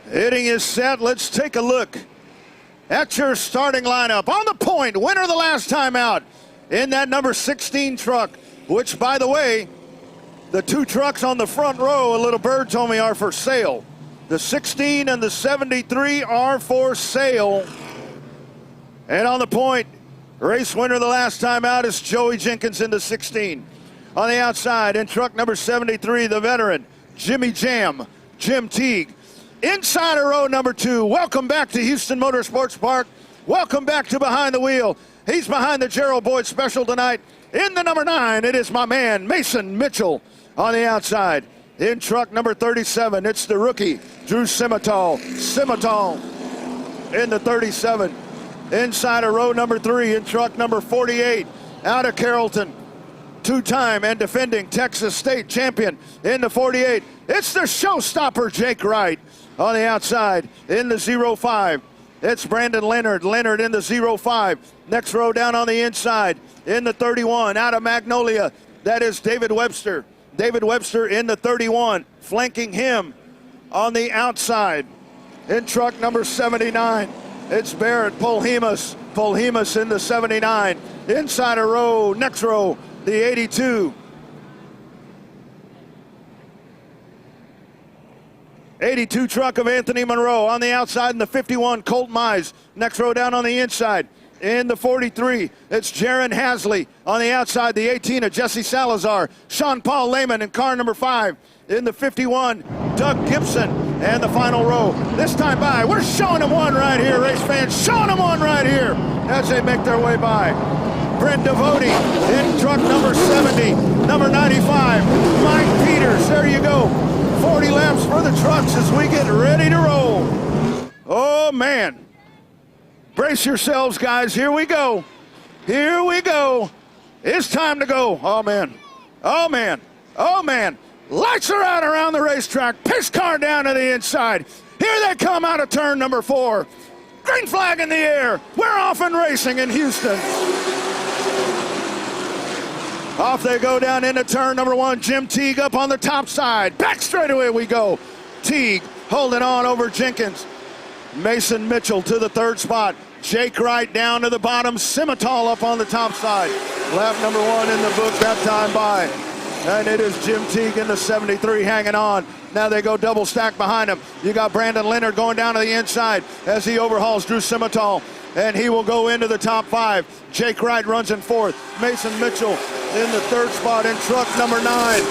Speaker 5: Hitting is set. Let's take a look at your starting lineup. On the point, winner the last time out in that number 16 truck, which, by the way, the 2 trucks on the front row, a little bird told me, are for sale. The 16 and the 73 are for sale. And on the point, race winner the last time out is Joey Jenkins in the 16. On the outside, in truck number 73, the veteran, Jimmy Jam, Jim Teague. Inside of row number 2, welcome back to Houston Motorsports Park. Welcome back to Behind the Wheel. He's behind the Gerald Boyd Special tonight. In the number 9, it is my man, Mason Mitchell. On the outside, in truck number 37, it's the rookie, Drew Simitol. Simitol in the 37. inside of row number 3 in truck number 48 out of Carrollton. Two-time and defending Texas State champion in the 48. It's the showstopper, Jake Wright, on the outside in the 05. It's Brandon Leonard. Leonard in the 05. Next row down on the inside in the 31 out of Magnolia. That is David Webster. David Webster in the 31, flanking him on the outside. In truck number 79, it's Barrett Polhemus. Polhemus in the 79. Inside a row, next row, the 82. 82 truck of Anthony Monroe on the outside in the 51, Colt Mize. Next row down on the inside. In the 43, it's Jaron Hasley. On the outside, the 18 of Jesse Salazar. Sean Paul Lehman in car number 5. In the 51, Doug Gibson. And the final row. This time by, we're showing them one right here, race fans. Showing them one right here as they make their way by. Brent Devote in truck number 70. Number 95, Mike Peters. There you go. 40 laps for the trucks as we get ready to roll. Oh, man. Brace yourselves, guys. Here we go. Here we go. It's time to go. Oh, man. Oh, man. Oh, man. Lights are out around the racetrack. Pace car down to the inside. Here they come out of turn number 4. Green flag in the air. We're off and racing in Houston. Off they go down into turn number 1. Jim Teague up on the top side. Back straightaway we go. Teague holding on over Jenkins. Mason Mitchell to the 3rd spot. Jake Wright down to the bottom. Simmental up on the top side. Lap number 1 in the book that time by. And it is Jim Teague in the 73 hanging on. Now they go double stack behind him. You got Brandon Leonard going down to the inside as he overhauls Drew Simmental. And he will go into the top 5. Jake Wright runs in 4th. Mason Mitchell in the 3rd spot in truck number 9.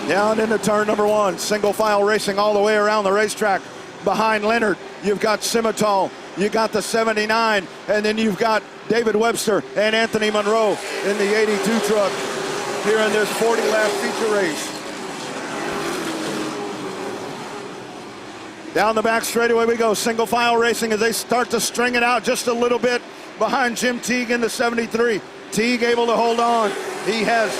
Speaker 5: Down into turn number 1. Single file racing all the way around the racetrack. Behind Leonard, you've got Simmental. You got the 79. And then you've got David Webster and Anthony Monroe in the 82 truck here in this 40-lap feature race. Down the back straightaway we go. Single file racing as they start to string it out just a little bit behind Jim Teague in the 73. Teague able to hold on. He has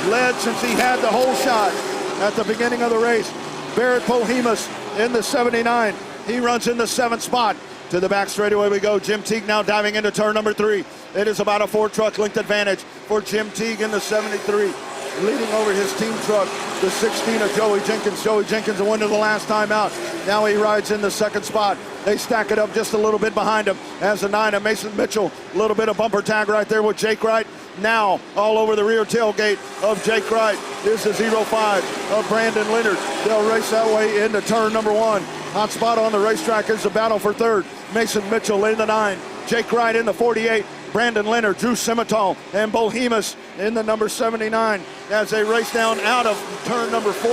Speaker 5: led since he had the whole shot at the beginning of the race. Barrett Polhemus in the 79. He runs in the 7th spot. To the back straightaway we go. Jim Teague now diving into turn number 3. It is about a 4-truck length advantage for Jim Teague in the 73. Leading over his team truck, the 16 of Joey Jenkins. Joey Jenkins a winner the last time out. Now he rides in the 2nd spot. They stack it up just a little bit behind him as the 9 of Mason Mitchell. A little bit of bumper tag right there with Jake Wright. Now all over the rear tailgate of Jake Wright is the 05 of Brandon Leonard. They'll race that way into turn number 1. Hot spot on the racetrack is the battle for 3rd. Mason Mitchell in the 9. Jake Wright in the 48. Brandon Leonard, Drew Simmental, and Polhemus in the number 79 as they race down out of turn number 4.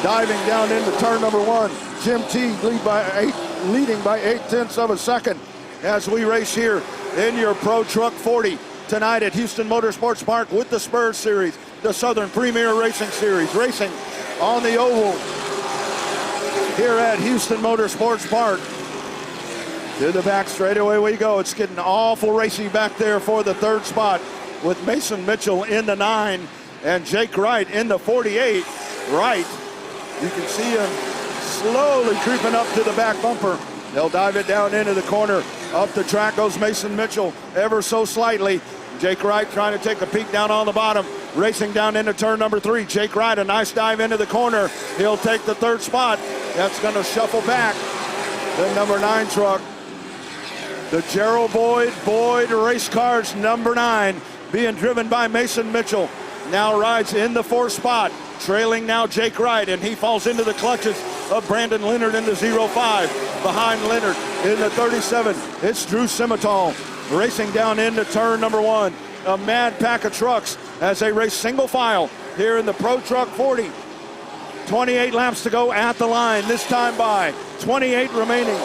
Speaker 5: Diving down into turn number 1. Jim Teague leading by 0.8 of a second as we race here in your Pro Truck 40 tonight at Houston Motorsports Park with the Spurs Series, the Southern Premier Racing Series, racing on the oval here at Houston Motorsports Park. To the back straightaway we go. It's getting awful racy back there for the 3rd spot with Mason Mitchell in the 9 and Jake Wright in the 48. Wright, you can see him slowly creeping up to the back bumper. They'll dive it down into the corner. Up the track goes Mason Mitchell ever so slightly. Jake Wright trying to take a peek down on the bottom. Racing down into turn number 3. Jake Wright, a nice dive into the corner. He'll take the 3rd spot. That's going to shuffle back the number 9 truck. The Gerald Boyd Race Cars number 9 being driven by Mason Mitchell. Now rides in the 4th spot, trailing now Jake Wright, and he falls into the clutches of Brandon Leonard in the 05. Behind Leonard in the 37, it's Drew Simmental racing down into turn number 1. A mad pack of trucks as they race single file here in the Pro Truck 40. 28 laps to go at the line, this time by 28 remaining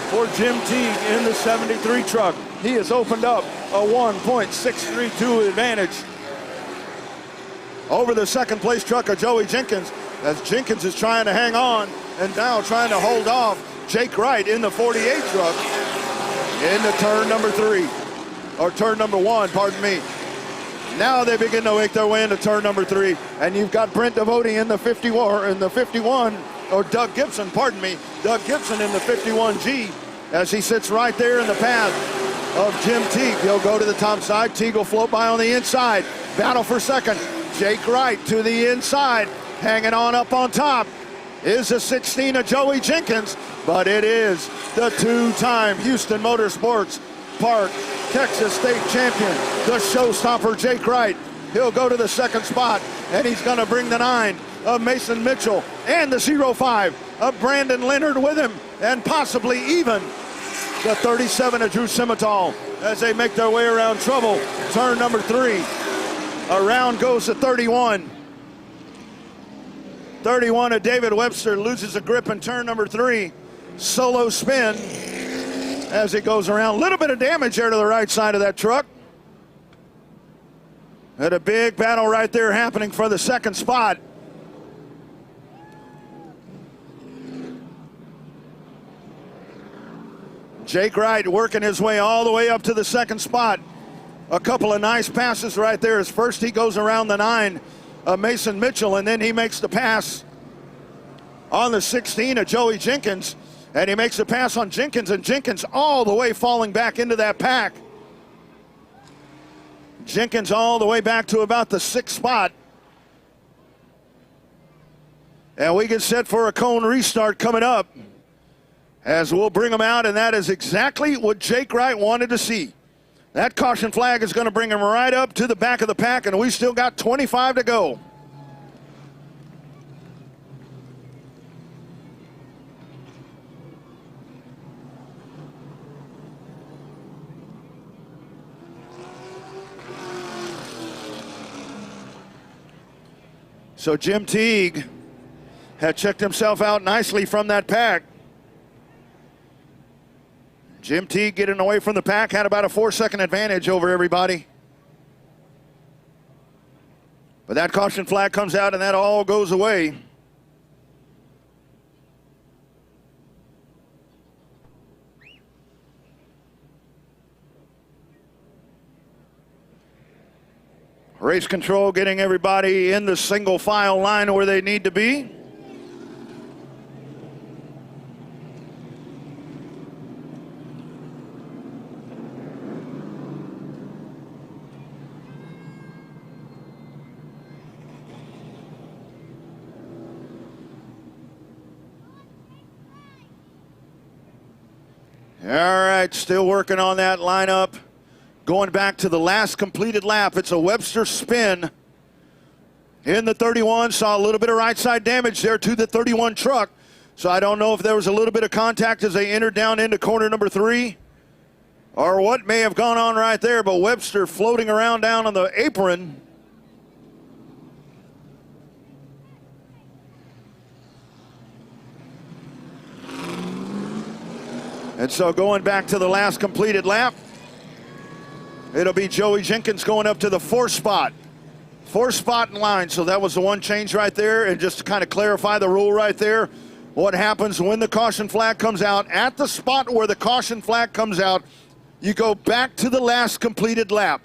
Speaker 5: for Jim Teague in the 73 truck. He has opened up a 1.632 advantage over the 2nd place truck of Joey Jenkins as Jenkins is trying to hang on and now trying to hold off Jake Wright in the 48 truck into turn number 3, or turn number 1, pardon me. Now they begin to make their way into turn number 3, and you've got Brent Devoti in the 51, or Doug Gibson, pardon me, Doug Gibson in the 51G, as he sits right there in the path of Jim Teague. He'll go to the top side. Teague will float by on the inside. Battle for second. Jake Wright to the inside, hanging on up on top is the 16 of Joey Jenkins, but it is the two-time Houston Motorsports Park Texas State champion, the showstopper Jake Wright. He'll go to the second spot, and he's going to bring the 9 of Mason Mitchell and the 05 of Brandon Leonard with him, and possibly even the 37 of Drew Simmental as they make their way around trouble. Turn number 3. Around goes the 31. 31 of David Webster loses a grip in turn number 3. Solo spin as it goes around. A little bit of damage there to the right side of that truck. And a big battle right there happening for the second spot. Jake Wright working his way all the way up to the second spot. A couple of nice passes right there. As first he goes around the 9 of Mason Mitchell, and then he makes the pass on the 16 of Joey Jenkins, and he makes the pass on Jenkins, and Jenkins all the way falling back into that pack. Jenkins all the way back to about the 6th spot. And we get set for a cone restart coming up, as we'll bring him out, and that is exactly what Jake Wright wanted to see. That caution flag is going to bring him right up to the back of the pack, and we still got 25 to go. So Jim Teague had checked himself out nicely from that pack. Jim Teague getting away from the pack, had about a 4-second advantage over everybody. But that caution flag comes out and that all goes away. Race control getting everybody in the single file line where they need to be. All right, still working on that lineup. Going back to the last completed lap. It's a Webster spin in the 31. Saw a little bit of right side damage there to the 31 truck. So I don't know if there was a little bit of contact as they entered down into corner number 3 or what may have gone on right there, but Webster floating around down on the apron. And so going back to the last completed lap, it'll be Joey Jenkins going up to the 4th spot. 4th spot in line, so that was the one change right there. And just to kind of clarify the rule right there, what happens when the caution flag comes out, at the spot where the caution flag comes out, you go back to the last completed lap.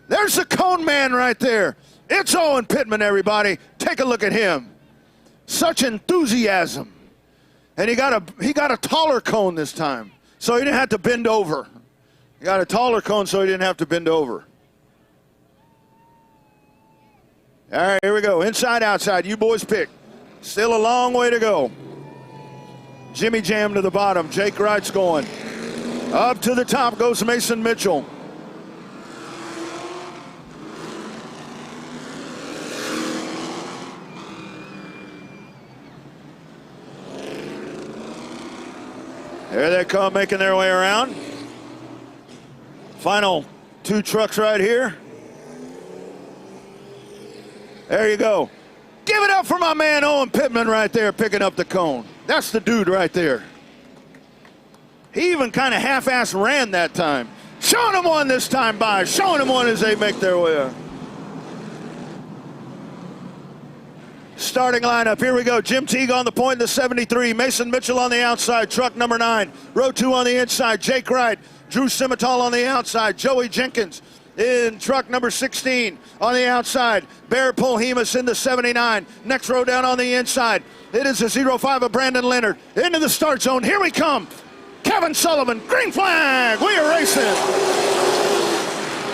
Speaker 5: There's the cone man right there. It's Owen Pittman, everybody. Take a look at him. Such enthusiasm. And he got a taller cone this time, so he didn't have to bend over. He got a taller cone so he didn't have to bend over. All right, here we go. Inside, outside. You boys pick. Still a long way to go. Jimmy Jam to the bottom. Jake Wright's going. Up to the top goes Mason Mitchell. There they come, making their way around. Final 2 trucks right here. There you go. Give it up for my man Owen Pittman right there picking up the cone. That's the dude right there. He even kind of half-ass ran that time. Showing him one this time by. Showing him one as they make their way up. starting lineup. Here we go. Jim Teague on the point in the 73. Mason Mitchell on the outside. Truck number 9. Row 2 on the inside. Jake Wright. Drew Simmental on the outside. Joey Jenkins in truck number 16 on the outside. Bear Polhemus in the 79. Next row down on the inside. It is a 05 of Brandon Leonard. Into the start zone. Here we come. Kevin Sullivan. Green flag. We are racing.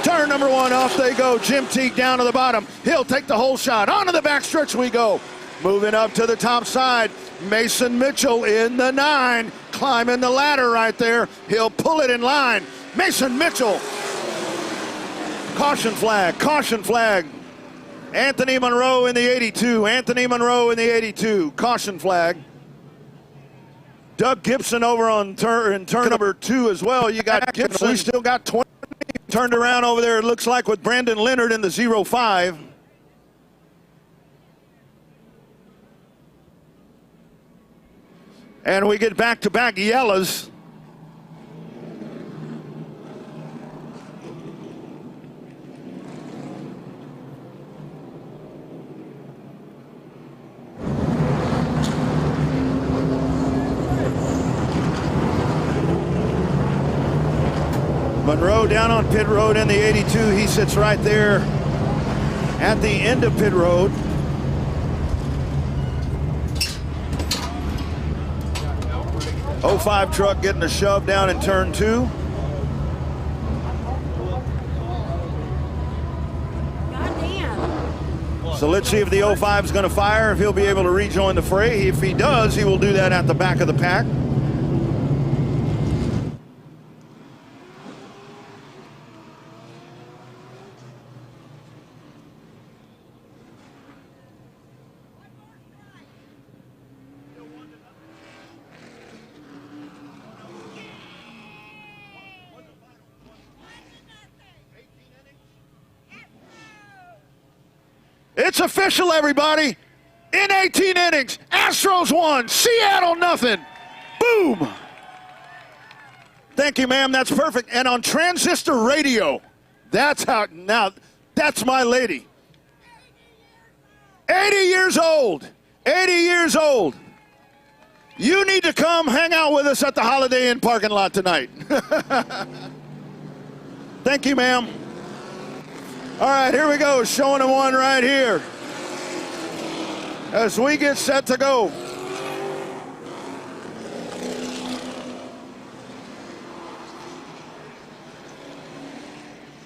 Speaker 5: Turn number 1, off they go. Jim Teague down to the bottom. He'll take the whole shot. Onto the backstretch we go. Moving up to the top side. Mason Mitchell in the 9. Climbing the ladder right there. He'll pull it in line. Mason Mitchell. Caution flag. Caution flag. Anthony Monroe in the 82. Anthony Monroe in the 82. Caution flag. Doug Gibson over on turn number 2 as well. You got Gibson. We still got 20. Turned around over there, it looks like, with Brandon Leonard in the 05. And we get back-to-back yellows. Monroe down on pit road in the 82. He sits right there at the end of pit road. '05 truck getting a shove down in turn 2. So let's see if the 05 is going to fire, if he'll be able to rejoin the fray. If he does, he will do that at the back of the pack. It's official, everybody. In 18 innings, Astros won, Seattle nothing. Boom. Thank you, ma'am. That's perfect. And on transistor radio, that's how, now, that's my lady. 80 years old. 80 years old. You need to come hang out with us at the Holiday Inn parking lot tonight. Thank you, ma'am. All right, here we go, showing them one right here as we get set to go.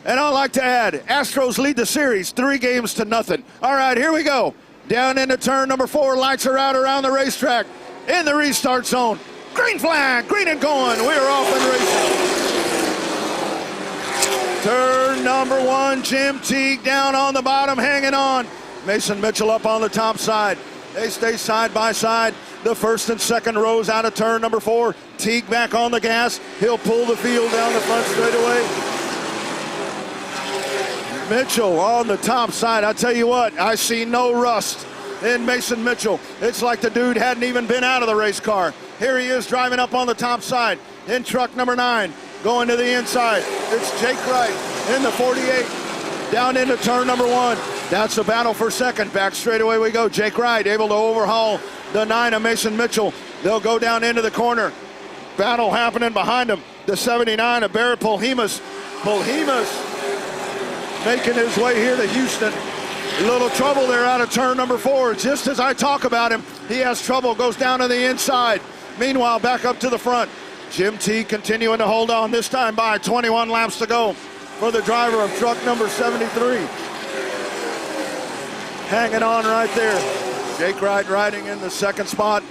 Speaker 5: And I'd like to add, Astros lead the series 3-0. All right, here we go. Down into turn number 4, lights are out around the racetrack. In the restart zone, green flag, green and going. We are off and racing. Turn number 1, Jim Teague down on the bottom, hanging on. Mason Mitchell up on the top side. They stay side by side. The first and second rows out of turn number 4. Teague back on the gas. He'll pull the field down the front straightaway. Mitchell on the top side. I tell you what, I see no rust in Mason Mitchell. It's like the dude hadn't even been out of the race car. Here he is driving up on the top side in truck number 9. Going to the inside, it's Jake Wright in the 48, down into turn number 1. That's the battle for second. Back straightaway we go. Jake Wright able to overhaul the 9 of Mason Mitchell. They'll go down into the corner. Battle happening behind him. The 79 of Barrett Polhemus. Polhemus making his way here to Houston. A little trouble there out of turn number 4. Just as I talk about him, he has trouble, goes down to the inside. Meanwhile, back up to the front. Jim Teague continuing to hold on, this time by 21 laps to go for the driver of truck number 73. Hanging on right there. Jake Wright riding in the second spot.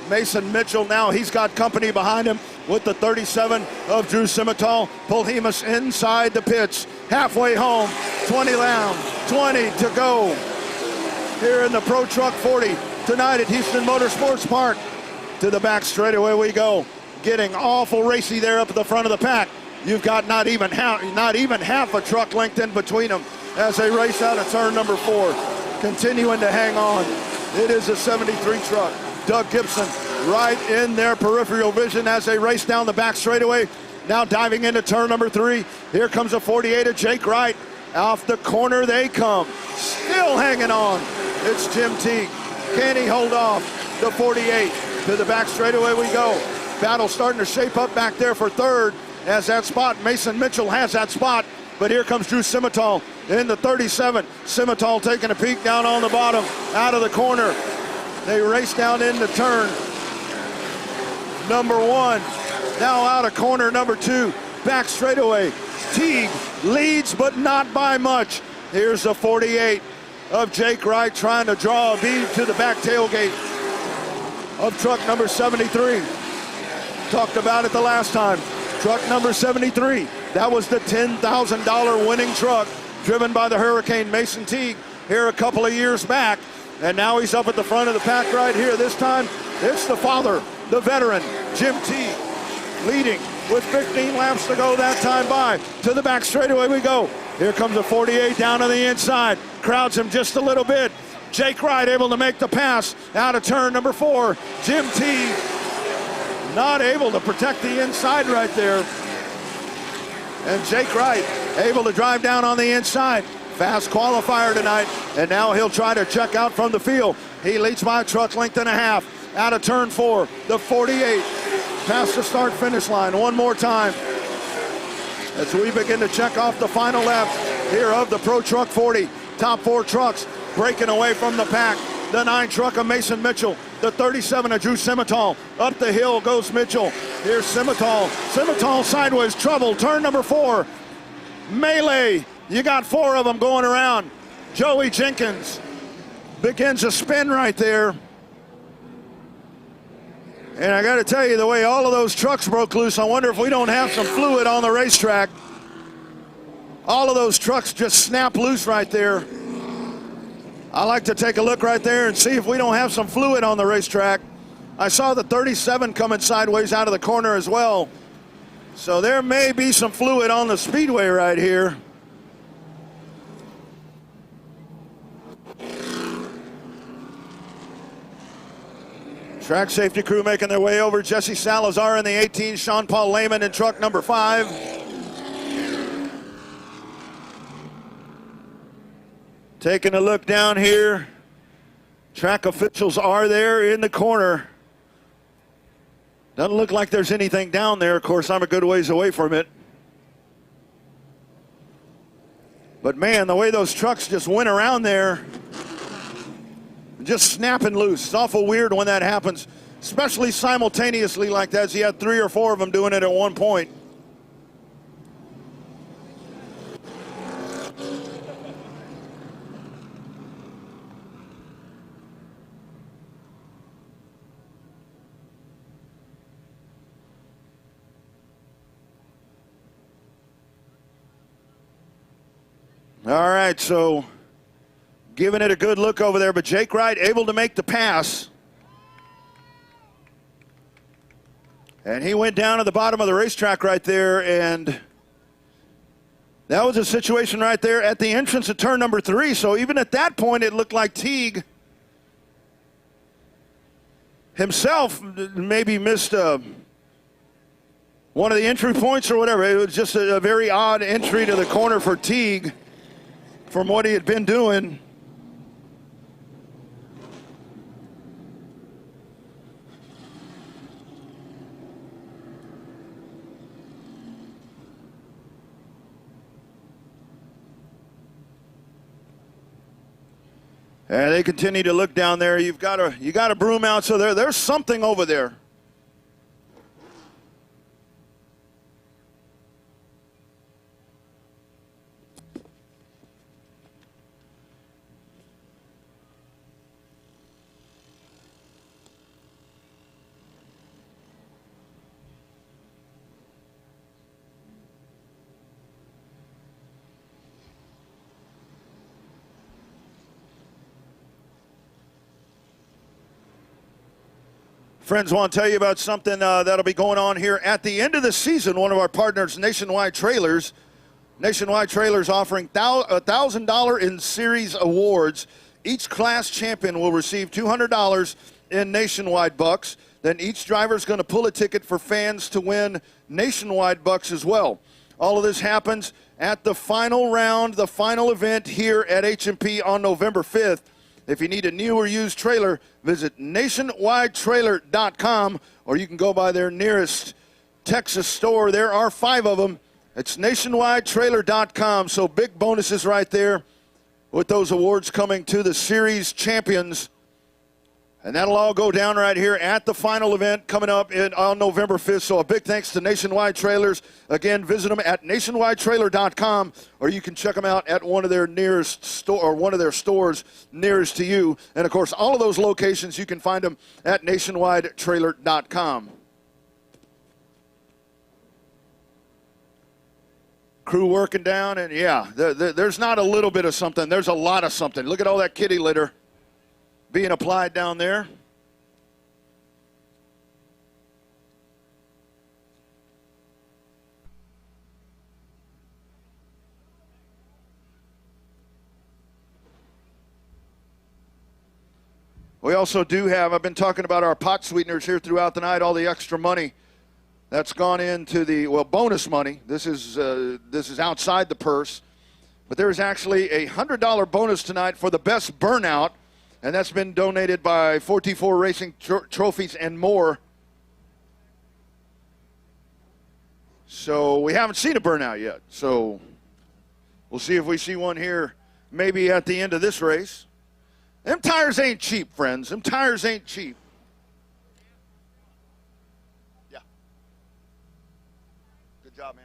Speaker 5: Mason Mitchell now, he's got company behind him with the 37 of Drew Simmental. Polhemus inside the pits, halfway home, 20 down, 20 to go. Here in the Pro Truck 40 tonight at Houston Motorsports Park. To the back straightaway we go. Getting awful racy there up at the front of the pack. You've got not even half a truck length in between them as they race out of turn number 4. Continuing to hang on. It is a 73 truck. Doug Gibson right in their peripheral vision as they race down the back straightaway. Now diving into turn number 3. Here comes a 48 of Jake Wright. Off the corner they come. Still hanging on. It's Jim Teague. Can he hold off the 48? To the back straightaway we go. Battle starting to shape up back there for third as that spot. Mason Mitchell has that spot, but here comes Drew Simmental in the 37. Simmental taking a peek down on the bottom, out of the corner. They race down into turn number 1. Now out of corner number 2. Back straightaway. Teague leads, but not by much. Here's the 48 of Jake Wright trying to draw a bead to the back tailgate of truck number 73. Talked about it the last time. Truck number 73. That was the $10,000 winning truck driven by the Hurricane Mason Teague here a couple of years back. And now he's up at the front of the pack right here. This time it's the father, the veteran, Jim Teague, leading with 15 laps to go that time by. To the back straightaway we go. Here comes the 48 down on the inside. Crowds him just a little bit. Jake Wright able to make the pass out of turn number 4. Jim Teague not able to protect the inside right there. And Jake Wright able to drive down on the inside. Fast qualifier tonight, and now he'll try to check out from the field. He leads by a truck length and a half. Out of turn 4, the 48 past the start-finish line one more time as we begin to check off the final lap here of the Pro Truck 40. Top 4 trucks breaking away from the pack. The 9 truck of Mason Mitchell, the 37 of Drew Simmental. Up the hill goes Mitchell. Here's Simmental. Simmental sideways, trouble, turn number 4. Melee, you got 4 of them going around. Joey Jenkins begins a spin right there. And I got to tell you, the way all of those trucks broke loose, I wonder if we don't have some fluid on the racetrack. All of those trucks just snap loose right there. I like to take a look right there and see if we don't have some fluid on the racetrack. I saw the 37 coming sideways out of the corner as well. So there may be some fluid on the speedway right here. Track safety crew making their way over. Jesse Salazar in the 18, Sean Paul Lehman in truck number 5. Taking a look down here. Track officials are there in the corner. Doesn't look like there's anything down there. Of course, I'm a good ways away from it. But man, the way those trucks just went around there, just snapping loose. It's awful weird when that happens, especially simultaneously like that. So you had 3 or 4 of them doing it at one point. All right, so giving it a good look over there, but Jake Wright able to make the pass. And he went down to the bottom of the racetrack right there, and that was a situation right there at the entrance of turn number 3. So even at that point, it looked like Teague himself maybe missed one of the entry points or whatever. It was just a very odd entry to the corner for Teague from what he had been doing. And they continue to look down there. You got a broom out, so there's something over there. Friends, want to tell you about something that'll be going on here at the end of the season. One of our partners, Nationwide Trailers. Nationwide Trailers offering $1,000 in series awards. Each class champion will receive $200 in Nationwide bucks. Then each driver is going to pull a ticket for fans to win Nationwide bucks as well. All of this happens at the final round, the final event here at H&P on November 5th. If you need a new or used trailer, visit nationwidetrailer.com, or you can go by their nearest Texas store. There are 5 of them. It's nationwidetrailer.com. So big bonuses right there with those awards coming to the series champions. And that'll all go down right here at the final event coming up on November 5th. So a big thanks to Nationwide Trailers. Again, visit them at nationwidetrailer.com, or you can check them out at one of their nearest store or one of their stores nearest to you. And of course, all of those locations, you can find them at nationwidetrailer.com. Crew working down, and yeah, there's not a little bit of something. There's a lot of something. Look at all that kitty litter being applied down there. We also do have, I've been talking about our pot sweeteners here throughout the night, all the extra money that's gone into the, well, bonus money. This is outside the purse. But there is actually a $100 bonus tonight for the best burnout, and that's been donated by 44 Racing Trophies and more. So we haven't seen a burnout yet. So we'll see if we see one here maybe at the end of this race. Them tires ain't cheap, friends. Them tires ain't cheap. Yeah. Good job, man.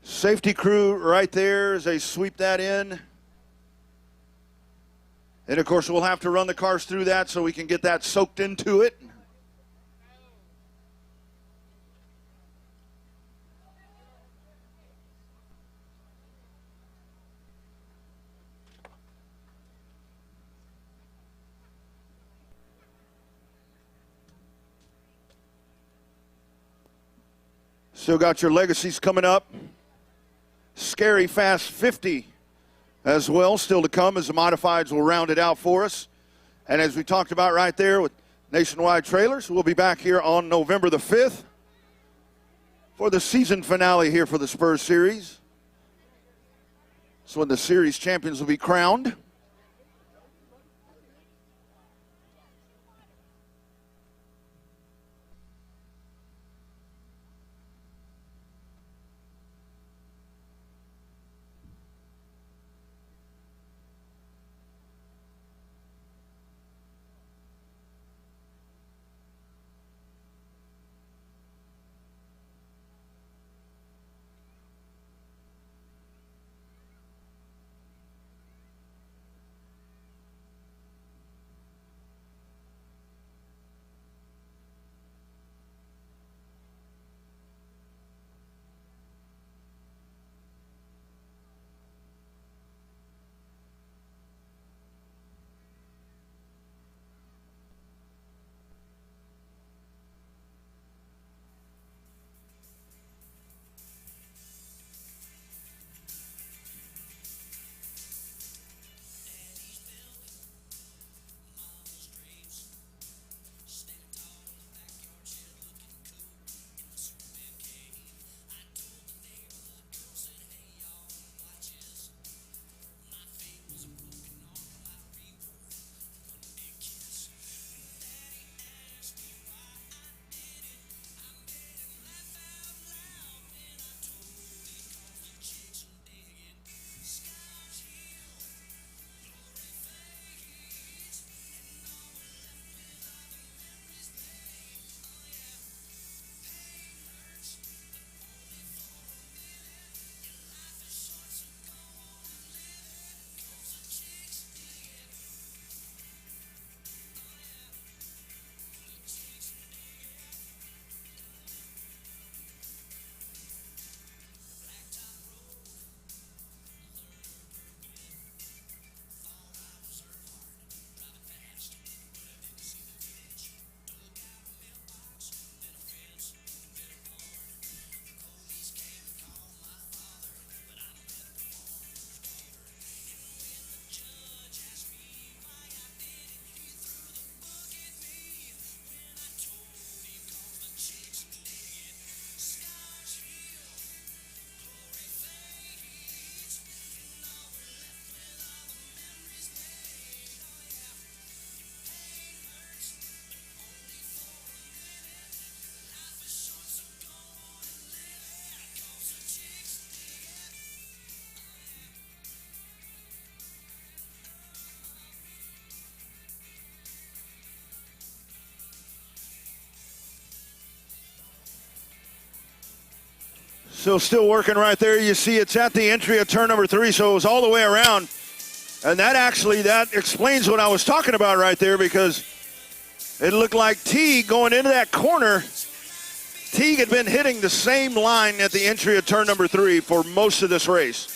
Speaker 5: Safety crew right there as they sweep that in. And, of course, we'll have to run the cars through that so we can get that soaked into it. Still got your legacies coming up. Scary Fast 50 as well, still to come as the modifieds will round it out for us. And as we talked about right there with Nationwide Trailers, we'll be back here on November the 5th for the season finale here for the Spurs Series. It's when the series champions will be crowned. So still working right there. You see it's at the entry of turn number 3, so it was all the way around. And that explains what I was talking about right there, because it looked like Teague going into that corner. Teague had been hitting the same line at the entry of turn number 3 for most of this race.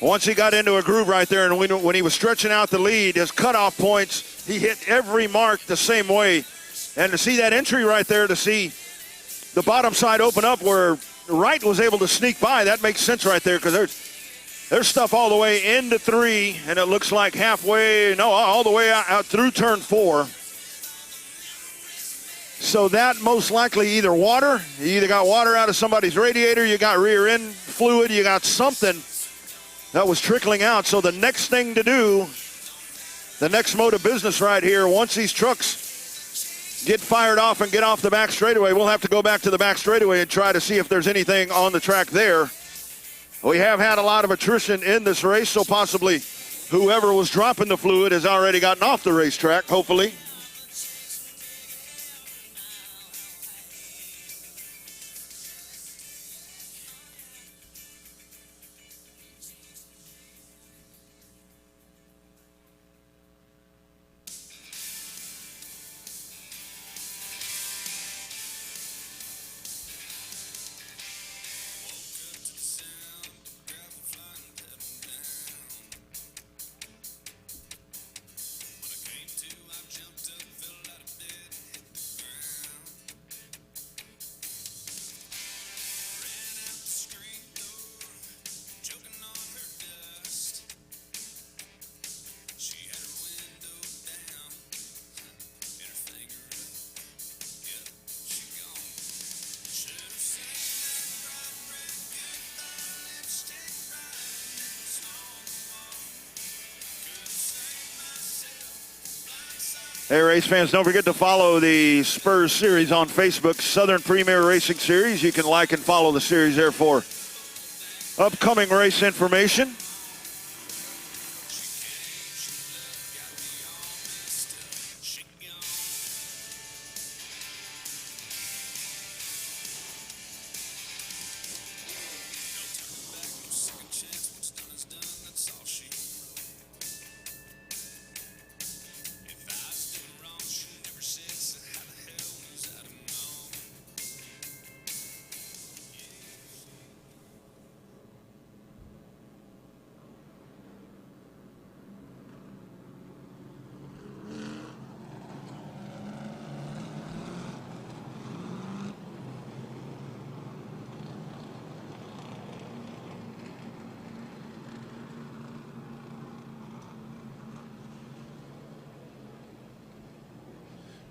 Speaker 5: Once he got into a groove right there, and when he was stretching out the lead, his cutoff points, he hit every mark the same way. And to see that entry right there, to see the bottom side open up where Wright was able to sneak by, that makes sense right there, because there's stuff all the way into 3, and it looks like all the way out through turn 4. So that most likely either water, you either got water out of somebody's radiator, you got rear end fluid, you got something that was trickling out. So the next thing to do, the next mode of business right here, once these trucks get fired off and get off the back straightaway, we'll have to go back to the back straightaway and try to see if there's anything on the track there. We have had a lot of attrition in this race, so possibly whoever was dropping the fluid has already gotten off the racetrack, hopefully. Hey, race fans, don't forget to follow the Spurs Series on Facebook, Southern Premier Racing Series. You can like and follow the series there for upcoming race information.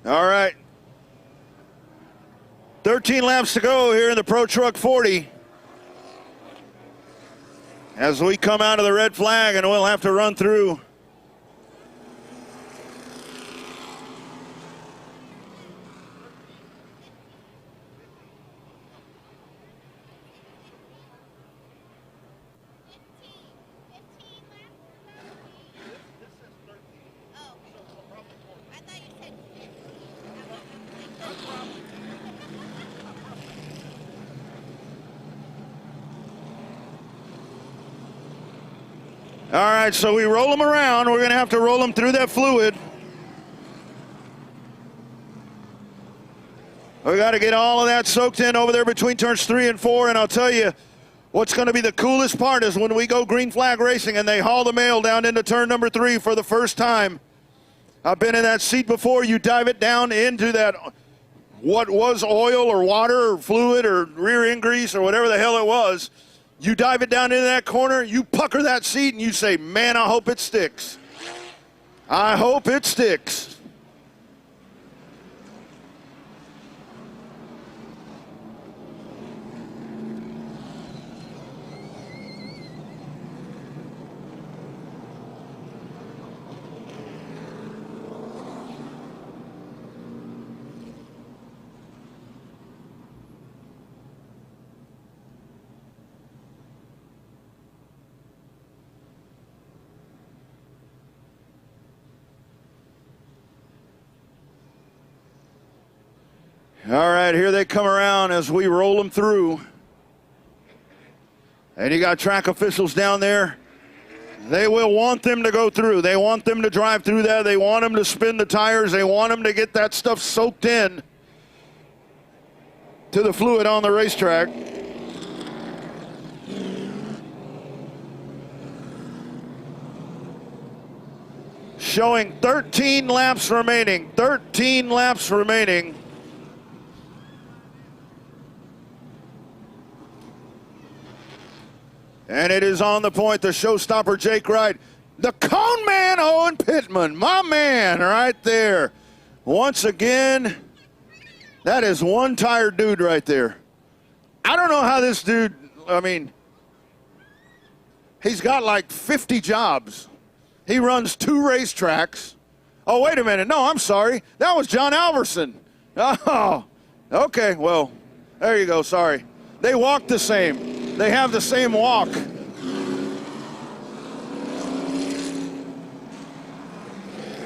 Speaker 5: All right. 13 laps to go here in the Pro Truck 40. As we come out of the red flag, and we'll have to run through All right, so we roll them around. We're going to have to roll them through that fluid. We got to get all of that soaked in over there between turns 3 and 4. And I'll tell you, what's going to be the coolest part is when we go green flag racing and they haul the mail down into turn number 3 for the first time. I've been in that seat before. You dive it down into that, what was oil or water or fluid or rear end grease or whatever the hell it was. You dive it down into that corner, you pucker that seat, and you say, man, I hope it sticks. I hope it sticks. All right, here they come around as we roll them through. And you got track officials down there. They will want them to go through. They want them to drive through that. They want them to spin the tires. They want them to get that stuff soaked in to the fluid on the racetrack. Showing 13 laps remaining. 13 laps remaining. And it is on the point, the showstopper, Jake Wright. The cone man, Owen Pittman, my man right there. Once again, that is one tired dude right there. I don't know how this dude, I mean, he's got like 50 jobs. He runs 2 racetracks. Oh, wait a minute. No, I'm sorry. That was John Alverson. Oh, okay. Well, there you go. Sorry. They walk the same. They have the same walk.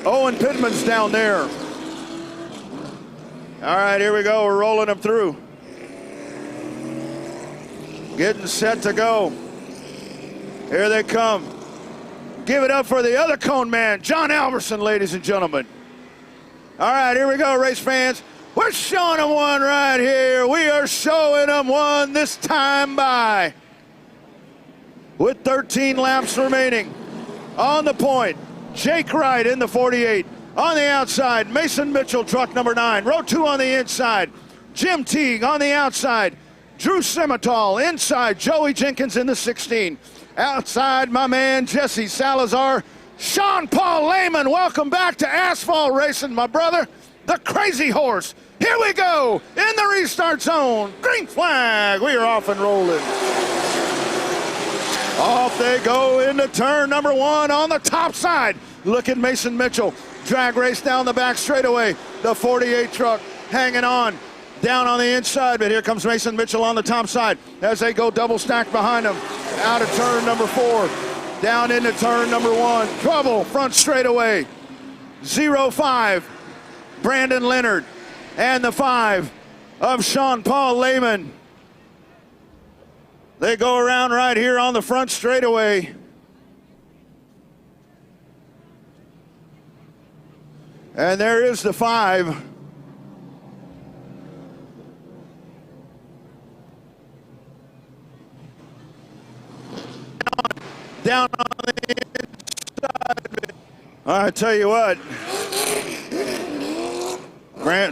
Speaker 5: Owen Pittman's down there. All right, here we go. We're rolling them through. Getting set to go. Here they come. Give it up for the other cone man, John Alverson, ladies and gentlemen. All right, here we go, race fans. We're showing them one right here. We are showing them one this time by. With 13 laps remaining. On the point, Jake Wright in the 48. On the outside, Mason Mitchell, truck number 9. Row 2 on the inside. Jim Teague on the outside. Drew Simmental inside. Joey Jenkins in the 16. Outside, my man, Jesse Salazar. Sean Paul Lehman, welcome back to asphalt racing, my brother. The Crazy Horse. Here we go in the restart zone. Green flag. We are off and rolling. Off they go into turn number 1 on the top side. Look at Mason Mitchell. Drag race down the back straightaway. The 48 truck hanging on. Down on the inside, but here comes Mason Mitchell on the top side as they go double stack behind him. Out of turn number 4, down into turn number 1. Trouble, front straightaway. 0-5, Brandon Leonard, and the 5 of Sean Paul Lehman. They go around right here on the front straightaway. And there is the 5. Down on the inside. I tell you what,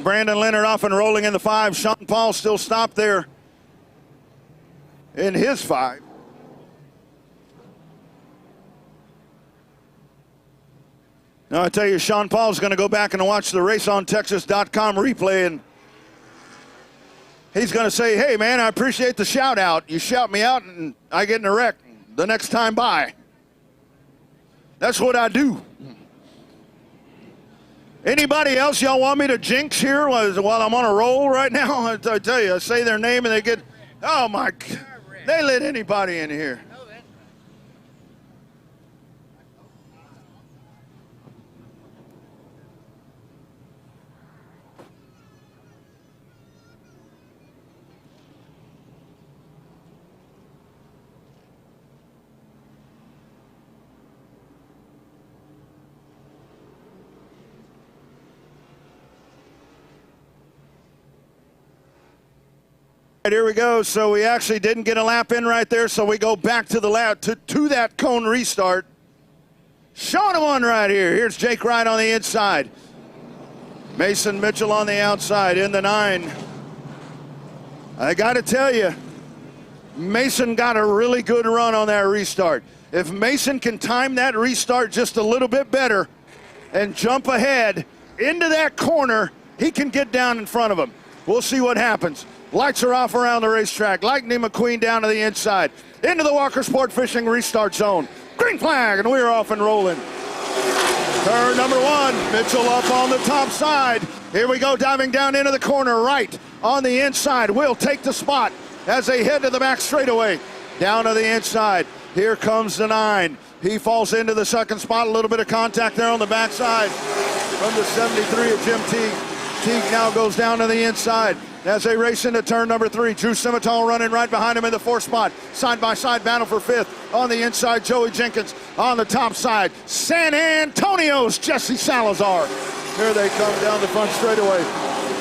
Speaker 5: Brandon Leonard off and rolling in the 5. Sean Paul still stopped there in his 5. Now I tell you, Sean Paul's going to go back and watch the RaceOnTexas.com replay, and he's going to say, hey, man, I appreciate the shout out. You shout me out, and I get in a wreck the next time by. That's what I do. Anybody else y'all want me to jinx here while I'm on a roll right now? I tell you, I say their name and they get, oh my, they let anybody in here. Here we go. So we actually didn't get a lap in right there, so we go back to the lap to that cone restart. Showing him one right here. Here's Jake Wright on the inside. Mason Mitchell on the outside in the 9. I got to tell you, Mason got a really good run on that restart. If Mason can time that restart just a little bit better and jump ahead into that corner, he can get down in front of him. We'll see what happens. Lights are off around the racetrack. Lightning McQueen down to the inside. Into the Walker Sport Fishing restart zone. Green flag, and we're off and rolling. Turn number 1, Mitchell up on the top side. Here we go, diving down into the corner, right on the inside. Will take the spot as they head to the back straightaway. Down to the inside. Here comes the 9. He falls into the second spot. A little bit of contact there on the backside from the 73 of Jim Teague. Teague now goes down to the inside as they race into turn number 3. Drew Simmental running right behind him in the 4th spot. Side-by-side battle for 5th. On the inside, Joey Jenkins. On the top side, San Antonio's Jesse Salazar. Here they come down the front straightaway.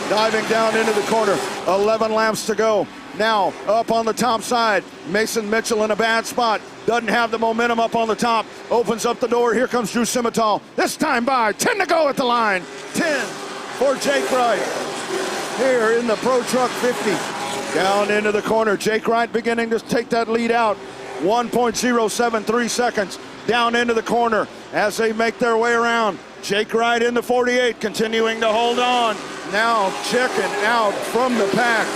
Speaker 5: Diving down into the corner. 11 laps to go. Now, up on the top side, Mason Mitchell in a bad spot. Doesn't have the momentum up on the top. Opens up the door. Here comes Drew Simmental. This time by 10 to go at the line. 10 for Jake Wright. Here in the Pro Truck 50. Down into the corner. Jake Wright beginning to take that lead out. 1.073 seconds down into the corner as they make their way around. Jake Wright in the 48, continuing to hold on. Now checking out from the pack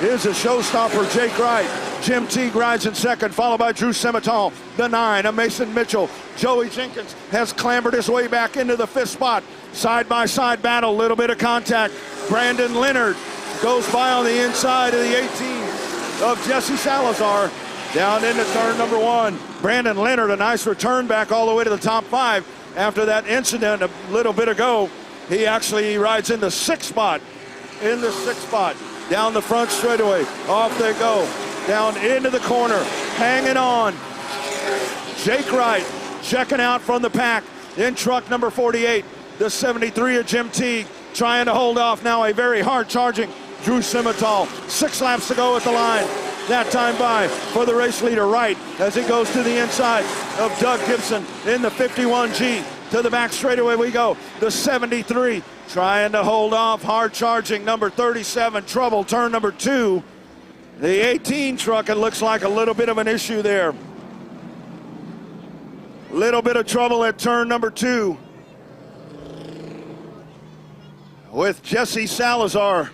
Speaker 5: is a showstopper, Jake Wright. Jim Teague rides in second, followed by Drew Simmental. The 9, a Mason Mitchell. Joey Jenkins has clambered his way back into the 5th spot. Side-by-side battle, little bit of contact. Brandon Leonard goes by on the inside of the 18 of Jesse Salazar. Down into turn number 1. Brandon Leonard, a nice return back all the way to the top 5. After that incident a little bit ago, he actually rides in the 6th spot. In the 6th spot. Down the front straightaway. Off they go. Down into the corner. Hanging on. Jake Wright checking out from the pack in truck number 48. The 73 of Jim Teague trying to hold off now a very hard charging Drew Simmental. 6 laps to go at the line. That time by for the race leader Wright as he goes to the inside of Doug Gibson in the 51G. To the back straightaway we go. The 73 trying to hold off, hard charging number 37, trouble, turn number 2. The 18 truck, it looks like a little bit of an issue there. Little bit of trouble at turn number 2 with Jesse Salazar.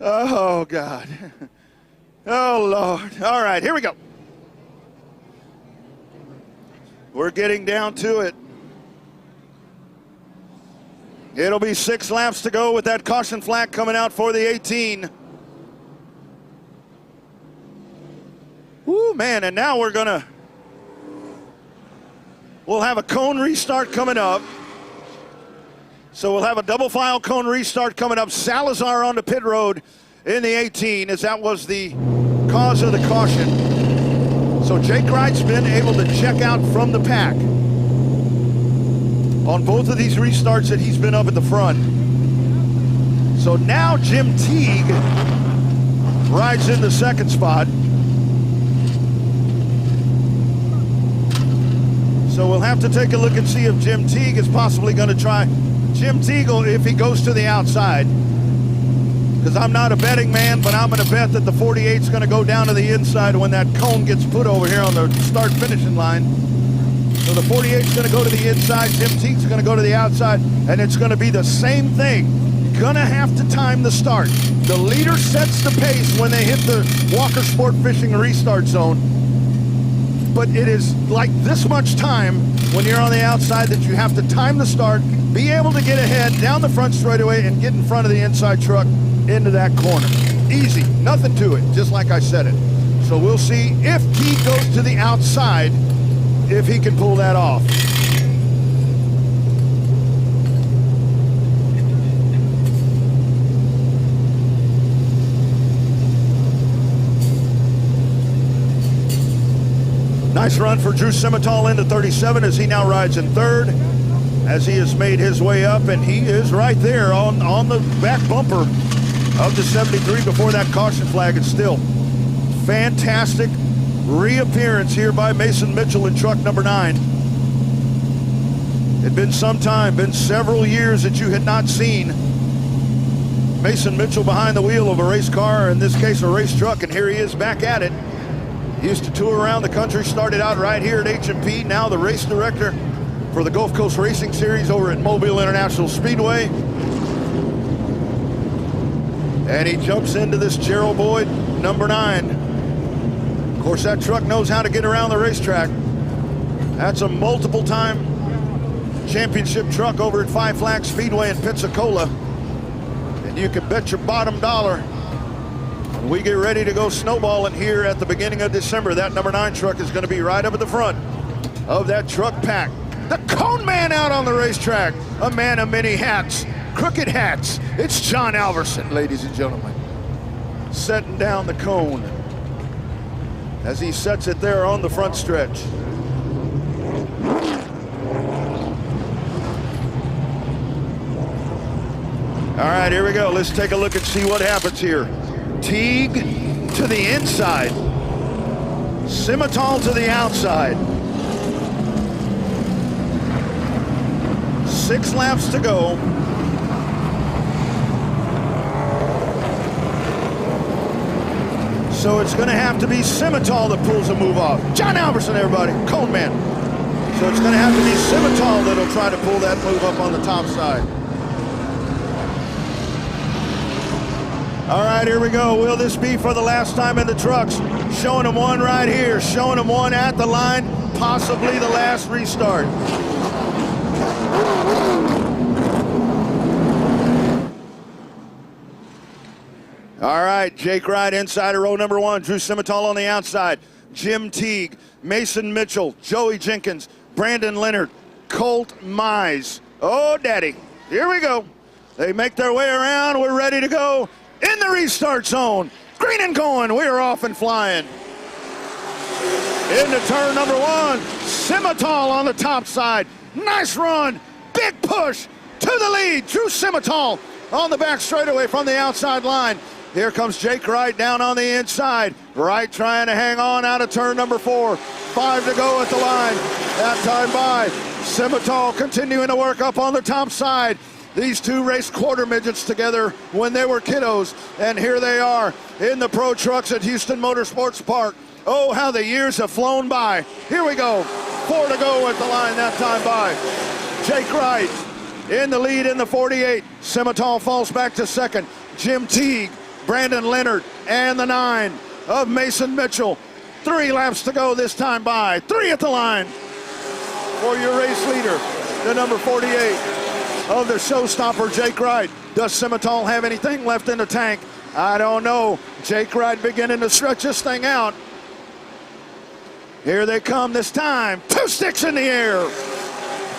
Speaker 5: Oh, God. Oh, Lord. All right, here we go. We're getting down to it. It'll be 6 laps to go with that caution flag coming out for the 18. Woo, man, and now we'll have a cone restart coming up. So we'll have a double file cone restart coming up. Salazar on the pit road in the 18 as that was the cause of the caution. So Jake Wright's been able to check out from the pack on both of these restarts that he's been up at the front. So now Jim Teague rides in the 2nd spot. So we'll have to take a look and see if Jim Teague is possibly going to try. Jim Teague, if he goes to the outside, because I'm not a betting man, but I'm going to bet that the 48's going to go down to the inside when that cone gets put over here on the start-finishing line. So the 48's going to go to the inside, Jim Teague's going to go to the outside, and it's going to be the same thing. Going to have to time the start. The leader sets the pace when they hit the Walker Sport Fishing restart zone. But it is like this much time when you're on the outside that you have to time the start, be able to get ahead down the front straightaway and get in front of the inside truck into that corner. Easy, nothing to it, just like I said it. So we'll see if he goes to the outside, if he can pull that off. Nice run for Drew Simmental into 37 as he now rides in 3rd, as he has made his way up, and he is right there on the back bumper of the 73 before that caution flag. It's still fantastic reappearance here by Mason Mitchell in truck number 9. It'd been some time, been several years that you had not seen Mason Mitchell behind the wheel of a race car, in this case a race truck, and here he is back at it. He used to tour around the country, started out right here at H&P, now the race director for the Gulf Coast Racing Series over at Mobile International Speedway. And he jumps into this Gerald Boyd number 9. Of course, that truck knows how to get around the racetrack. That's a multiple-time championship truck over at Five Flags Speedway in Pensacola. And you can bet your bottom dollar when we get ready to go snowballing here at the beginning of December, that number 9 truck is going to be right up at the front of that truck pack. The Cone Man out on the racetrack, a man of many hats, crooked hats. It's John Alverson, ladies and gentlemen, setting down the cone as he sets it there on the front stretch. All right, here we go. Let's take a look and see what happens here. Teague to the inside. Simmental to the outside. 6 laps to go. So it's going to have to be Simmental that pulls a move off. John Alverson, everybody, Cone Man. So it's going to have to be Simmental that'll try to pull that move up on the top side. All right, here we go. Will this be for the last time in the trucks? Showing them one right here, showing them one at the line, possibly the last restart. All right, Jake Wright inside of row number 1, Drew Simmental on the outside, Jim Teague, Mason Mitchell, Joey Jenkins, Brandon Leonard, Colt Mize. Oh, daddy, here we go. They make their way around, we're ready to go. In the restart zone, green and going, we are off and flying. Into turn number 1, Simmental on the top side. Nice run, big push to the lead. Drew Simmental on the back straightaway from the outside line. Here comes Jake Wright down on the inside. Wright trying to hang on out of turn number 4. 5 to go at the line. That time by. Simmental continuing to work up on the top side. These two raced quarter midgets together when they were kiddos, and here they are in the pro trucks at Houston Motorsports Park. Oh, how the years have flown by. Here we go. 4 to go at the line that time by. Jake Wright in the lead in the 48. Simmental falls back to second. Jim Teague, Brandon Leonard, and the 9 of Mason Mitchell. 3 laps to go this time by. 3 at the line for your race leader, the number 48 of the showstopper, Jake Wright. Does Simmental have anything left in the tank? I don't know. Jake Wright beginning to stretch this thing out. Here they come this time. 2 sticks in the air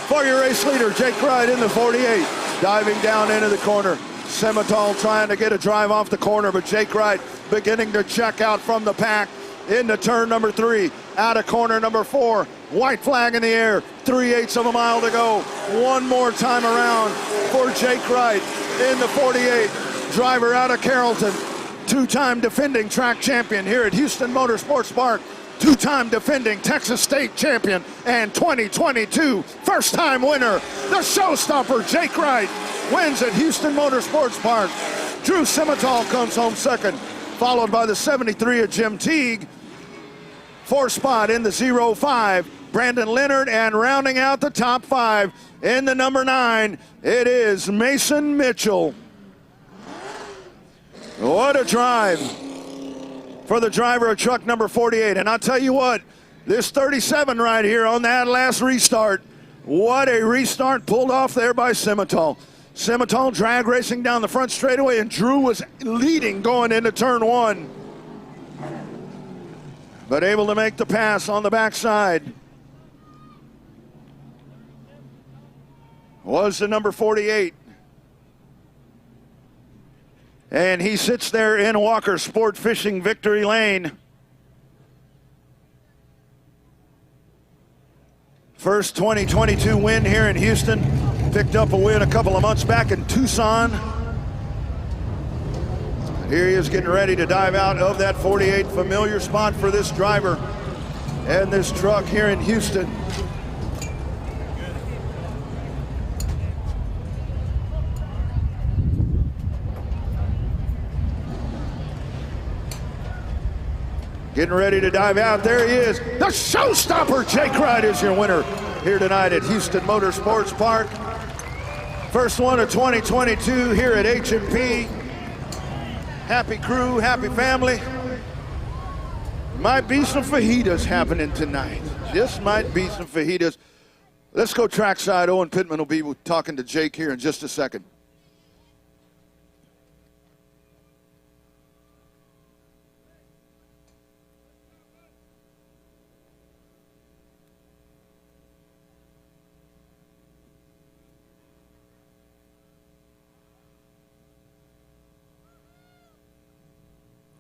Speaker 5: for your race leader, Jake Wright in the 48. Diving down into the corner. Simmental trying to get a drive off the corner, but Jake Wright beginning to check out from the pack into turn number 3. Out of corner number 4. White flag in the air. 3/8 of a mile to go. One more time around for Jake Wright in the 48. Driver out of Carrollton. 2-time defending track champion here at Houston Motorsports Park. 2-time defending Texas State champion and 2022 first-time winner. The showstopper, Jake Wright, wins at Houston Motorsports Park. Drew Simmental comes home second, followed by the 73 of Jim Teague. 4th spot in the 05, Brandon Leonard, and rounding out the top 5 in the number 9, it is Mason Mitchell. What a drive for the driver of truck number 48. And I'll tell you what, this 37 right here on that last restart, what a restart pulled off there by Simmental. Simmental drag racing down the front straightaway, and Drew was leading going into turn 1. But able to make the pass on the backside was the number 48. And he sits there in Walker Sport Fishing Victory Lane. First 2022 win here in Houston. Picked up a win a couple of months back in Tucson. Here he is getting ready to dive out of that 48. Familiar spot for this driver and this truck here in Houston. Getting ready to dive out. There he is. The showstopper, Jake Wright, is your winner here tonight at Houston Motorsports Park. First one of 2022 here at H&P. Happy crew, happy family. Might be some fajitas happening tonight. Just might be some fajitas. Let's go trackside. Owen Pittman will be talking to Jake here in just a second.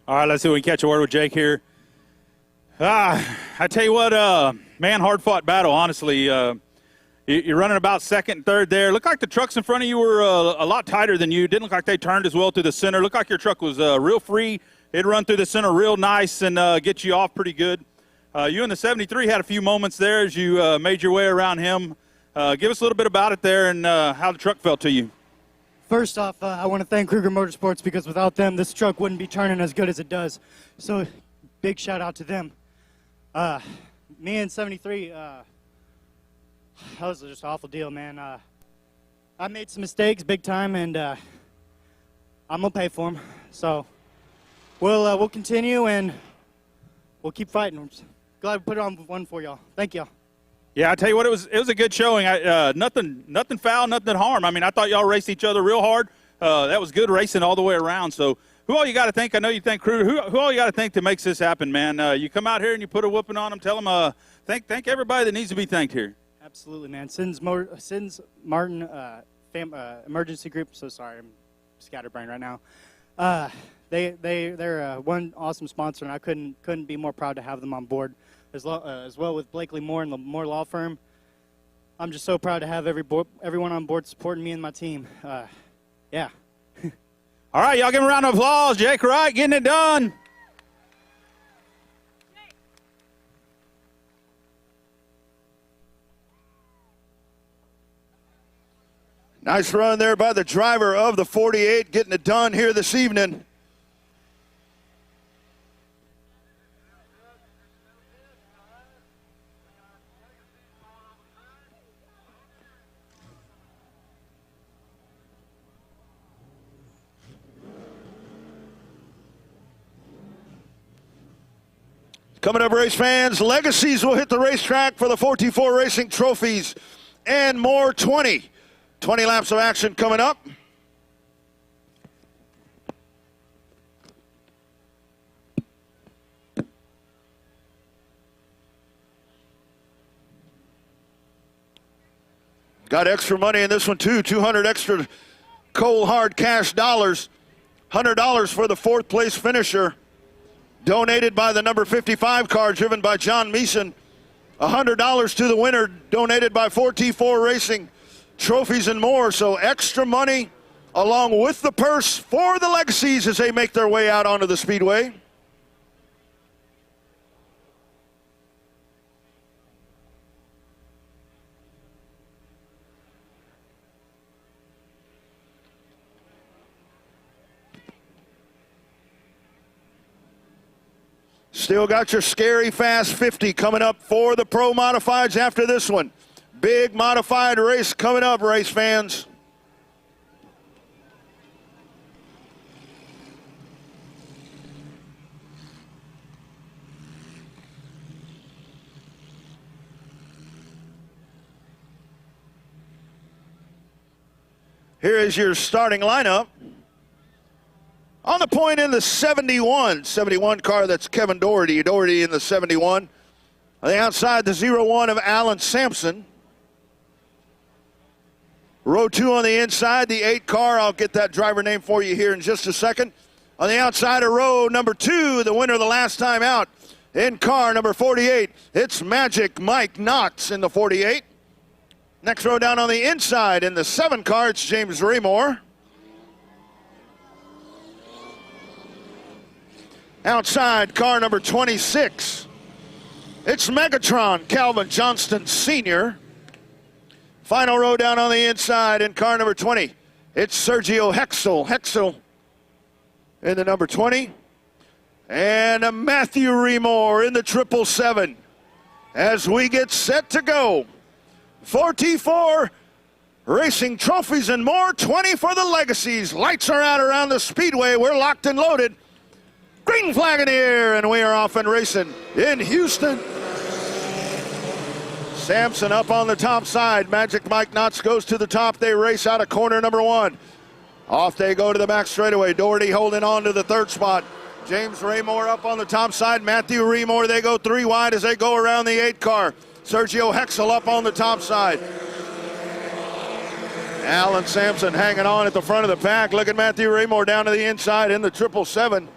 Speaker 9: All right, let's see if we can catch a word with Jake here. I tell you what, man, hard-fought battle, honestly. You're running about second and third there. Looked like the trucks in front of you were a lot tighter than you. Didn't look like they turned as well through the center. Looked like your truck was real free. It'd run through the center real nice and get you off pretty good. You in the 73 had a few moments there as you made your way around him. Give us a little bit about it there and how the truck felt to you.
Speaker 17: First off, I want to thank Kruger Motorsports because without them, this truck wouldn't be turning as good as it does. So, big shout out to them. Me and 73, that was just an awful deal, man. I made some mistakes big time, and I'm going to pay for them. So, we'll continue, and we'll keep fighting. I'm just glad we put it on one for y'all. Thank y'all.
Speaker 9: Yeah, I tell you what, it was a good showing. Nothing foul, nothing harm. I mean, I thought y'all raced each other real hard. That was good racing all the way around. So, who all you got to thank? I know you thank Kruger. Who all you got to thank that makes this happen, man? You come out here and you put a whooping on them. Tell them thank everybody that needs to be thanked here.
Speaker 17: Absolutely, man. Sins Martin Emergency Group. So sorry, I'm scatterbrained right now. They're one awesome sponsor, and I couldn't be more proud to have them on board. As well with Blakely Moore and the Moore Law Firm. I'm just so proud to have everyone on board supporting me and my team. Yeah.
Speaker 9: All right, y'all give him a round of applause. Jake Wright getting it done.
Speaker 5: Nice run there by the driver of the 48, getting it done here this evening. Coming up, race fans, Legacies will hit the racetrack for the 44 Racing Trophies and more. 20 laps of action coming up. Got extra money in this one too, 200 extra cold hard cash dollars, $100 for the fourth place finisher. Donated by the number 55 car driven by John Meeson. $100 to the winner donated by 4T4 Racing, Trophies and more. So extra money along with the purse for the Legacies as they make their way out onto the speedway. Still got your scary fast 50 coming up for the Pro Modifieds after this one. Big modified race coming up, race fans. Here is your starting lineup. On the point in the 71 car, that's Kevin Doherty. Doherty in the 71. On the outside, the 01 of Alan Sampson. Row 2 on the inside, the 8 car. I'll get that driver name for you here in just a second. On the outside of row number 2, the winner the last time out, in car number 48, it's Magic Mike Knox in the 48. Next row down on the inside, in the 7 car, it's James Raymore. Outside, car number 26. It's Megatron, Calvin Johnston Sr. Final row down on the inside in car number 20. It's Sergio Hexel. Hexel in the number 20. And Matthew Remore in the 777. As we get set to go. 4T4 Racing Trophies and more. 20 for the Legacies. Lights are out around the speedway. We're locked and loaded. Green flag in the air, and we are off and racing in Houston. Sampson up on the top side. Magic Mike Knox goes to the top. They race out of corner number 1. Off they go to the back straightaway. Doherty holding on to the 3rd spot. James Raymore up on the top side. Matthew Remore, they go 3 wide as they go around the 8 car. Sergio Hexel up on the top side. Alan Sampson hanging on at the front of the pack. Look at Matthew Raymore down to the inside in the 777.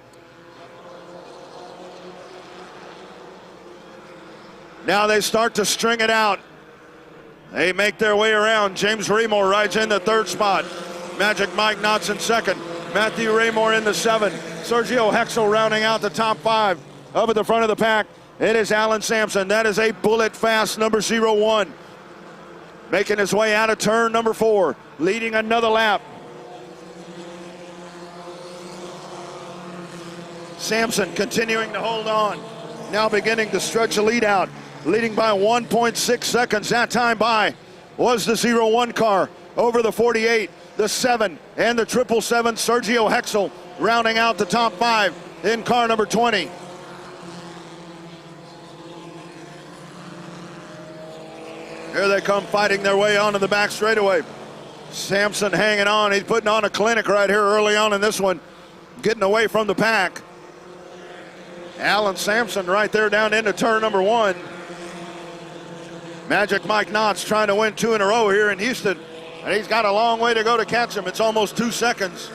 Speaker 5: Now they start to string it out. They make their way around. James Raymore rides in the third spot. Magic Mike Knotts in second. Matthew Raymore in the 7. Sergio Hexel rounding out the top 5. Up at the front of the pack, it is Alan Sampson. That is a bullet fast number 01. Making his way out of turn number 4. Leading another lap. Sampson continuing to hold on. Now beginning to stretch the lead out. Leading by 1.6 seconds. That time by was the 01 car. Over the 48, the 7, and the 777. Sergio Hexel rounding out the top 5 in car number 20. Here they come fighting their way onto the back straightaway. Sampson hanging on. He's putting on a clinic right here early on in this one. Getting away from the pack. Alan Sampson right there down into turn number 1. Magic Mike Knotts trying to win 2 in a row here in Houston. And he's got a long way to go to catch him. It's almost 2 seconds.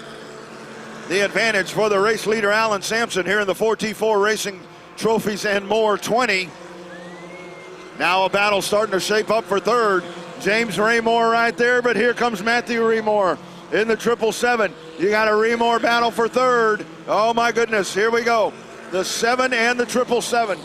Speaker 5: The advantage for the race leader, Alan Sampson, here in the 4T4 Racing Trophies and More 20. Now a battle starting to shape up for third. James Raymore right there, but here comes Matthew Raymore in the 777. You got a Raymore battle for third. Oh my goodness, here we go. The 7 and the 777.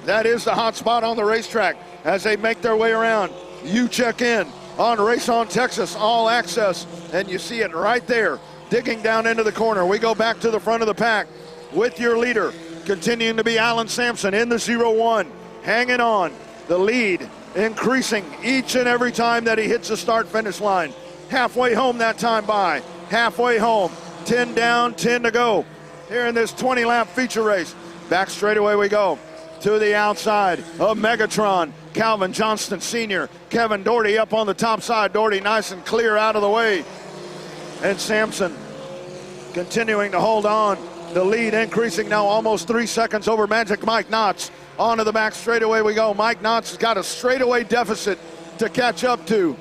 Speaker 5: That is the hot spot on the racetrack as they make their way around. You check in on Race on Texas All Access, and you see it right there, digging down into the corner. We go back to the front of the pack with your leader, continuing to be Alan Sampson in the 01, hanging on. The lead increasing each and every time that he hits the start-finish line. Halfway home that time by. Halfway home. 10 down, 10 to go. Here in this 20-lap feature race. Back straightaway we go. To the outside of Megatron. Calvin Johnston Sr. Kevin Doherty up on the top side. Doherty nice and clear out of the way. And Sampson continuing to hold on. The lead increasing now almost 3 seconds over Magic Mike Knotts. Onto the back straightaway we go. Mike Knotts has got a straightaway deficit to catch up to.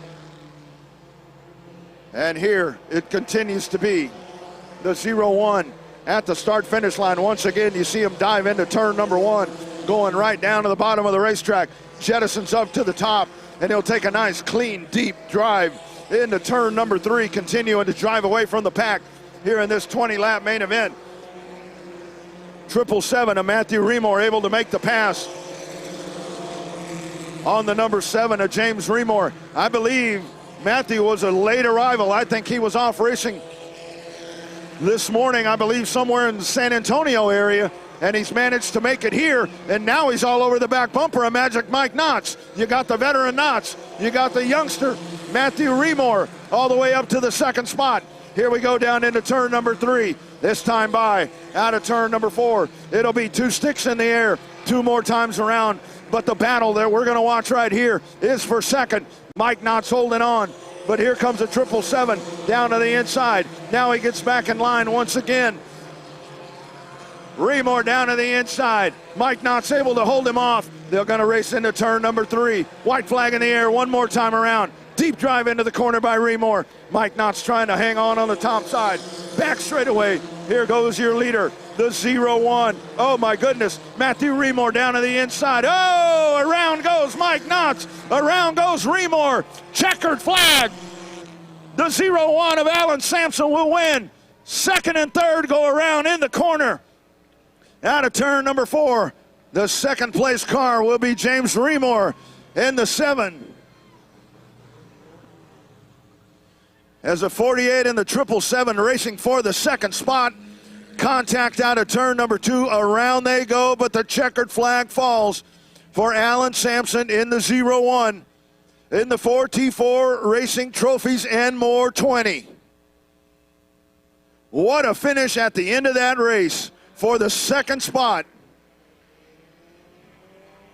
Speaker 5: And here it continues to be the 01 at the start-finish line. Once again, you see him dive into turn number 1, going right down to the bottom of the racetrack. Jettisons up to the top, and he'll take a nice, clean, deep drive into turn number 3, continuing to drive away from the pack here in this 20-lap main event. 777 of Matthew Raymore able to make the pass on the number 7 of James Raymore. I believe Matthew was a late arrival. I think he was off racing this morning, I believe somewhere in the San Antonio area, and he's managed to make it here, and now he's all over the back bumper of Magic Mike Knotts. You got the veteran Knotts, you got the youngster Matthew Raymore all the way up to the second spot. Here we go down into turn number 3. This time by out of turn number 4. It'll be 2 sticks in the air 2 more times around. But the battle that we're going to watch right here is for second. Mike Knotts holding on. But here comes a 777 down to the inside. Now he gets back in line once again. Raymore down to the inside. Mike Knotts able to hold him off. They're going to race into turn number 3. White flag in the air 1 more time around. Deep drive into the corner by Raymore. Mike Knotts trying to hang on the top side. Back straightaway. Here goes your leader, the 01. Oh my goodness. Matthew Raymore down to the inside. Oh, around goes Mike Knotts. Around goes Raymore. Checkered flag. The 01 of Alan Sampson will win. Second and third go around in the corner. Out of turn number 4. The second place car will be James Raymore in the 7. As the 48 and the 777 racing for the second spot. Contact out of turn number 2. Around they go, but the checkered flag falls for Alan Sampson in the 01 in the 4T4 Racing Trophies and More 20. What a finish at the end of that race for the second spot.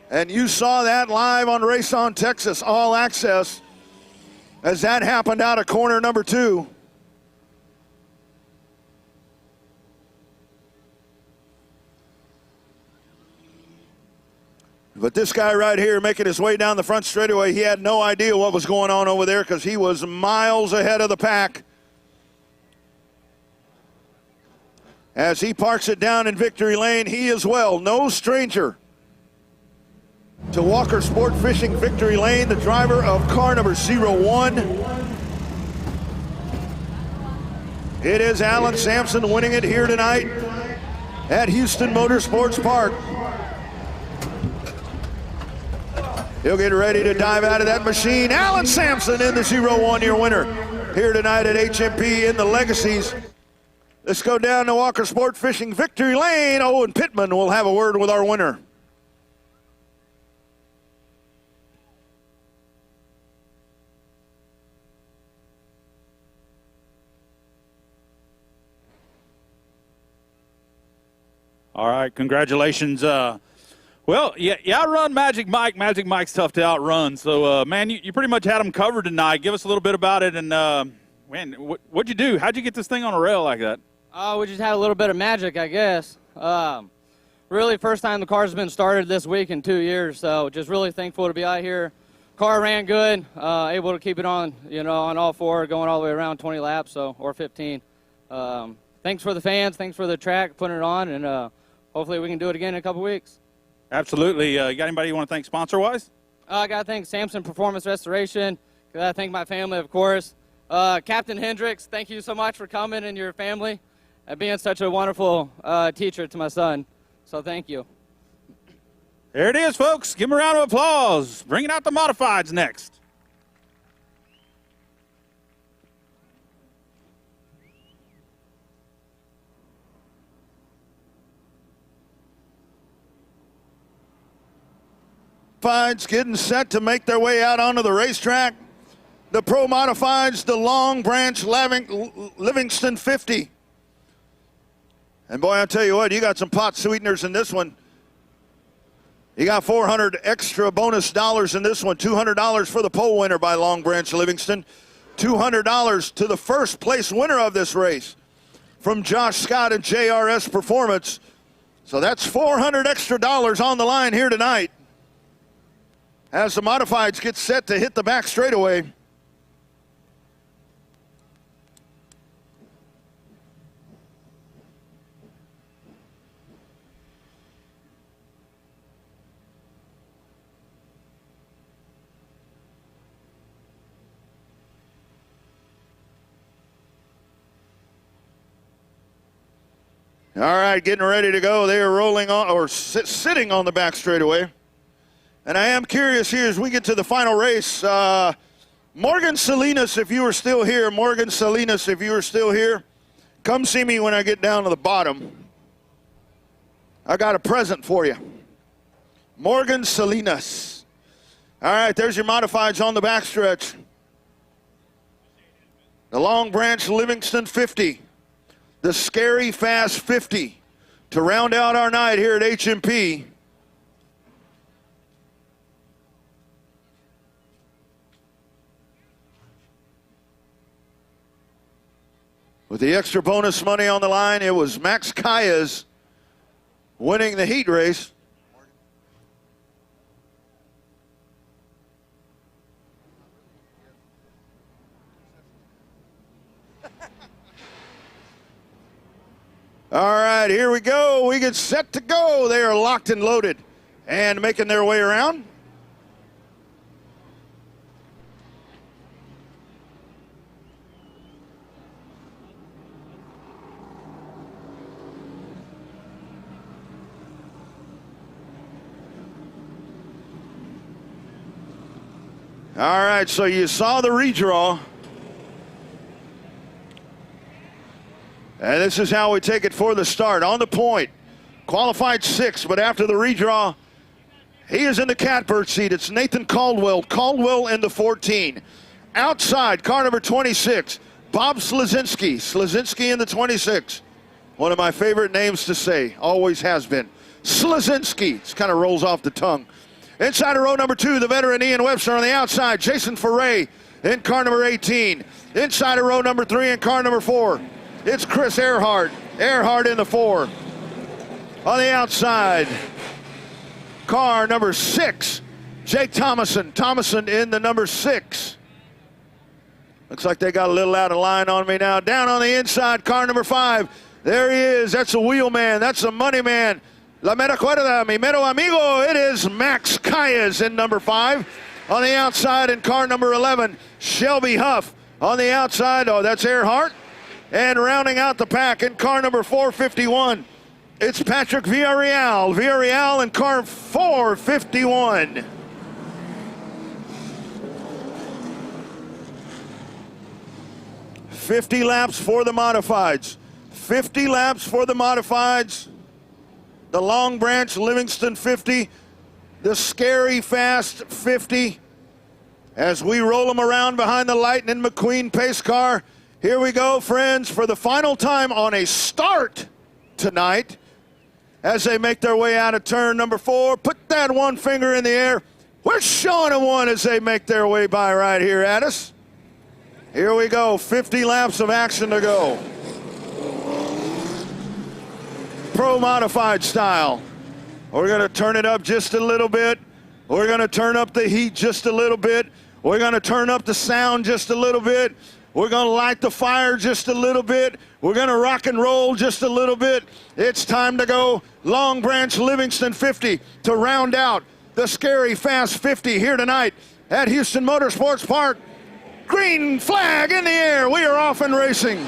Speaker 5: And you saw that live on Race on Texas All Access as that happened out of corner number 2. But this guy right here making his way down the front straightaway, he had no idea what was going on over there because he was miles ahead of the pack. As he parks it down in victory lane, he as well, no stranger To Walker Sport Fishing Victory Lane, the driver of car number 01. It is Alan Sampson winning it here tonight at Houston Motorsports Park. He'll get ready to dive out of that machine. Alan Sampson in the 01, your winner here tonight at HMP in the Legacies. Let's go down to Walker Sport Fishing Victory Lane. Owen Pittman will have a word with our winner.
Speaker 9: All right, congratulations. Well, I run Magic Mike. Magic Mike's tough to outrun. So, man, you pretty much had him covered tonight. Give us a little bit about it. And, man, what'd you do? How'd you get this thing on a rail like that?
Speaker 10: We just had a little bit of magic, I guess. Really, first time the car's been started this week in 2 years. So, just really thankful to be out here. Car ran good. Able to keep it on, on all four, going all the way around 20 laps, or 15. Thanks for the fans. Thanks for the track, putting it on. And hopefully we can do it again in a couple weeks.
Speaker 9: Absolutely. You got anybody you want to thank sponsor-wise?
Speaker 10: I got to thank Samson Performance Restoration. Got to thank my family, of course. Captain Hendricks, thank you so much for coming and your family and being such a wonderful teacher to my son. So thank you.
Speaker 9: There it is, folks. Give them a round of applause. Bringing out the modifieds next.
Speaker 5: Modifieds getting set to make their way out onto the racetrack. The Pro Modifieds, the Long Branch Livingston 50. And boy, I'll tell you what, you got some pot sweeteners in this one. You got 400 extra bonus dollars in this one. $200 for the pole winner by Long Branch Livingston. $200 to the first place winner of this race from Josh Scott and JRS Performance. So that's 400 extra dollars on the line here tonight as the Modifieds get set to hit the back straightaway. All right, getting ready to go. They are rolling on, or sitting on the back straightaway. And I am curious here as we get to the final race. Morgan Salinas, if you are still here, Morgan Salinas, if you are still here, come see me when I get down to the bottom. I got a present for you. Morgan Salinas. All right, there's your modifieds on the backstretch. The Long Branch Livingston 50. The Scary Fast 50 to round out our night here at HMP. With the extra bonus money on the line, it was Max Calles winning the heat race. All right, here we go. We get set to go. They are locked and loaded and making their way around. All right, so you saw the redraw. And this is how we take it for the start. On the point, qualified 6, but after the redraw, he is in the catbird seat. It's Nathan Caldwell. Caldwell in the 14. Outside, car number 26, Bob Slazinski. Slazinski in the 26. One of my favorite names to say, always has been. Slazinski. It kind of rolls off the tongue. Inside of row number 2, the veteran Ian Webster on the outside. Jason Foray in car number 18. Inside of row number 3 in car number 4. It's Chris Earhart. Earhart in the 4. On the outside, car number 6, Jake Thomason. Thomason in the number 6. Looks like they got a little out of line on me now. Down on the inside, car number 5. There he is. That's a wheel man. That's a money man. La mera cuerda, mi mero amigo. It is Max Calles in number 5. On the outside in car number 11, Shelby Huff. On the outside, oh, that's Earhart. And rounding out the pack in car number 451, it's Patrick Villarreal. Villarreal in car 451. $50 laps for the modifieds. 50 laps for the modifieds. The Long Branch Livingston 50. The Scary Fast 50. As we roll them around behind the Lightning McQueen pace car. Here we go, friends, for the final time on a start tonight. As they make their way out of turn number 4. Put that one finger in the air. Where's Sean and 1 as they make their way by right here at us? Here we go, 50 laps of action to go. Pro modified style. We're going to turn it up just a little bit. We're going to turn up the heat just a little bit. We're going to turn up the sound just a little bit. We're going to light the fire just a little bit. We're going to rock and roll just a little bit. It's time to go Long Branch Livingston 50 to round out the Scary Fast 50 here tonight at Houston Motorsports Park. Green flag in the air. We are off and racing.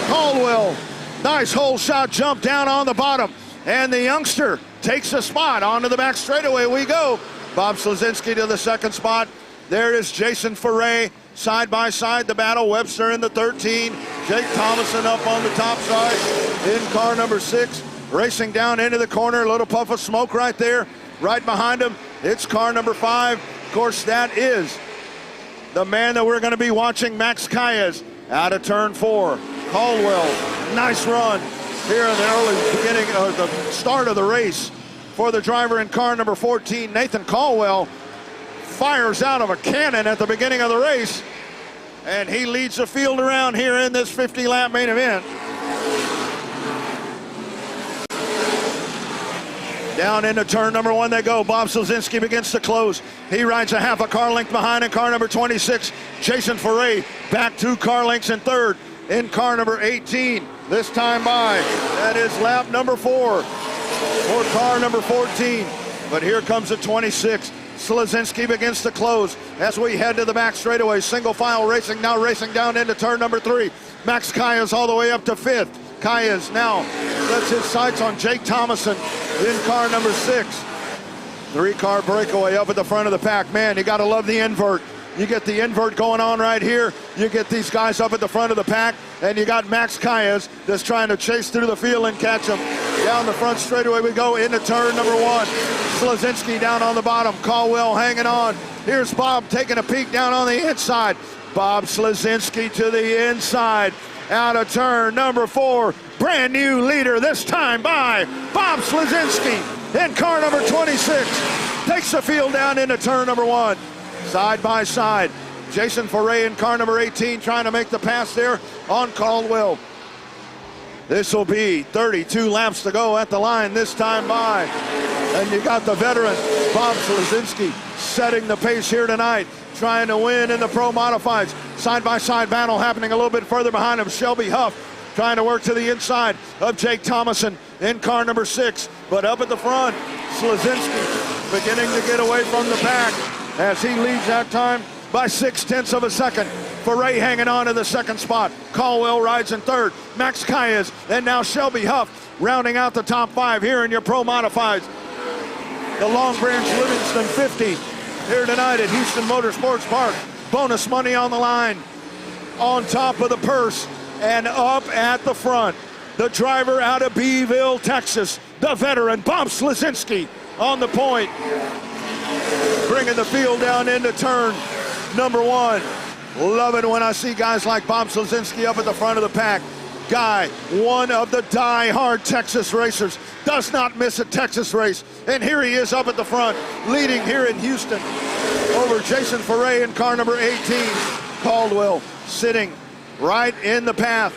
Speaker 5: Caldwell, nice hole shot jump down on the bottom. And the youngster takes a spot onto the back straightaway. We go. Bob Slazinski to the second spot. There is Jason Foray. Side by side, the battle. Webster in the 13. Jake Thomason up on the top side in car number 6. Racing down into the corner. A little puff of smoke right there. Right behind him, it's car number 5. Of course, that is the man that we're going to be watching, Max Calles, out of turn 4. Caldwell, nice run here in the early beginning of the start of the race for the driver in car number 14, Nathan Caldwell. Fires out of a cannon at the beginning of the race, and he leads the field around here in this 50-lap main event. Down into turn number 1 they go. Bob Slazinski begins to close. He rides a half a car length behind in car number 26. Jason Foray back 2 car lengths in third in car number 18. This time by, that is lap number 4 for car number 14. But here comes the 26. Slazinski begins to close as we head to the back straightaway. Single file racing, now racing down into turn number 3. Max Calles all the way up to 5th. Calles now sets his sights on Jake Thomason in car number 6. 3-car breakaway up at the front of the pack. Man, you got to love the invert. You get the invert going on right here. You get these guys up at the front of the pack, and you got Max Calles that's trying to chase through the field and catch him. Down the front straightaway we go into turn number 1. Slazinski down on the bottom. Caldwell hanging on. Here's Bob taking a peek down on the inside. Bob Slazinski to the inside. Out of turn number 4. Brand new leader this time by Bob Slazinski in car number 26. Takes the field down into turn number 1. Side by side. Jason Foray in car number 18 trying to make the pass there on Caldwell. This will be 32 laps to go at the line this time by. And you got the veteran, Bob Slazinski, setting the pace here tonight, trying to win in the Pro Modifieds. Side-by-side battle happening a little bit further behind him. Shelby Huff trying to work to the inside of Jake Thomason in car number 6. But up at the front, Slazinski beginning to get away from the pack as he leads that time by 0.6 of a second. Foray hanging on to the second spot. Caldwell rides in third. Max Calles, and now Shelby Huff rounding out the top 5 here in your Pro Modifieds. The Long Branch Livingston 50 here tonight at Houston Motorsports Park. Bonus money on the line. On top of the purse and up at the front. The driver out of Beeville, Texas. The veteran, Bob Slazinski, on the point. Bringing the field down into turn number 1. Love it when I see guys like Bob Slazinski up at the front of the pack. Guy, one of the die-hard Texas racers, does not miss a Texas race. And here he is up at the front, leading here in Houston over Jason Foray in car number 18. Caldwell sitting right in the path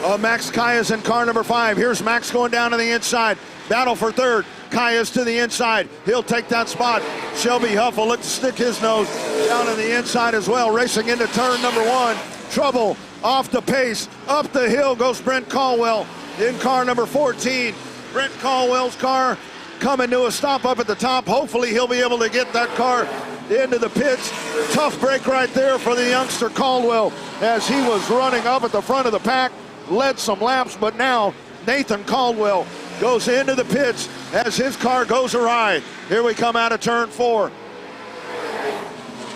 Speaker 5: of Max Calles in car number 5. Here's Max going down to the inside. Battle for third. Calles to the inside. He'll take that spot. Shelby Huff will look to stick his nose down to the inside as well. Racing into turn number 1. Trouble off the pace. Up the hill goes Brent Caldwell. in car number 14. Brent Caldwell's car coming to a stop up at the top. Hopefully he'll be able to get that car into the pits. Tough break right there for the youngster Caldwell as he was running up at the front of the pack, led some laps, but now Nathan Caldwell goes into the pits as his car goes awry. Here we come out of turn 4.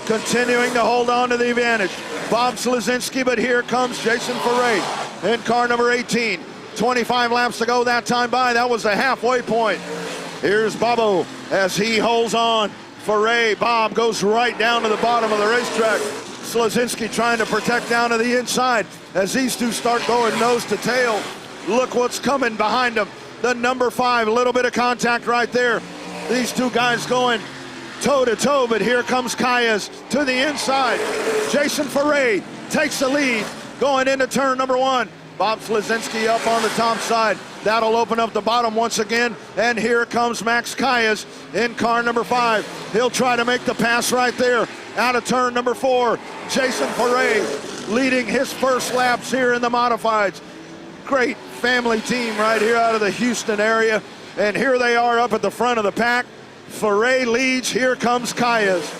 Speaker 5: Continuing to hold on to the advantage. Bob Slazinski, but here comes Jason Foray in car number 18. 25 laps to go that time by. That was the halfway point. Here's Bobo as he holds on. Foray, Bob goes right down to the bottom of the racetrack. Slazinski trying to protect down to the inside as these two start going nose to tail. Look what's coming behind them. The number 5, a little bit of contact right there. These two guys going toe to toe, but here comes Calles to the inside. Jason Foray takes the lead going into turn number 1. Bob Slazinski up on the top side. That'll open up the bottom once again. And here comes Max Calles in car number 5. He'll try to make the pass right there out of turn number 4. Jason Foray leading his first laps here in the modifieds. Great family team right here out of the Houston area. And here they are up at the front of the pack. Foray leads. Here comes Calles.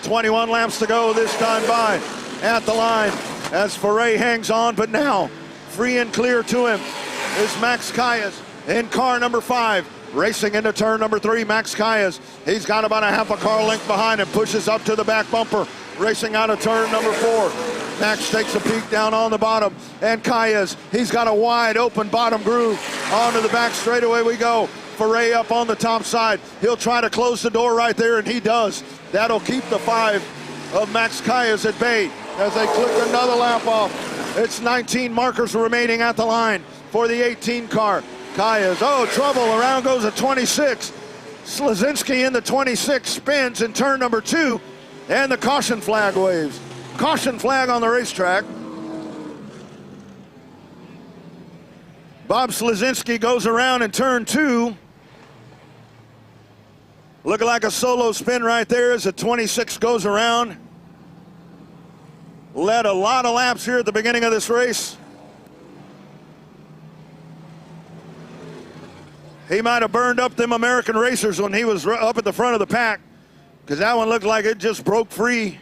Speaker 5: 21 laps to go this time by at the line as Foray hangs on, but now free and clear to him is Max Calles in car number 5. Racing into turn number 3, Max Calles. He's got about a half a car length behind him, pushes up to the back bumper, racing out of turn number 4. Max takes a peek down on the bottom, and Calles, he's got a wide open bottom groove. Onto the back straightaway we go. Foray up on the top side. He'll try to close the door right there, and he does. That'll keep the 5 of Max Calles at bay as they click another lap off. It's 19 markers remaining at the line for the 18 car. Calles, oh, trouble, around goes a 26. Slazinski in the 26 spins in turn number 2, and the caution flag waves. Caution flag on the racetrack. Bob Slazinski goes around in turn 2. Looking like a solo spin right there as the 26 goes around. Led a lot of laps here at the beginning of this race. He might have burned up them American racers when he was up at the front of the pack, because that one looked like it just broke free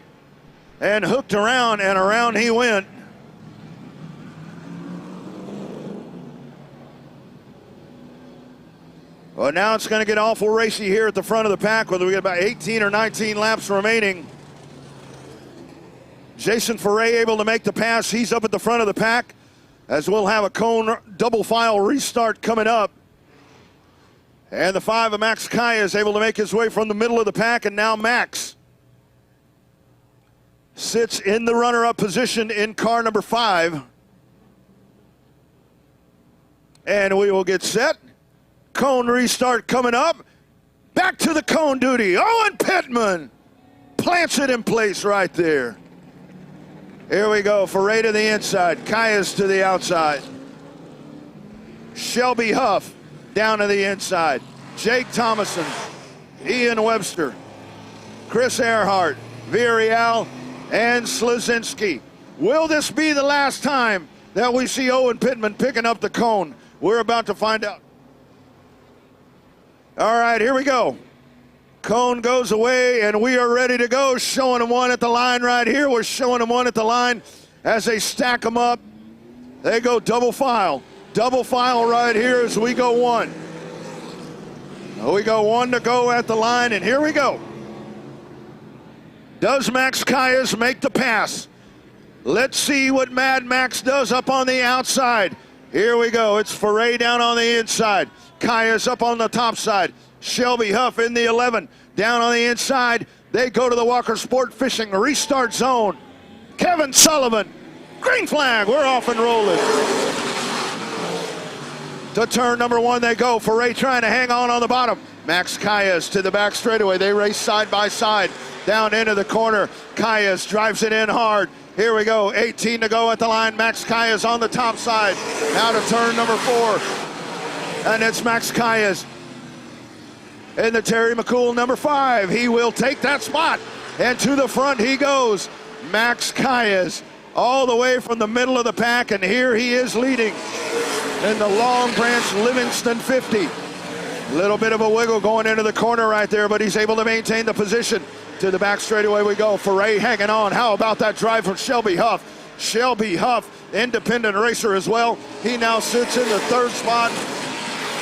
Speaker 5: and hooked around, and around he went. Well, now it's going to get awful racy here at the front of the pack, whether we get about 18 or 19 laps remaining. Jason Foray able to make the pass. He's up at the front of the pack, as we'll have a cone double file restart coming up. And the 5 of Max Calles able to make his way from the middle of the pack, and now Max sits in the runner-up position in car number 5. And we will get set. Cone restart coming up. Back to the cone duty. Owen Pittman plants it in place right there. Here we go. Foray to the inside. Calles to the outside. Shelby Huff down to the inside. Jake Thomason, Ian Webster, Chris Earhart, Villarreal, and Slazinski. Will this be the last time that we see Owen Pittman picking up the cone? We're about to find out. All right, here we go. Cone goes away, and we are ready to go. Showing them one at the line right here. We're showing them one at the line as they stack them up. They go double file. Double file right here as we go 1. We go 1 to go at the line, and here we go. Does Max Calles make the pass? Let's see what Mad Max does up on the outside. Here we go. It's Foray down on the inside. Calles up on the top side. Shelby Huff in the 11. Down on the inside. They go to the Walker Sport Fishing restart zone. Kevin Sullivan. Green flag. We're off and rolling. To turn number 1 they go. Foray trying to hang on the bottom. Max Calles to the back straightaway. They race side by side. Down into the corner. Calles drives it in hard. Here we go. 18 to go at the line. Max Calles on the top side. Out of turn number 4. And it's Max Calles in the Terry McCool number 5. He will take that spot. And to the front he goes. Max Calles all the way from the middle of the pack, and here he is leading in the Long Branch Livingston 50. Little bit of a wiggle going into the corner right there, but he's able to maintain the position. To the back straightaway we go. Foray hanging on. How about that drive from Shelby Huff? Shelby Huff, independent racer as well. He now sits in the third spot.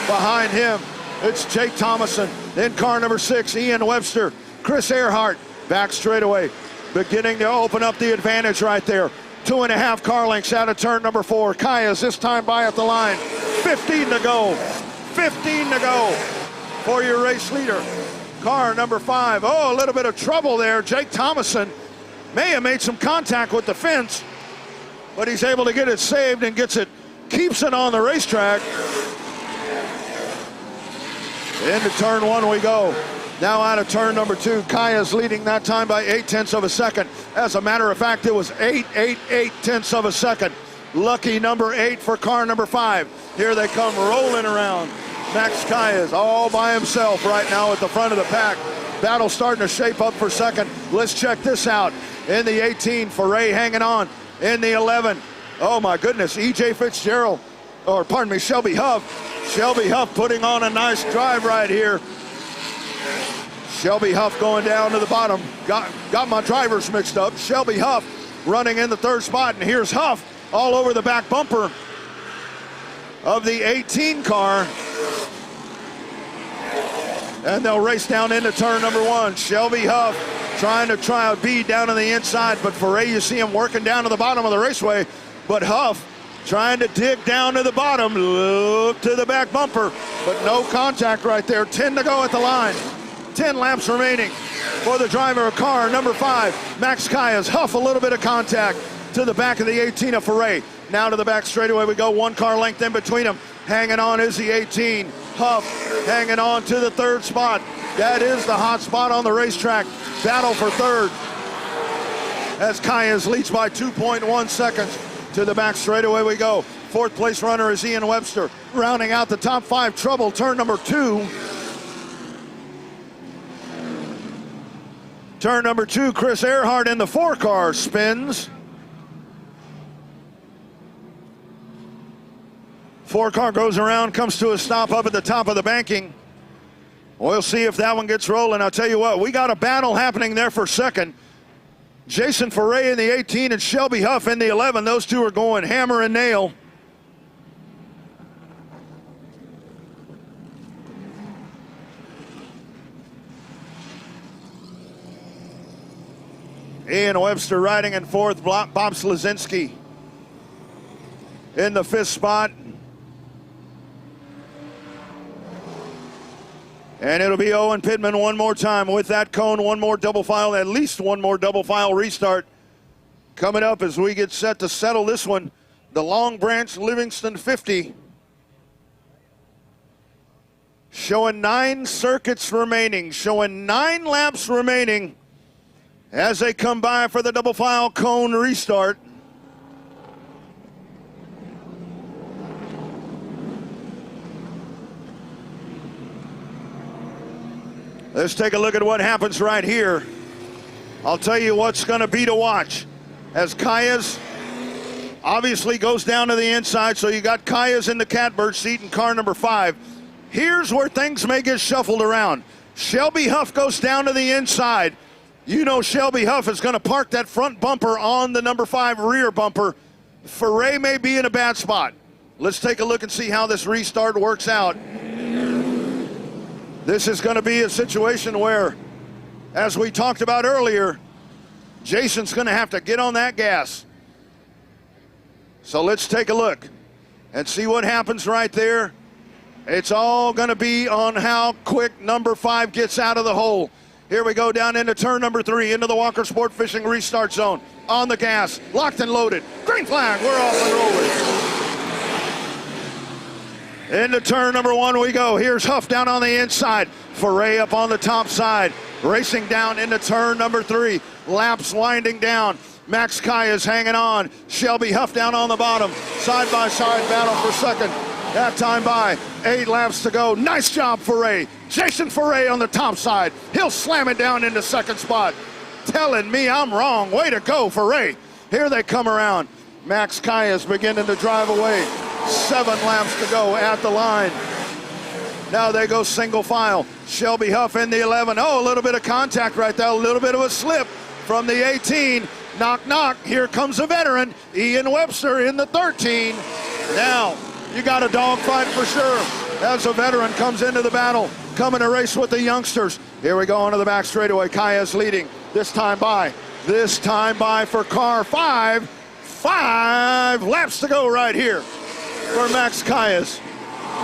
Speaker 5: Behind him, it's Jake Thomason. Then car number 6, Ian Webster. Chris Earhart, back straightaway, beginning to open up the advantage right there. 2.5 car lengths out of turn number 4. Kaya's this time by at the line. 15 to go. 15 to go for your race leader. Car number 5. Oh, a little bit of trouble there. Jake Thomason may have made some contact with the fence, but he's able to get it saved and keeps it on the racetrack. Into turn 1 we go. Now out of turn number 2. Kaya's leading that time by 0.8 of a second. As a matter of fact, it was 8.8 of a second. Lucky number 8 for car number 5. Here they come rolling around. Max Kaya's all by himself right now at the front of the pack. Battle starting to shape up for second. Let's check this out. In the 18, Foray hanging on. In the 11, oh my goodness, E.J. Fitzgerald, or pardon me, Shelby Huff. Shelby Huff putting on a nice drive right here. Shelby Huff going down to the bottom. Got my drivers mixed up. Shelby Huff running in the third spot, and here's Huff all over the back bumper of the 18 car. And they'll race down into turn number 1. Shelby Huff trying to try a bead down on the inside, but Foray, you see him working down to the bottom of the raceway. But Huff trying to dig down to the bottom, look to the back bumper, but no contact right there. 10 to go at the line. 10 laps remaining for the driver of car number 5, Max Kaya's. Huff a little bit of contact to the back of the 18 of Foray. Now to the back straightaway we go. 1 car length in between them. Hanging on is the 18. Huff hanging on to the third spot. That is the hot spot on the racetrack. Battle for third as Kaya's leads by 2.1 seconds. To the back straightaway we go. 4th place runner is Ian Webster. Rounding out the top 5, trouble, turn number 2. Turn number 2, Chris Earhart in the 4 car spins. 4 car goes around, comes to a stop up at the top of the banking. We'll see if that one gets rolling. I'll tell you what, we got a battle happening there for second. Jason Foray in the 18 and Shelby Huff in the 11. Those two are going hammer and nail. Ian Webster riding in 4th. Bob Slazinski in the 5th spot. And it'll be Owen Pittman one more time with that cone, one more double file, at least one more double file restart coming up as we get set to settle this one. The Long Branch Livingston 50. Showing 9 circuits remaining, showing 9 laps remaining as they come by for the double file cone restart. Let's take a look at what happens right here. I'll tell you what's going to be to watch. As Kaya's obviously goes down to the inside, so you got Kaya's in the catbird seat in car number 5. Here's where things may get shuffled around. Shelby Huff goes down to the inside. You know Shelby Huff is going to park that front bumper on the number 5 rear bumper. Foray may be in a bad spot. Let's take a look and see how this restart works out. This is going to be a situation where, as we talked about earlier, Jason's going to have to get on that gas. So let's take a look and see what happens right there. It's all going to be on how quick number 5 gets out of the hole. Here we go down into turn number 3, into the Walker Sport Fishing restart zone. On the gas, locked and loaded. Green flag, we're off and rolling. Into turn number 1 we go. Here's Huff down on the inside. Foray up on the top side. Racing down into turn number 3. Laps winding down. Max Kaya's hanging on. Shelby Huff down on the bottom. Side-by-side battle for second. That time by. 8 laps to go. Nice job, Foray. Jason Foray on the top side. He'll slam it down into second spot. Telling me I'm wrong. Way to go, Foray. Here they come around. Max Calles beginning to drive away. 7 laps to go at the line. Now they go single file. Shelby Huff in the 11. Oh, a little bit of contact right there. A little bit of a slip from the 18. Knock, knock. Here comes a veteran. Ian Webster in the 13. Now, you got a dogfight for sure as a veteran comes into the battle, coming to race with the youngsters. Here we go onto the back straightaway. Calles leading. This time by for car 5. 5 laps to go right here for Max Calles.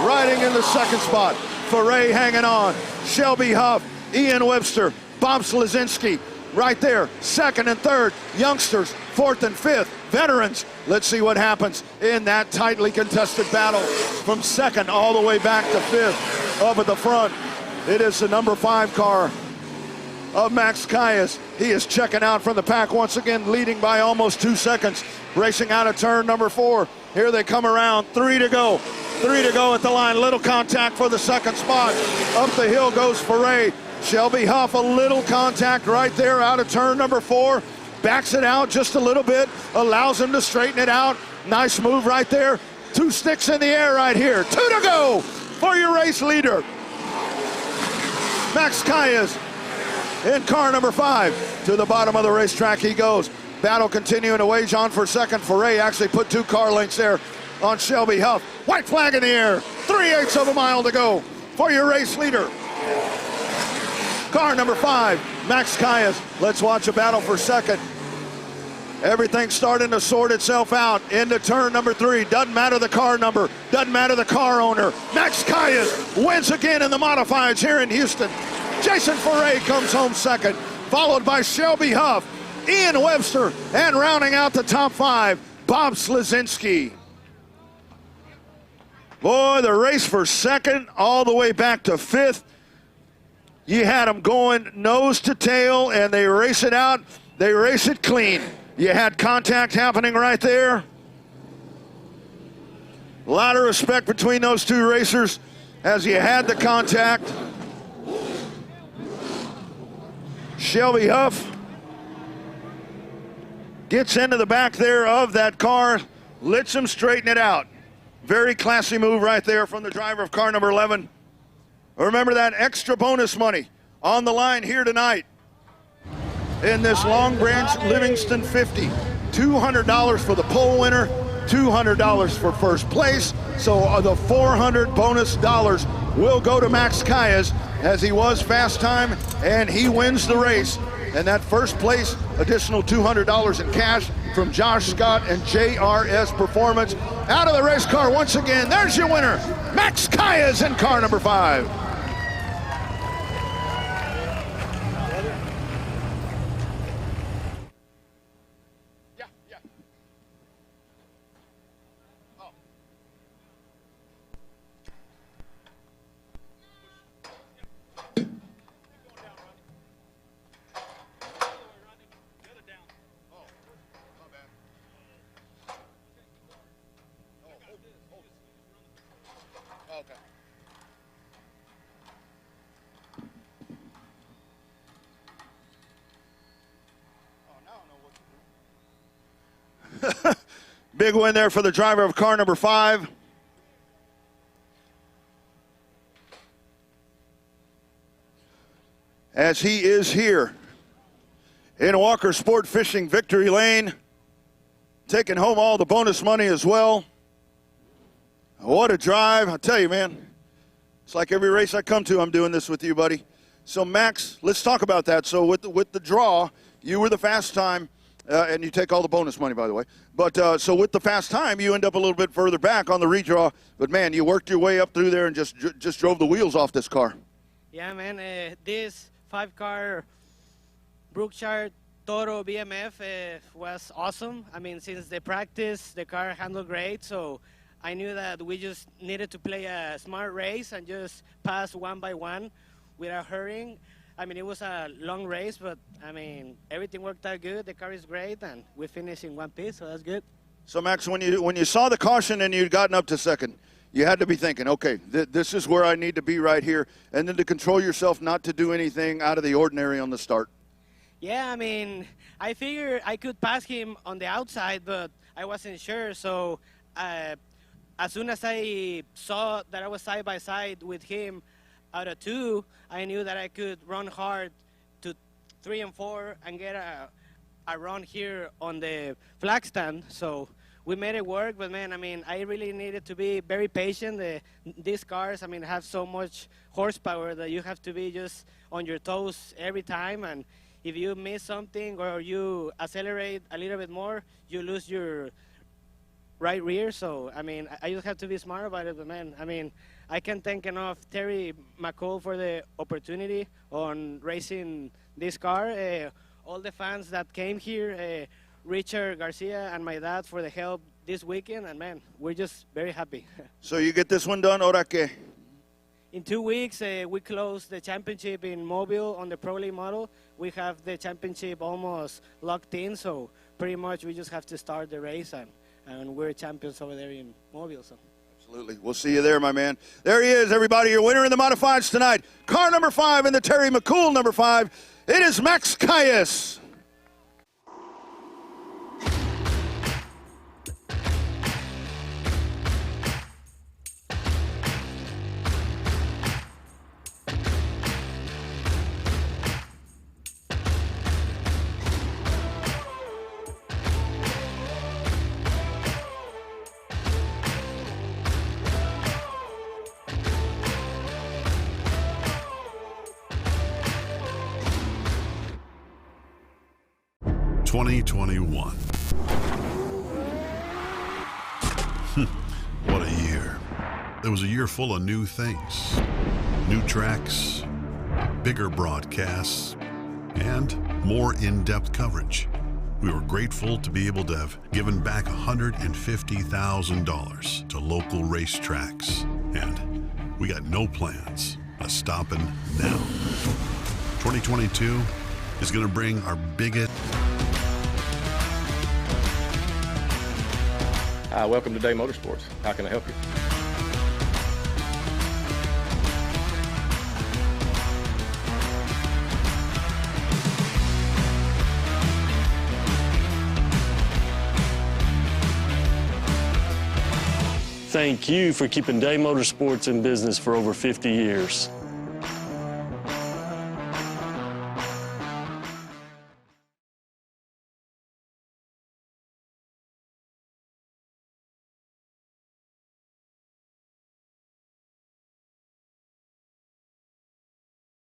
Speaker 5: Riding in the second spot. Foray hanging on. Shelby Huff, Ian Webster, Bob Slazinski right there. Second and third. Youngsters, fourth and fifth. Veterans. Let's see what happens in that tightly contested battle from second all the way back to fifth. Up at the front, it is the number 5 car of Max Calles. He is checking out from the pack once again, leading by almost 2 seconds. Racing out of turn number 4. Here they come around. 3 to go. 3 to go at the line. Little contact for the second spot. Up the hill goes Foray. Shelby Huff, a little contact right there out of turn number 4. Backs it out just a little bit. Allows him to straighten it out. Nice move right there. 2 sticks in the air right here. 2 to go for your race leader. Max Calles in car number 5. To the bottom of the racetrack he goes. Battle continuing to wage on for second. Foray actually put 2 car lengths there on Shelby Huff. White flag in the air. 3/8 of a mile to go for your race leader. Car number 5, Max Calles. Let's watch a battle for second. Everything's starting to sort itself out into turn number 3. Doesn't matter the car number. Doesn't matter the car owner. Max Calles wins again in the modifieds here in Houston. Jason Foray comes home second, followed by Shelby Huff, Ian Webster, and rounding out the top 5, Bob Slazinski. Boy, the race for second all the way back to 5th. You had them going nose to tail, and they race it out. They race it clean. You had contact happening right there. A lot of respect between those 2 racers as you had the contact. Shelby Huff gets into the back there of that car, lets him straighten it out. Very classy move right there from the driver of car number 11. Remember that extra bonus money on the line here tonight in this Long Branch Livingston 50. $200 for the pole winner, $200 for first place. So the $400 bonus dollars will go to Max Calles as he was fast time and he wins the race. And that first place, additional $200 in cash from Josh Scott and JRS Performance. Out of the race car once again, there's your winner, Max Calles in car number 5. Big win there for the driver of car number 5. As he is here in Walker Sport Fishing Victory Lane, taking home all the bonus money as well. What a drive. I tell you, man, it's like every race I come to, I'm doing this with you, buddy. So, Max, let's talk about that. So, with the draw, you were the fast time. And you take all the bonus money, by the way. But so with the fast time, you end up a little bit further back on the redraw. But, man, you worked your way up through there and just drove the wheels off this car.
Speaker 18: Yeah, man. This 5-car Brookshire Toro BMF was awesome. I mean, since the practice, the car handled great. So I knew that we just needed to play a smart race and just pass one by one without hurrying. I mean, it was a long race, but, I mean, everything worked out good. The car is great, and we finished in one piece, so that's good.
Speaker 5: So, Max, when you saw the caution and you'd gotten up to second, you had to be thinking, okay, this is where I need to be right here, and then to control yourself not to do anything out of the ordinary on the start.
Speaker 18: Yeah, I mean, I figured I could pass him on the outside, but I wasn't sure. So as soon as I saw that I was side by side with him out of 2, I knew that I could run hard to 3 and 4 and get a run here on the flag stand. So we made it work, but man, I mean, I really needed to be very patient. These cars, I mean, have so much horsepower that you have to be just on your toes every time. And if you miss something or you accelerate a little bit more, you lose your right rear. So, I mean, I just have to be smart about it. But man, I mean, I can't thank enough Terry McCall for the opportunity on racing this car. All the fans that came here, Richard Garcia and my dad for the help this weekend, and man, we're just very happy.
Speaker 5: So you get this one done, ahora qué?
Speaker 18: In 2 weeks, we close the championship in Mobile on the Pro League model. We have the championship almost locked in, so pretty much we just have to start the race, and we're champions over there in Mobile. So.
Speaker 5: Absolutely. We'll see you there, my man. There he is, everybody. Your winner in the modifieds tonight. Car number 5 in the Terry McCool number 5. It is Max Caius.
Speaker 1: "2021. What a year. It was a year full of new things, new tracks, bigger broadcasts, and more in-depth coverage. We were grateful to be able to have given back $150,000 to local racetracks, and we got no plans of stopping now. 2022 is going to bring our biggest...
Speaker 3: Welcome to Day Motorsports. How can I help you?
Speaker 4: Thank you for keeping Day Motorsports in business for over 50 years.